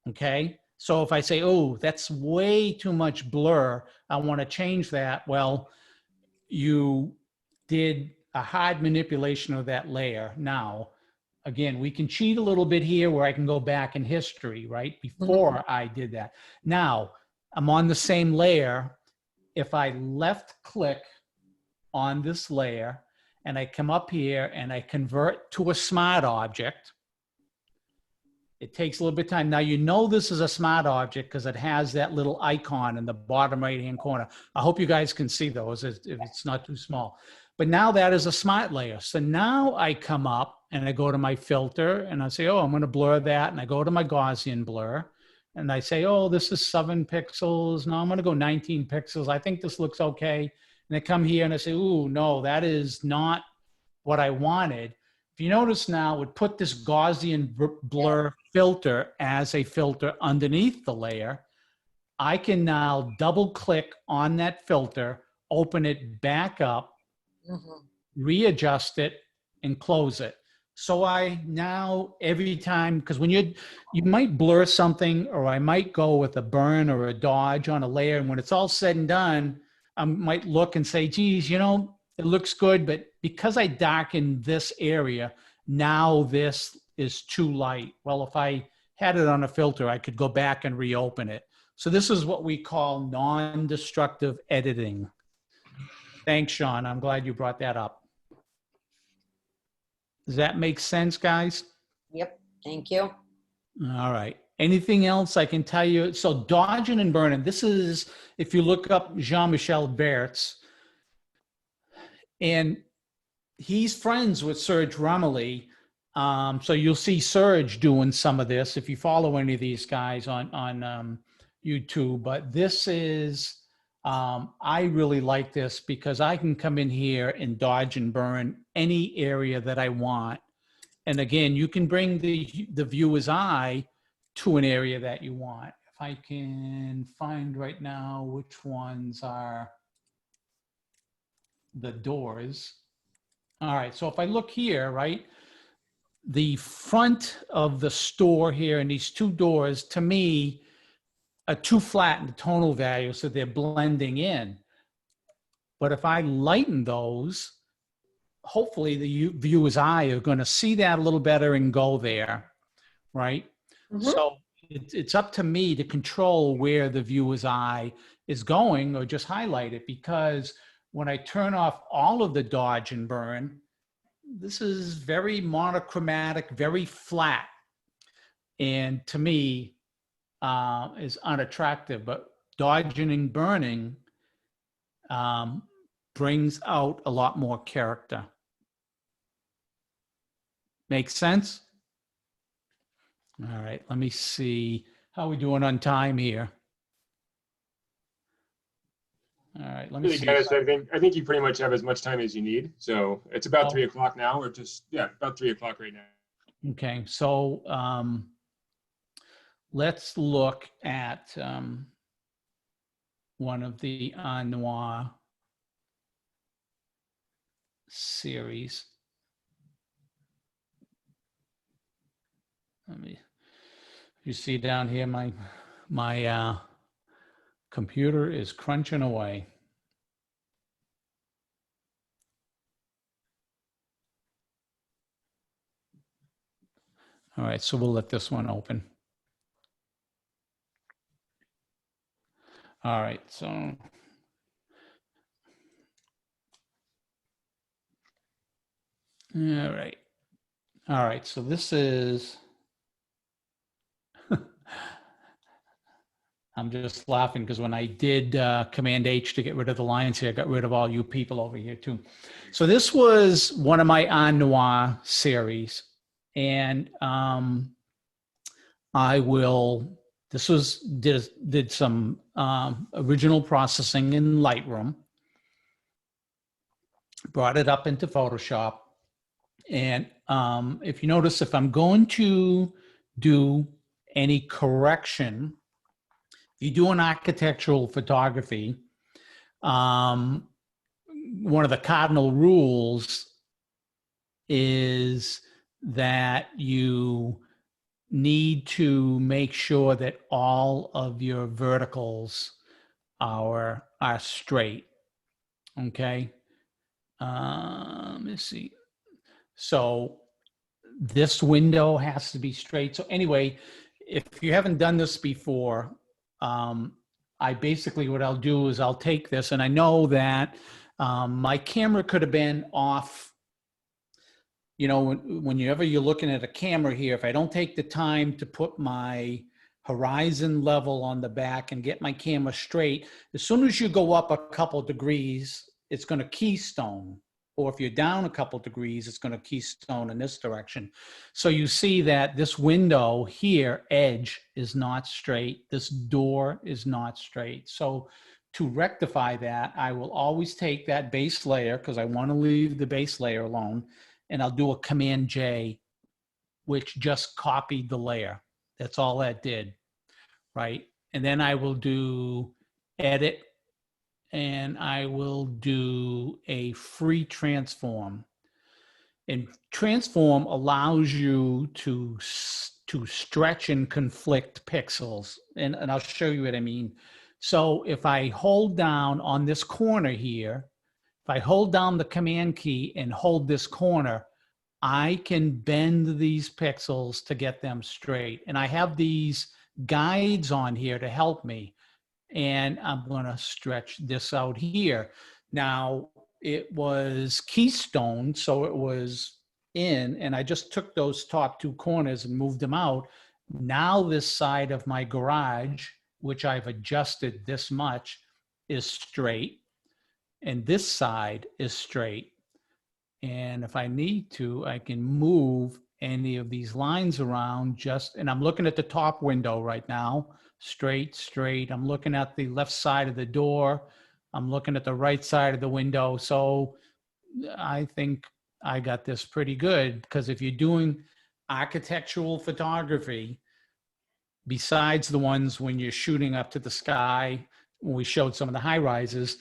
Okay. So if I say, oh, that's way too much blur, I want to change that. Well, you did a hard manipulation of that layer. Now, again, we can cheat a little bit here where I can go back in history, right? Before I did that. Now, I'm on the same layer. If I left click on this layer and I come up here and I convert to a smart object, it takes a little bit of time. Now, you know this is a smart object because it has that little icon in the bottom right-hand corner. I hope you guys can see those if it's not too small. But now that is a smart layer. So now I come up and I go to my filter and I say, oh, I'm going to blur that. And I go to my Gaussian blur and I say, oh, this is 7 pixels. No, I'm going to go 19 pixels. I think this looks okay. And I come here and I say, ooh, no, that is not what I wanted. If you notice now, it put this Gaussian blur filter as a filter underneath the layer. I can now double click on that filter, open it back up, readjust it, and close it. So I now, every time, because when you might blur something, or I might go with a burn or a dodge on a layer, and when it's all said and done, I might look and say, geez, you know, it looks good, but because I darkened this area, now this is too light. Well, if I had it on a filter, I could go back and reopen it. So this is what we call non-destructive editing. Thanks, Sean. I'm glad you brought that up. Does that make sense, guys? Yep. Thank you. All right. Anything else I can tell you? So dodging and burning, this is, if you look up Jean-Michel Bertz, and he's friends with Serge Romilly. So you'll see Serge doing some of this if you follow any of these guys on YouTube. But this is, I really like this because I can come in here and dodge and burn any area that I want. And again, you can bring the viewer's eye to an area that you want. If I can find right now which ones are the doors. All right, so if I look here, right, the front of the store here and these two doors, to me, are too flat in the tonal value, so they're blending in. But if I lighten those, hopefully the viewer's eye are going to see that a little better and go there, right? So it's up to me to control where the viewer's eye is going or just highlight it, because when I turn off all of the dodge and burn, this is very monochromatic, very flat. And to me, is unattractive, but dodging and burning brings out a lot more character. Make sense? All right, let me see how we doing on time here. All right, let me Really, see. Dennis, I think you pretty much have as much time as you need. So it's about 3 o'clock now, or just, yeah, about 3 o'clock right now. Okay, so let's look at one of the Noir series. Let me, you see down here, my computer is crunching away. All right, so we'll let this one open. All right, so all right, so this is, I'm just laughing because when I did Command H to get rid of the lines here, I got rid of all you people over here too. So this was one of my Noir series. And I will, this was, did some original processing in Lightroom, brought it up into Photoshop. And if you notice, if I'm going to do any correction, if you do an architectural photography, one of the cardinal rules is that you need to make sure that all of your verticals are straight. Okay. Let me see. So this window has to be straight. So anyway, if you haven't done this before, I basically, what I'll do is I'll take this, and I know that my camera could have been off. You know, whenever you're looking at a camera here, if I don't take the time to put my horizon level on the back and get my camera straight, as soon as you go up a couple degrees, it's going to keystone. Or if you're down a couple degrees, it's going to keystone in this direction. So you see that this window here, edge, is not straight. This door is not straight. So to rectify that, I will always take that base layer, because I want to leave the base layer alone, and I'll do a Command J, which just copied the layer. That's all that did, right? And then I will do Edit, and I will do a free transform. And transform allows you to stretch and conflict pixels. And I'll show you what I mean. So if I hold down on this corner here, if I hold down the Command key and hold this corner, I can bend these pixels to get them straight. And I have these guides on here to help me. And I'm going to stretch this out here. Now, it was keystone, so it was in, and I just took those top two corners and moved them out. Now this side of my garage, which I've adjusted this much, is straight, and this side is straight. And if I need to, I can move any of these lines around and I'm looking at the top window right now. Straight, straight. I'm looking at the left side of the door. I'm looking at the right side of the window. So I think I got this pretty good, because if you're doing architectural photography, besides the ones when you're shooting up to the sky, when we showed some of the high rises,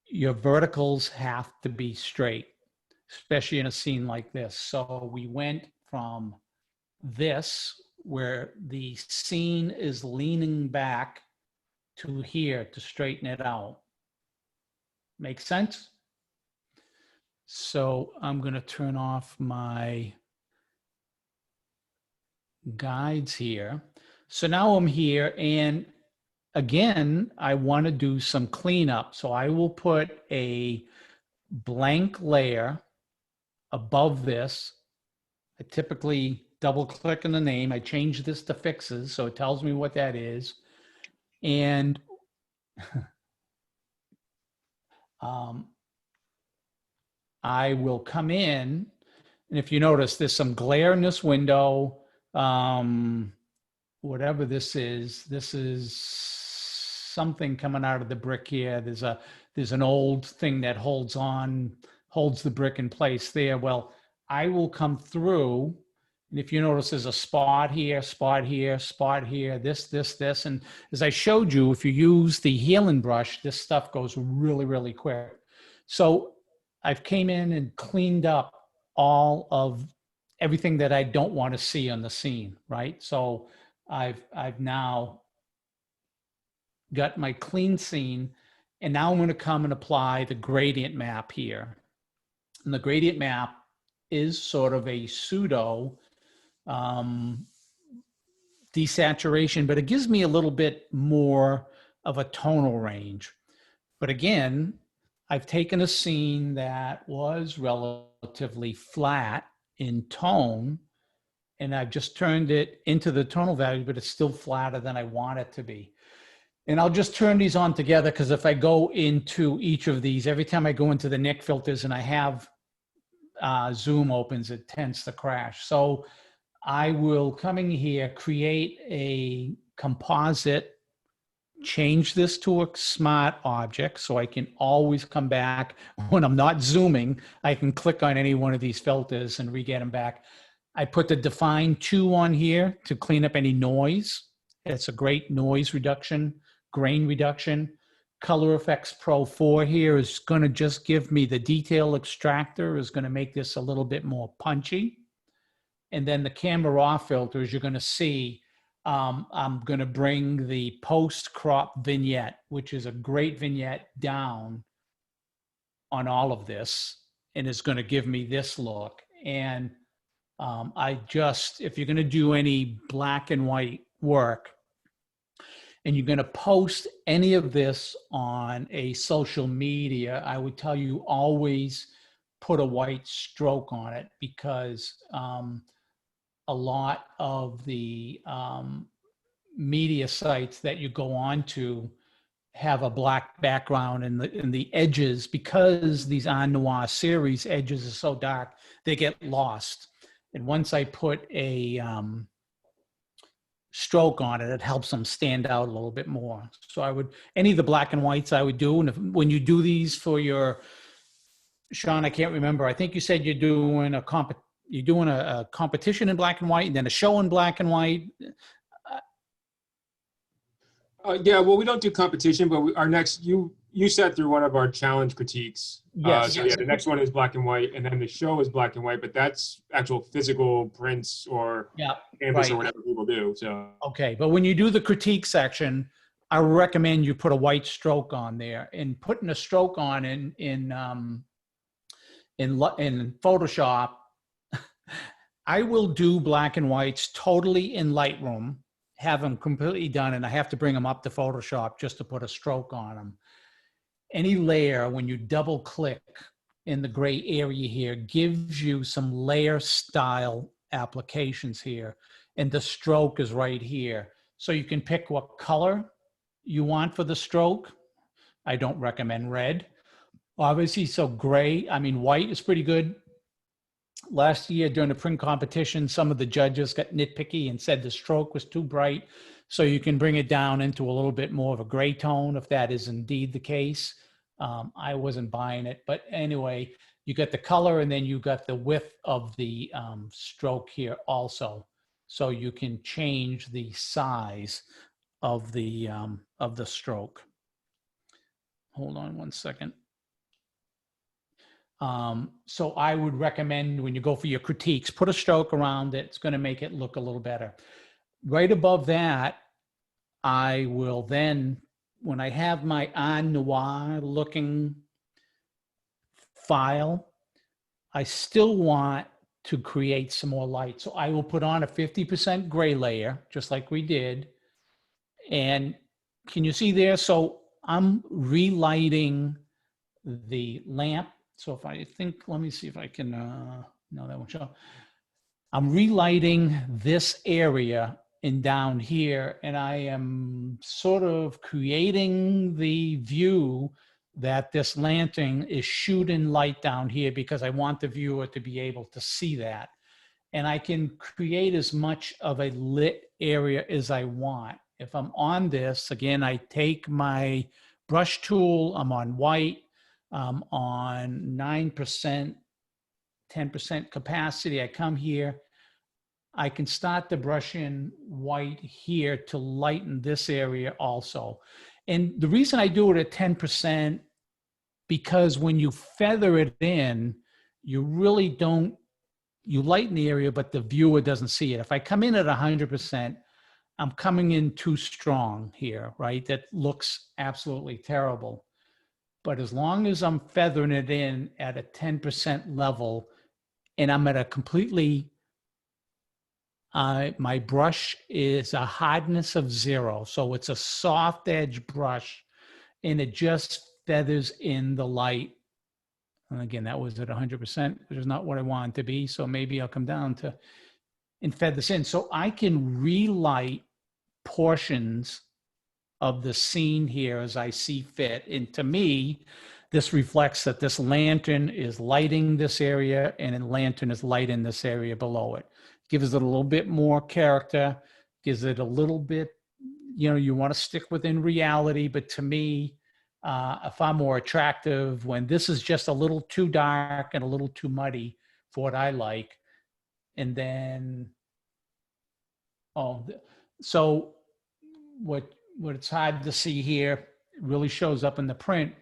your verticals have to be straight, especially in a scene like this. So we went from this, where the scene is leaning back, to here to straighten it out. Make sense? So I'm going to turn off my guides here. So now I'm here, and again, I want to do some cleanup. So I will put a blank layer above this. I typically double click on the name. I change this to fixes, so it tells me what that is. And I will come in, and if you notice, there's some glare in this window. Whatever this is something coming out of the brick here. There's an old thing that holds the brick in place there. Well, I will come through, and if you notice, there's a spot here, spot here, spot here, this. And as I showed you, if you use the healing brush, this stuff goes really, really quick. So I've came in and cleaned up all of everything that I don't want to see on the scene, right? So I've now got my clean scene, and now I'm going to come and apply the gradient map here. And the gradient map is sort of a pseudo desaturation, but it gives me a little bit more of a tonal range. But again, I've taken a scene that was relatively flat in tone, and I've just turned it into the tonal value, but it's still flatter than I want it to be. And I'll just turn these on together, because if I go into each of these, every time I go into the Nick filters and I have Zoom opens, it tends to crash. So I will come in here, create a composite, change this to a smart object, so I can always come back when I'm not zooming. I can click on any one of these filters and re-get them back. I put the Define 2 on here to clean up any noise. It's a great noise reduction, grain reduction. Color Effects Pro 4 here is going to just give me the detail extractor, is going to make this a little bit more punchy. And then the camera raw filters, you're going to see, I'm going to bring the post-crop vignette, which is a great vignette, down on all of this, and it's going to give me this look. And if you're going to do any black and white work, and you're going to post any of this on a social media, I would tell you always put a white stroke on it, because a lot of the media sites that you go on to have a black background, and the edges, because these noir series edges are so dark, they get lost. And once I put a stroke on it, it helps them stand out a little bit more. So any of the black and whites I would do. And when you do these for your, Sean, I can't remember, I think you said you're doing a competition in black and white, and then a show in black and white. Yeah, well, we don't do competition, but our next, you sat through one of our challenge critiques. Yes. So yeah, the next one is black and white, and then the show is black and white, but that's actual physical prints or canvas or whatever people do. So okay, but when you do the critique section, I recommend you put a white stroke on there. And putting a stroke on in Photoshop, I will do black and whites totally in Lightroom, have them completely done, and I have to bring them up to Photoshop just to put a stroke on them. Any layer, when you double click in the gray area here, gives you some layer style applications here, and the stroke is right here. So you can pick what color you want for the stroke. I don't recommend red, obviously, so gray. I mean, white is pretty good. Last year during the print competition, some of the judges got nitpicky and said the stroke was too bright. So you can bring it down into a little bit more of a gray tone if that is indeed the case. I wasn't buying it, but anyway, you got the color, and then you got the width of the stroke here also. So you can change the size of the stroke. Hold on one second. So I would recommend, when you go for your critiques, put a stroke around it. It's going to make it look a little better. Right above that, I will then, when I have my noir looking file, I still want to create some more light. So I will put on a 50% gray layer, just like we did. And can you see there? So I'm relighting the lamp. So if I think, let me see if I can, no, that won't show. I'm relighting this area and down here, and I am sort of creating the view that this lantern is shooting light down here, because I want the viewer to be able to see that. And I can create as much of a lit area as I want. If I'm on this, again, I take my brush tool, I'm on white, on 9%, 10% capacity. I come here, I can start to brush in white here to lighten this area also. And the reason I do it at 10%, because when you feather it in, you really don't, you lighten the area, but the viewer doesn't see it. If I come in at 100%, I'm coming in too strong here, right? That looks absolutely terrible. But as long as I'm feathering it in at a 10% level, and I'm at a completely, my brush is a hardness of 0. So it's a soft edge brush, and it just feathers in the light. And again, that was at 100%, which is not what I want it to be. So maybe I'll come down to and feather this in. So I can relight portions of the scene here as I see fit. And to me, this reflects that this lantern is lighting this area, and a lantern is lighting this area below it. Gives it a little bit more character, gives it a little bit, you know, you want to stick within reality, but to me, far more attractive when this is just a little too dark and a little too muddy for what I like. And then, so what it's hard to see here really shows up in the print.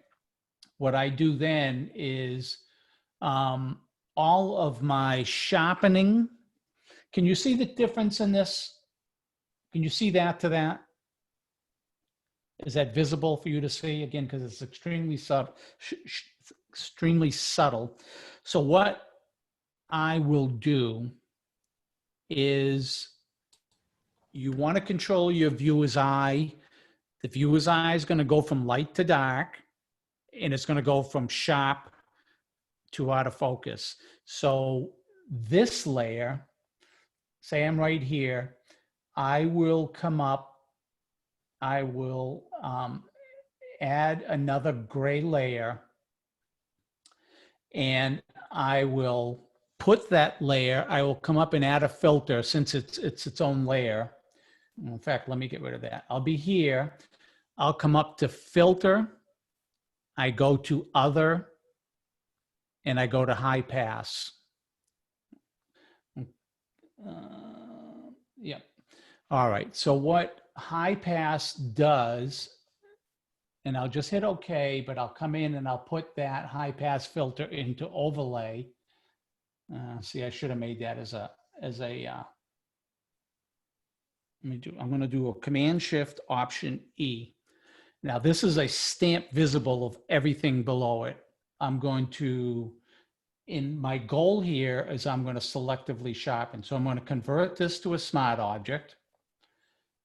What I do then is all of my sharpening Can you see the difference in this? Can you see that to that? Is that visible for you to see? Again, because it's extremely subtle, extremely subtle. So what I will do is, you want to control your viewer's eye. The viewer's eye is going to go from light to dark, and it's going to go from sharp to out of focus. So this layer, say I'm right here, I will come up, I will add another gray layer, and I will put that layer, I will come up and add a filter since it's its own layer. In fact, let me get rid of that. I'll be here. I'll come up to filter. I go to other, and I go to high pass. Yep. All right. So what high pass does, and I'll just hit OK, but I'll come in and I'll put that high pass filter into overlay. See, I should have made that as a I'm going to do a Command Shift Option E. Now this is a stamp visible of everything below it. I'm going to, in my goal here is I'm going to selectively sharpen. So I'm going to convert this to a smart object.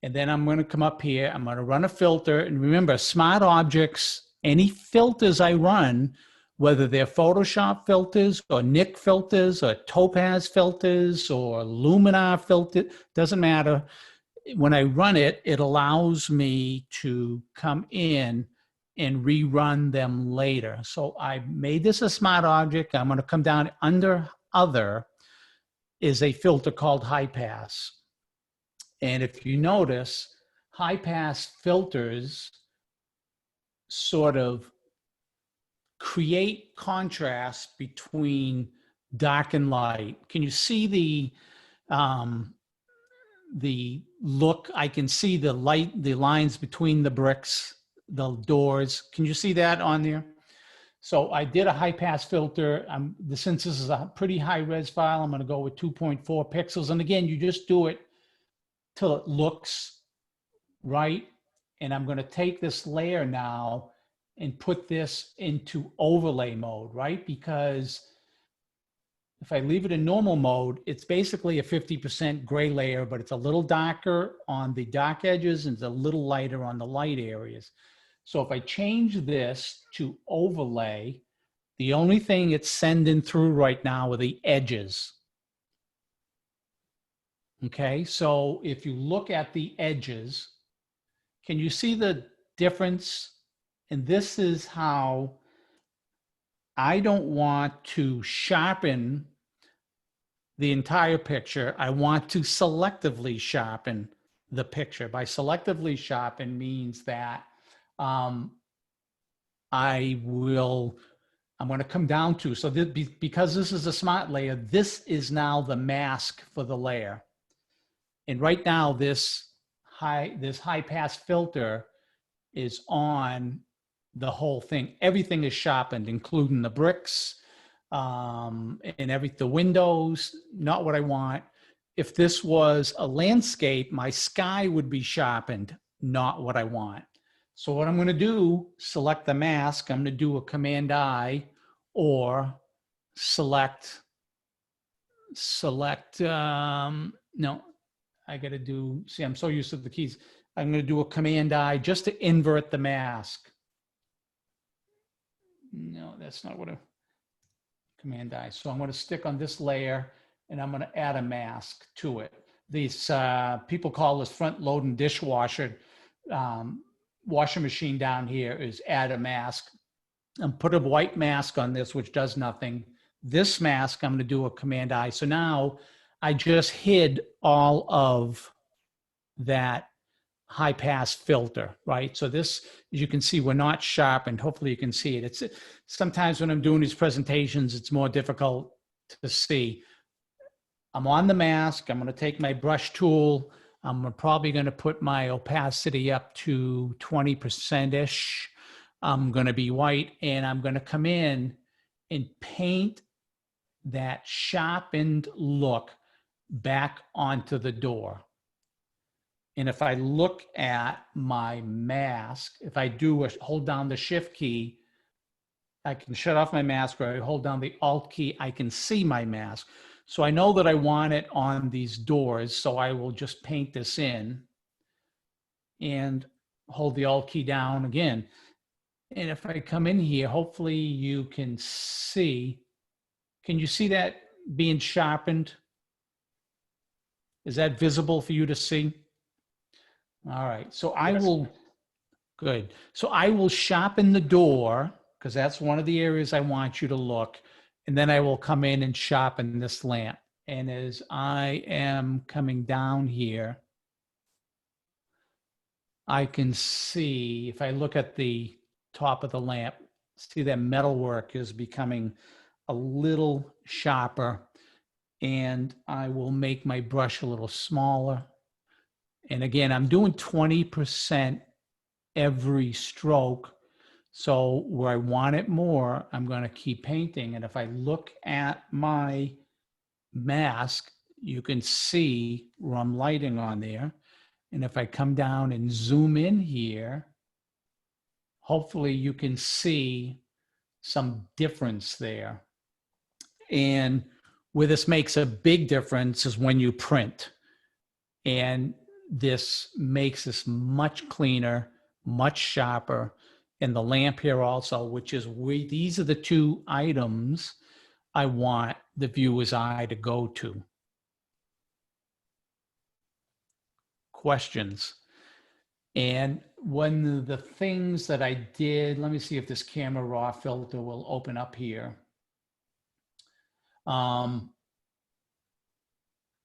And then I'm going to come up here, I'm going to run a filter. And remember, smart objects, any filters I run, whether they're Photoshop filters or Nik filters or Topaz filters or Luminar filter, doesn't matter. When I run it, it allows me to come in and rerun them later. So I made this a smart object. I'm going to come down under other is a filter called high pass. And if you notice, high pass filters sort of create contrast between dark and light. Can you see the look? I can see the light, the lines between the bricks, the doors. Can you see that on there? So I did a high pass filter. Since this is a pretty high res file, I'm going to go with 2.4 pixels. And again, you just do it till it looks right. And I'm going to take this layer now and put this into overlay mode, right? Because if I leave it in normal mode, it's basically a 50% gray layer, but it's a little darker on the dark edges and it's a little lighter on the light areas. So if I change this to overlay, the only thing it's sending through right now are the edges. Okay, so if you look at the edges, can you see the difference? And this is how I don't want to sharpen the entire picture. I want to selectively sharpen the picture. By selectively sharpen means that I'm going to come down to, so because this is a smart layer, this is now the mask for the layer. And right now this high pass filter is on the whole thing. Everything is sharpened, including the bricks and the windows, not what I want. If this was a landscape, my sky would be sharpened, not what I want. So what I'm going to do, select the mask. I'm going to do a Command I or select, no, I got to do, see, I'm so used to the keys. I'm going to do a Command I just to invert the mask. No, that's not what Command I. So I'm going to stick on this layer and I'm going to add a mask to it. These people call this front loading dishwasher. Washing machine down here is add a mask and put a white mask on this, which does nothing. This mask, I'm going to do a Command I. So now I just hid all of that high pass filter, right? So this, as you can see, we're not sharpened. Hopefully you can see it. It's sometimes when I'm doing these presentations, it's more difficult to see. I'm on the mask. I'm going to take my brush tool. I'm probably going to put my opacity up to 20%-ish. I'm going to be white and I'm going to come in and paint that sharpened look back onto the door. And if I look at my mask, if I hold down the shift key, I can shut off my mask, or I hold down the alt key, I can see my mask. So I know that I want it on these doors, so I will just paint this in and hold the alt key down again. And if I come in here, hopefully you can see, can you see that being sharpened? Is that visible for you to see? All right, so I will, good. So I will sharpen the door, because that's one of the areas I want you to look. And then I will come in and sharpen this lamp. And as I am coming down here, I can see, if I look at the top of the lamp, see that metalwork is becoming a little sharper. And I will make my brush a little smaller. And again, I'm doing 20% every stroke. So where I want it more, I'm going to keep painting. And if I look at my mask, you can see where I'm lighting on there. And if I come down and zoom in here, hopefully you can see some difference there. And where this makes a big difference is when you print. And this makes this much cleaner, much sharper. And the lamp here also, which is these are the two items I want the viewer's eye to go to. Questions? And one of the things that I did, let me see if this camera raw filter will open up here.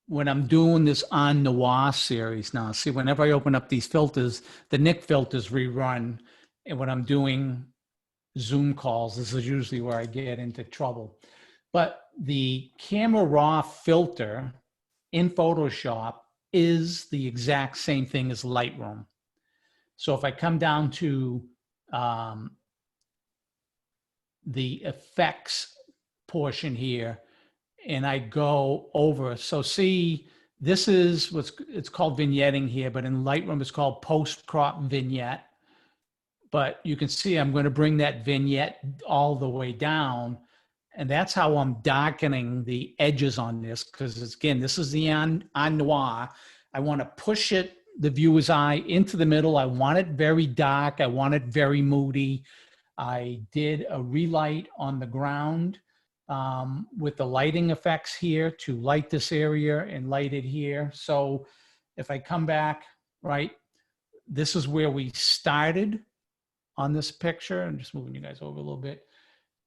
When I'm doing this on Noir series now, see, whenever I open up these filters, the Nick filters rerun. And when I'm doing Zoom calls, this is usually where I get into trouble. But the camera raw filter in Photoshop is the exact same thing as Lightroom. So if I come down to the effects portion here, and I go over, so see, this is it's called vignetting here, but in Lightroom it's called post-crop vignette. But you can see I'm going to bring that vignette all the way down, and that's how I'm darkening the edges on this, because again, this is the on noir. I want to push it, the viewer's eye, into the middle. I want it very dark. I want it very moody. I did a relight on the ground with the lighting effects here to light this area and light it here. So if I come back, right, this is where we started on this picture. I'm just moving you guys over a little bit.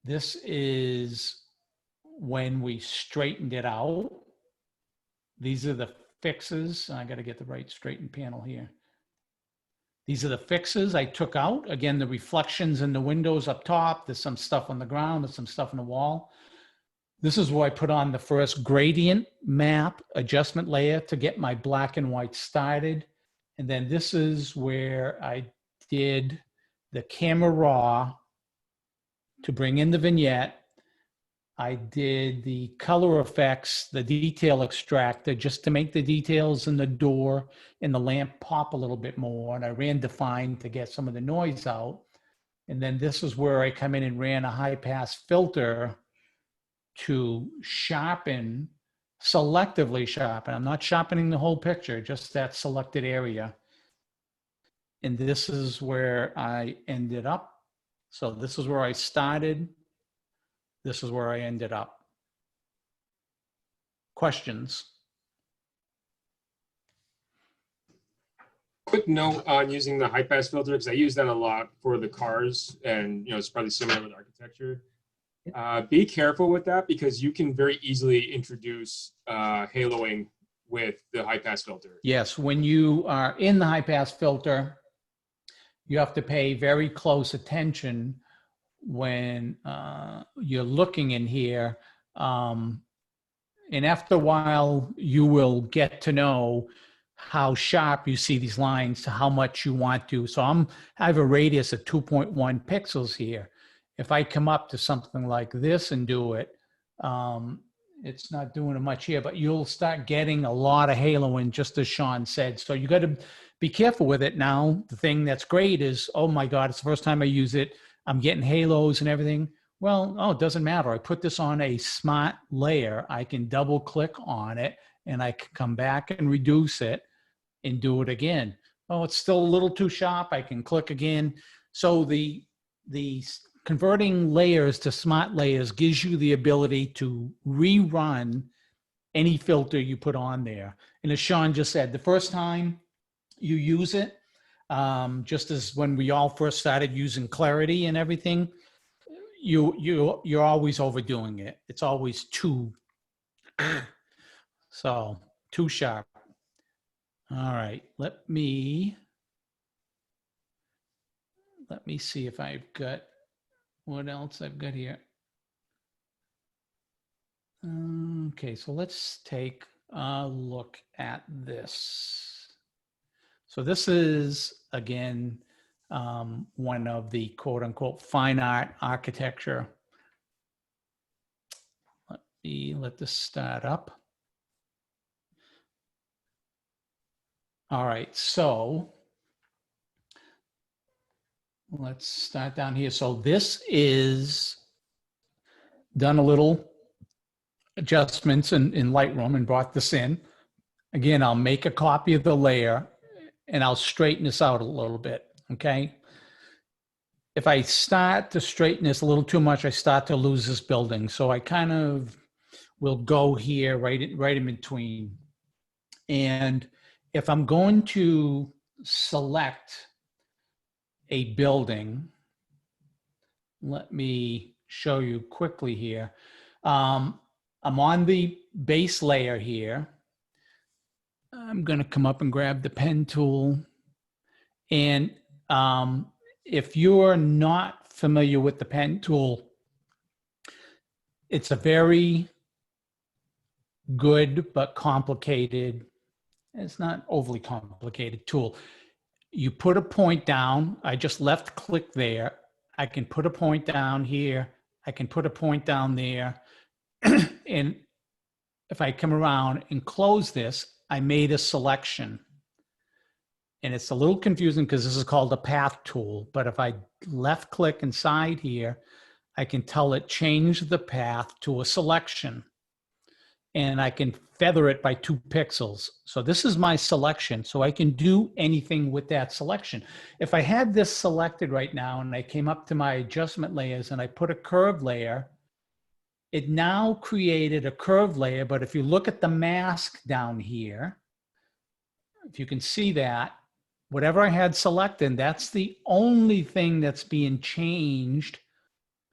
This is when we straightened it out. These are the fixes. I got to get the right straightened panel here. These are the fixes I took out. Again, the reflections in the windows up top. There's some stuff on the ground. There's some stuff on the wall. This is where I put on the first gradient map adjustment layer to get my black and white started. And then this is where I did the camera raw to bring in the vignette. I did the color effects, the detail extractor, just to make the details in the door and the lamp pop a little bit more. And I ran define to get some of the noise out. And then this is where I come in and ran a high pass filter to sharpen, selectively sharpen. I'm not sharpening the whole picture, just that selected area. And this is where I ended up. So this is where I started. This is where I ended up. Questions? Quick note on using the high pass filter, because I use that a lot for the cars, and it's probably similar with architecture. Be careful with that, because you can very easily introduce haloing with the high pass filter. Yes, when you are in the high pass filter, you have to pay very close attention when you're looking in here. And after a while, you will get to know how sharp you see these lines to how much you want to. So I have a radius of 2.1 pixels here. If I come up to something like this and do it, and it's not doing much here, but you'll start getting a lot of haloing, just as Sean said. So you got to be careful with it. Now, the thing that's great is, oh my God, it's the first time I use it. I'm getting halos and everything. Well, oh, it doesn't matter. I put this on a smart layer. I can double click on it and I can come back and reduce it and do it again. Oh, it's still a little too sharp. I can click again. So the converting layers to smart layers gives you the ability to rerun any filter you put on there. And as Sean just said, the first time you use it, just as when we all first started using clarity and everything, you're always overdoing it. It's always too sharp. All right, let me see if I've got what else I've got here. Okay, so let's take a look at this. So this is, again, one of the quote unquote fine art architecture. Let me let this start up. All right, so let's start down here. So this is done a little adjustments in Lightroom and brought this in. Again, I'll make a copy of the layer and I'll straighten this out a little bit, okay? If I start to straighten this a little too much, I start to lose this building. So I kind of will go here right in between. And if I'm going to select a building, let me show you quickly here. I'm on the base layer here. I'm going to come up and grab the pen tool. And if you're not familiar with the pen tool, it's a very good but complicated, it's not overly complicated tool. You put a point down. I just left click there. I can put a point down here. I can put a point down there. And if I come around and close this, I made a selection. And it's a little confusing because this is called a path tool. But if I left click inside here, I can tell it change the path to a selection. And I can feather it by 2 pixels. So this is my selection. So I can do anything with that selection. If I had this selected right now and I came up to my adjustment layers and I put a curve layer, it now created a curve layer. But if you look at the mask down here, if you can see that, whatever I had selected, that's the only thing that's being changed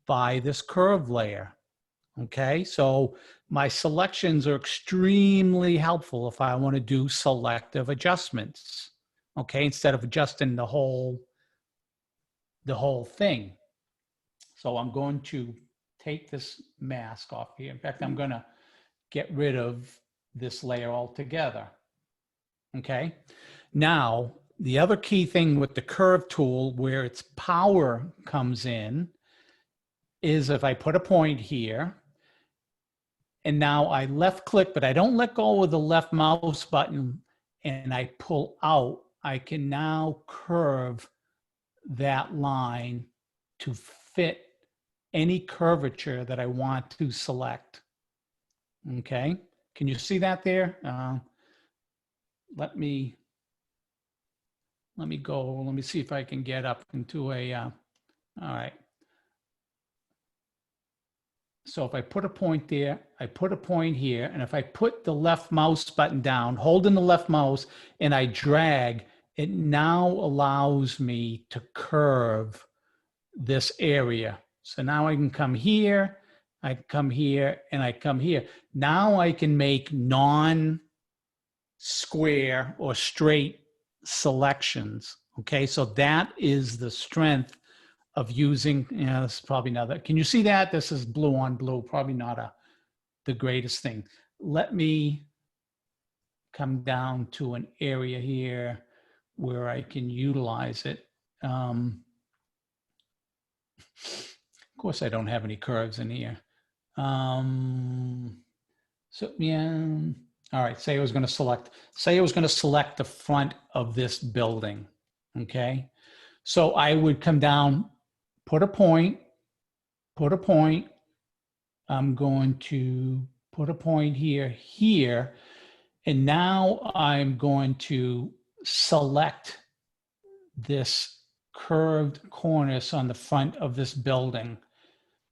by this curve layer. Okay, so my selections are extremely helpful if I want to do selective adjustments. Okay, instead of adjusting the whole thing. So I'm going to take this mask off here. In fact, I'm going to get rid of this layer altogether. Okay, now the other key thing with the curve tool where its power comes in is if I put a point here, and now I left click, but I don't let go of the left mouse button and I pull out, I can now curve that line to fit any curvature that I want to select. Okay, can you see that there? Let me go, let me see if I can get up into a, all right. So if I put a point there, I put a point here, and if I put the left mouse button down, holding the left mouse, and I drag, it now allows me to curve this area. So now I can come here, I come here, and I come here. Now I can make non-square or straight selections. Okay, so that is the strength of using, you know, this is probably not that. Can you see that? This is blue on blue, probably not the greatest thing. Let me come down to an area here where I can utilize it. Of course, I don't have any curves in here. So, yeah, all right, say I was going to select the front of this building, okay? So I would come down, put a point. I'm going to put a point here, and now I'm going to select this curved cornice on the front of this building.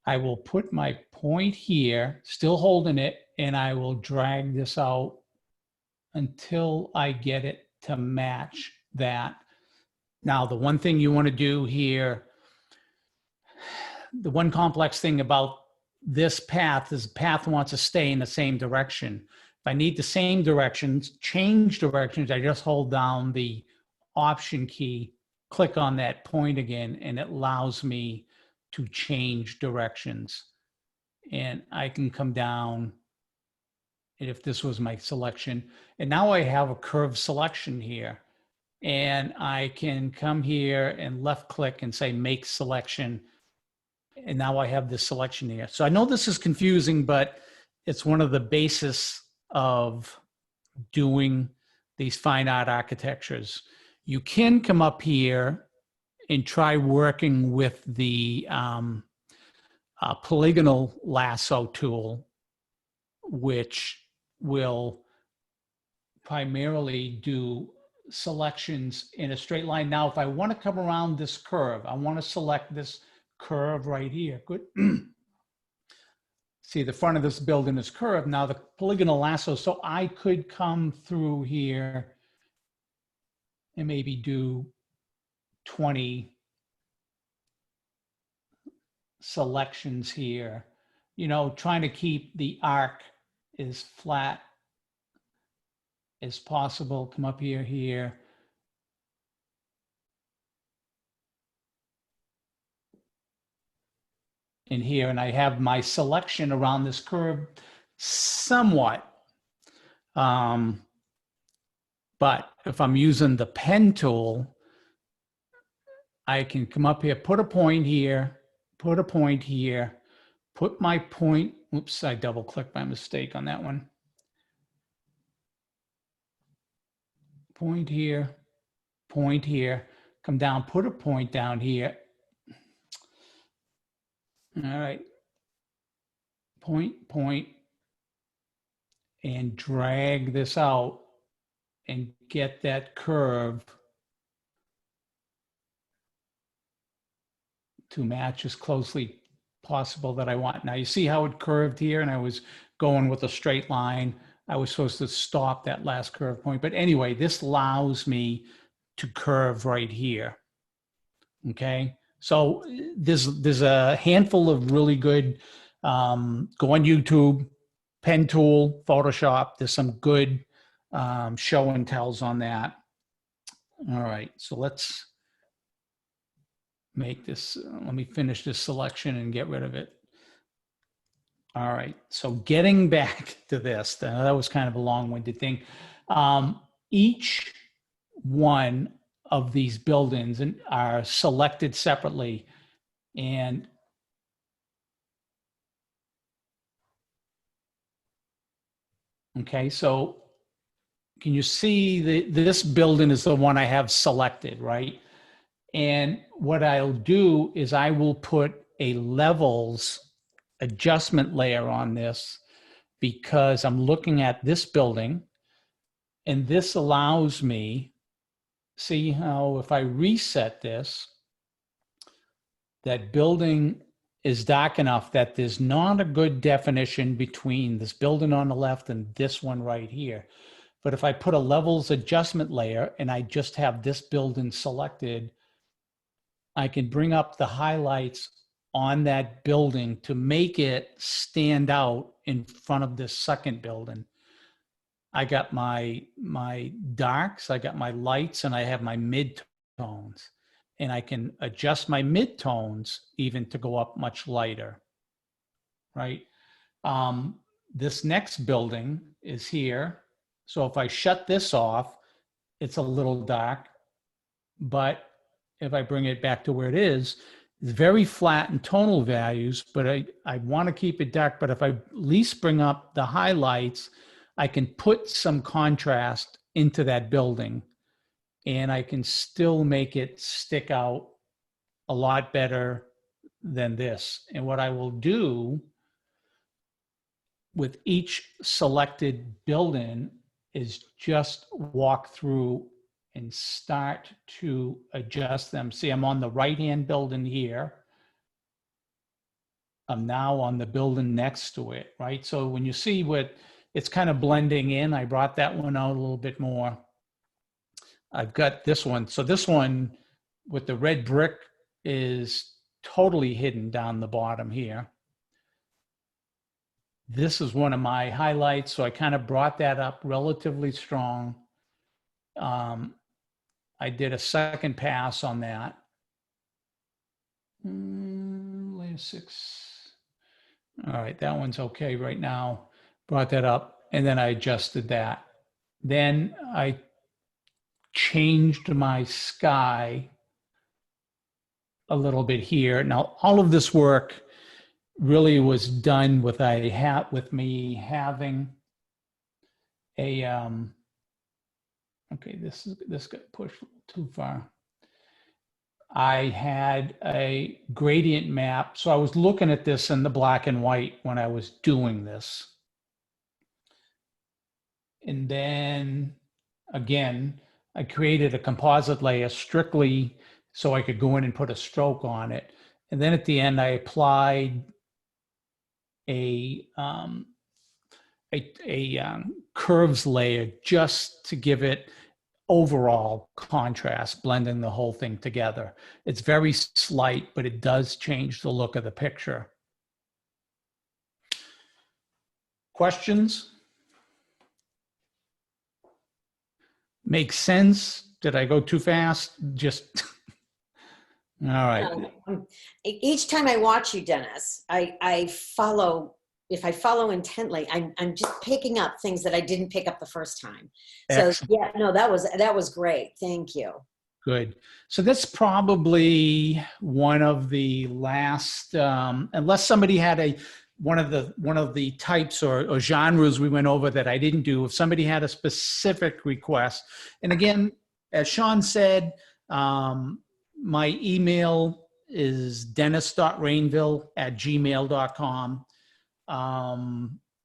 I will put my point here, still holding it, and I will drag this out until I get it to match that. Now, the one thing you want to do here, the one complex thing about this path is the path wants to stay in the same direction. If I need the same directions, change directions, I just hold down the Option key, click on that point again, and it allows me to change directions. And I can come down, and if this was my selection, and now I have a curve selection here. And I can come here and left click and say make selection. And now I have this selection here. So I know this is confusing, but it's one of the basis of doing these fine art architectures. You can come up here and try working with the polygonal lasso tool, which will primarily do selections in a straight line. Now, if I want to come around this curve, I want to select this curve right here. Good. See, the front of this building is curved. Now the polygonal lasso, so I could come through here and maybe do 20 selections here, you know, trying to keep the arc as flat as possible. Come up here. In here, and I have my selection around this curve somewhat. But if I'm using the pen tool, I can come up here, put a point here, put my point, oops, I double clicked by mistake on that one. Point here, come down, put a point down here. All right, point, and drag this out and get that curve to match as closely possible that I want. Now you see how it curved here, and I was going with a straight line. I was supposed to stop that last curve point. But anyway, this allows me to curve right here. Okay, so there's a handful of really good, go on YouTube, pen tool, Photoshop. There's some good show and tells on that. All right, so let's make this, let me finish this selection and get rid of it. All right, so getting back to this, that was kind of a long-winded thing. Each one of these buildings are selected separately, and okay, so can you see this building is the one I have selected, right? And what I'll do is I will put a levels adjustment layer on this, because I'm looking at this building, and this allows me, see how if I reset this, that building is dark enough that there's not a good definition between this building on the left and this one right here. But if I put a levels adjustment layer and I just have this building selected, I can bring up the highlights on that building to make it stand out in front of this second building. I got my darks, I got my lights, and I have my midtones. And I can adjust my midtones even to go up much lighter, right? This next building is here. So if I shut this off, it's a little dark, but if I bring it back to where it is, It's very flat in tonal values, but I want to keep it dark. But if I at least bring up the highlights, I can put some contrast into that building, and I can still make it stick out a lot better than this. And what I will do with each selected building is just walk through and start to adjust them. See, I'm on the right-hand building here. I'm now on the building next to it, right? So when you see what it's kind of blending in, I brought that one out a little bit more. I've got this one. So this one with the red brick is totally hidden down the bottom here. This is one of my highlights, so I kind of brought that up relatively strong. I did a second pass on that. Layer 6. All right, that one's okay right now. Brought that up, and then I adjusted that. Then I changed my sky a little bit here. Now, all of this work really was done with me having a okay, this got pushed too far. I had a gradient map, so I was looking at this in the black and white when I was doing this. And then again, I created a composite layer strictly so I could go in and put a stroke on it. And then at the end, I applied a curves layer just to give it overall contrast, blending the whole thing together. It's very slight, but it does change the look of the picture. Questions? Makes sense? Did I go too fast? Just, all right. Each time I watch you, Dennis, I follow. If I follow intently, I'm just picking up things that I didn't pick up the first time. So Excellent. yeah, no, that was great. Thank you. Good. So that's probably one of the last, unless somebody had one of the types or genres we went over that I didn't do. If somebody had a specific request, and again, as Sean said, my email is dennis.rainville@gmail.com.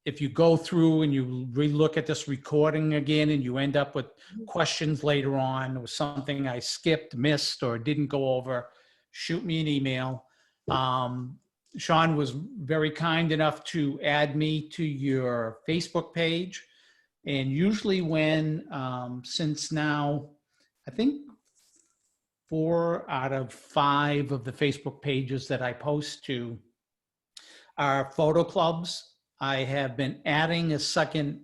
If you go through and you relook at this recording again and you end up with questions later on or something I skipped, missed, or didn't go over, shoot me an email. Sean was very kind enough to add me to your Facebook page. And usually when, since now, I think 4 out of 5 of the Facebook pages that I post to are photo clubs, I have been adding a second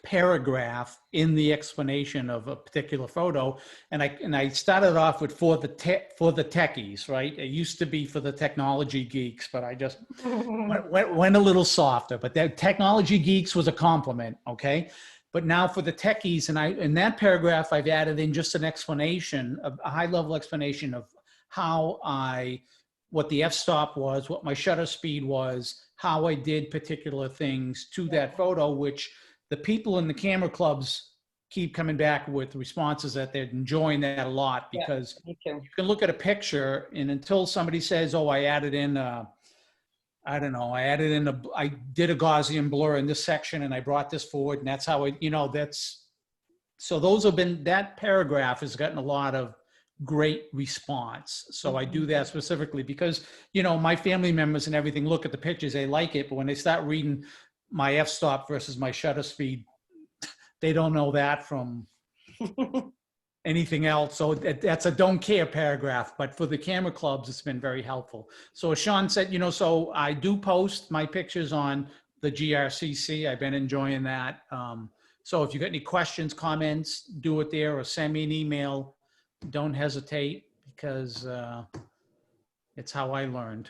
paragraph in the explanation of a particular photo. And I started off with for the techies, right? It used to be for the technology geeks, but I just went a little softer. But that technology geeks was a compliment, okay? But now for the techies, and in that paragraph, I've added in just an explanation, a high-level explanation of what the f-stop was, what my shutter speed was, how I did particular things to that photo, which the people in the camera clubs keep coming back with responses that they're enjoying that a lot, because you can look at a picture and until somebody says, oh, I added in, I did a Gaussian blur in this section and I brought this forward and that's how so those have been, that paragraph has gotten a lot of great response. So I do that specifically because, my family members and everything look at the pictures, they like it, but when they start reading my f-stop versus my shutter speed, they don't know that from anything else. So that's a don't care paragraph, but for the camera clubs, it's been very helpful. So as Sean said, so I do post my pictures on the GRCC. I've been enjoying that. So if you got any questions, comments, do it there or send me an email. Don't hesitate because it's how I learned.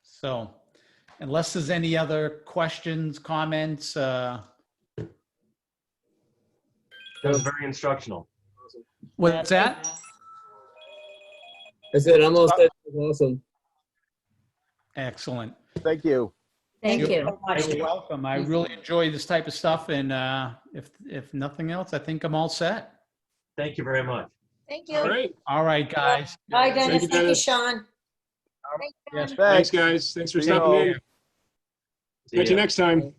So unless there's any other questions, comments. That was very instructional. What's that? That's it. I'm all set. Awesome. Excellent. Thank you. Thank Thank you. so much. You're welcome. I really enjoy this type of stuff, and if nothing else, I think I'm all set. Thank you very much. Thank All right. All right, guys. Bye, Dennis. Thank you, Thank you, Dennis. Sean. Yes. Thanks, guys. Thanks for See you stopping all. in. See Catch you ya. next time.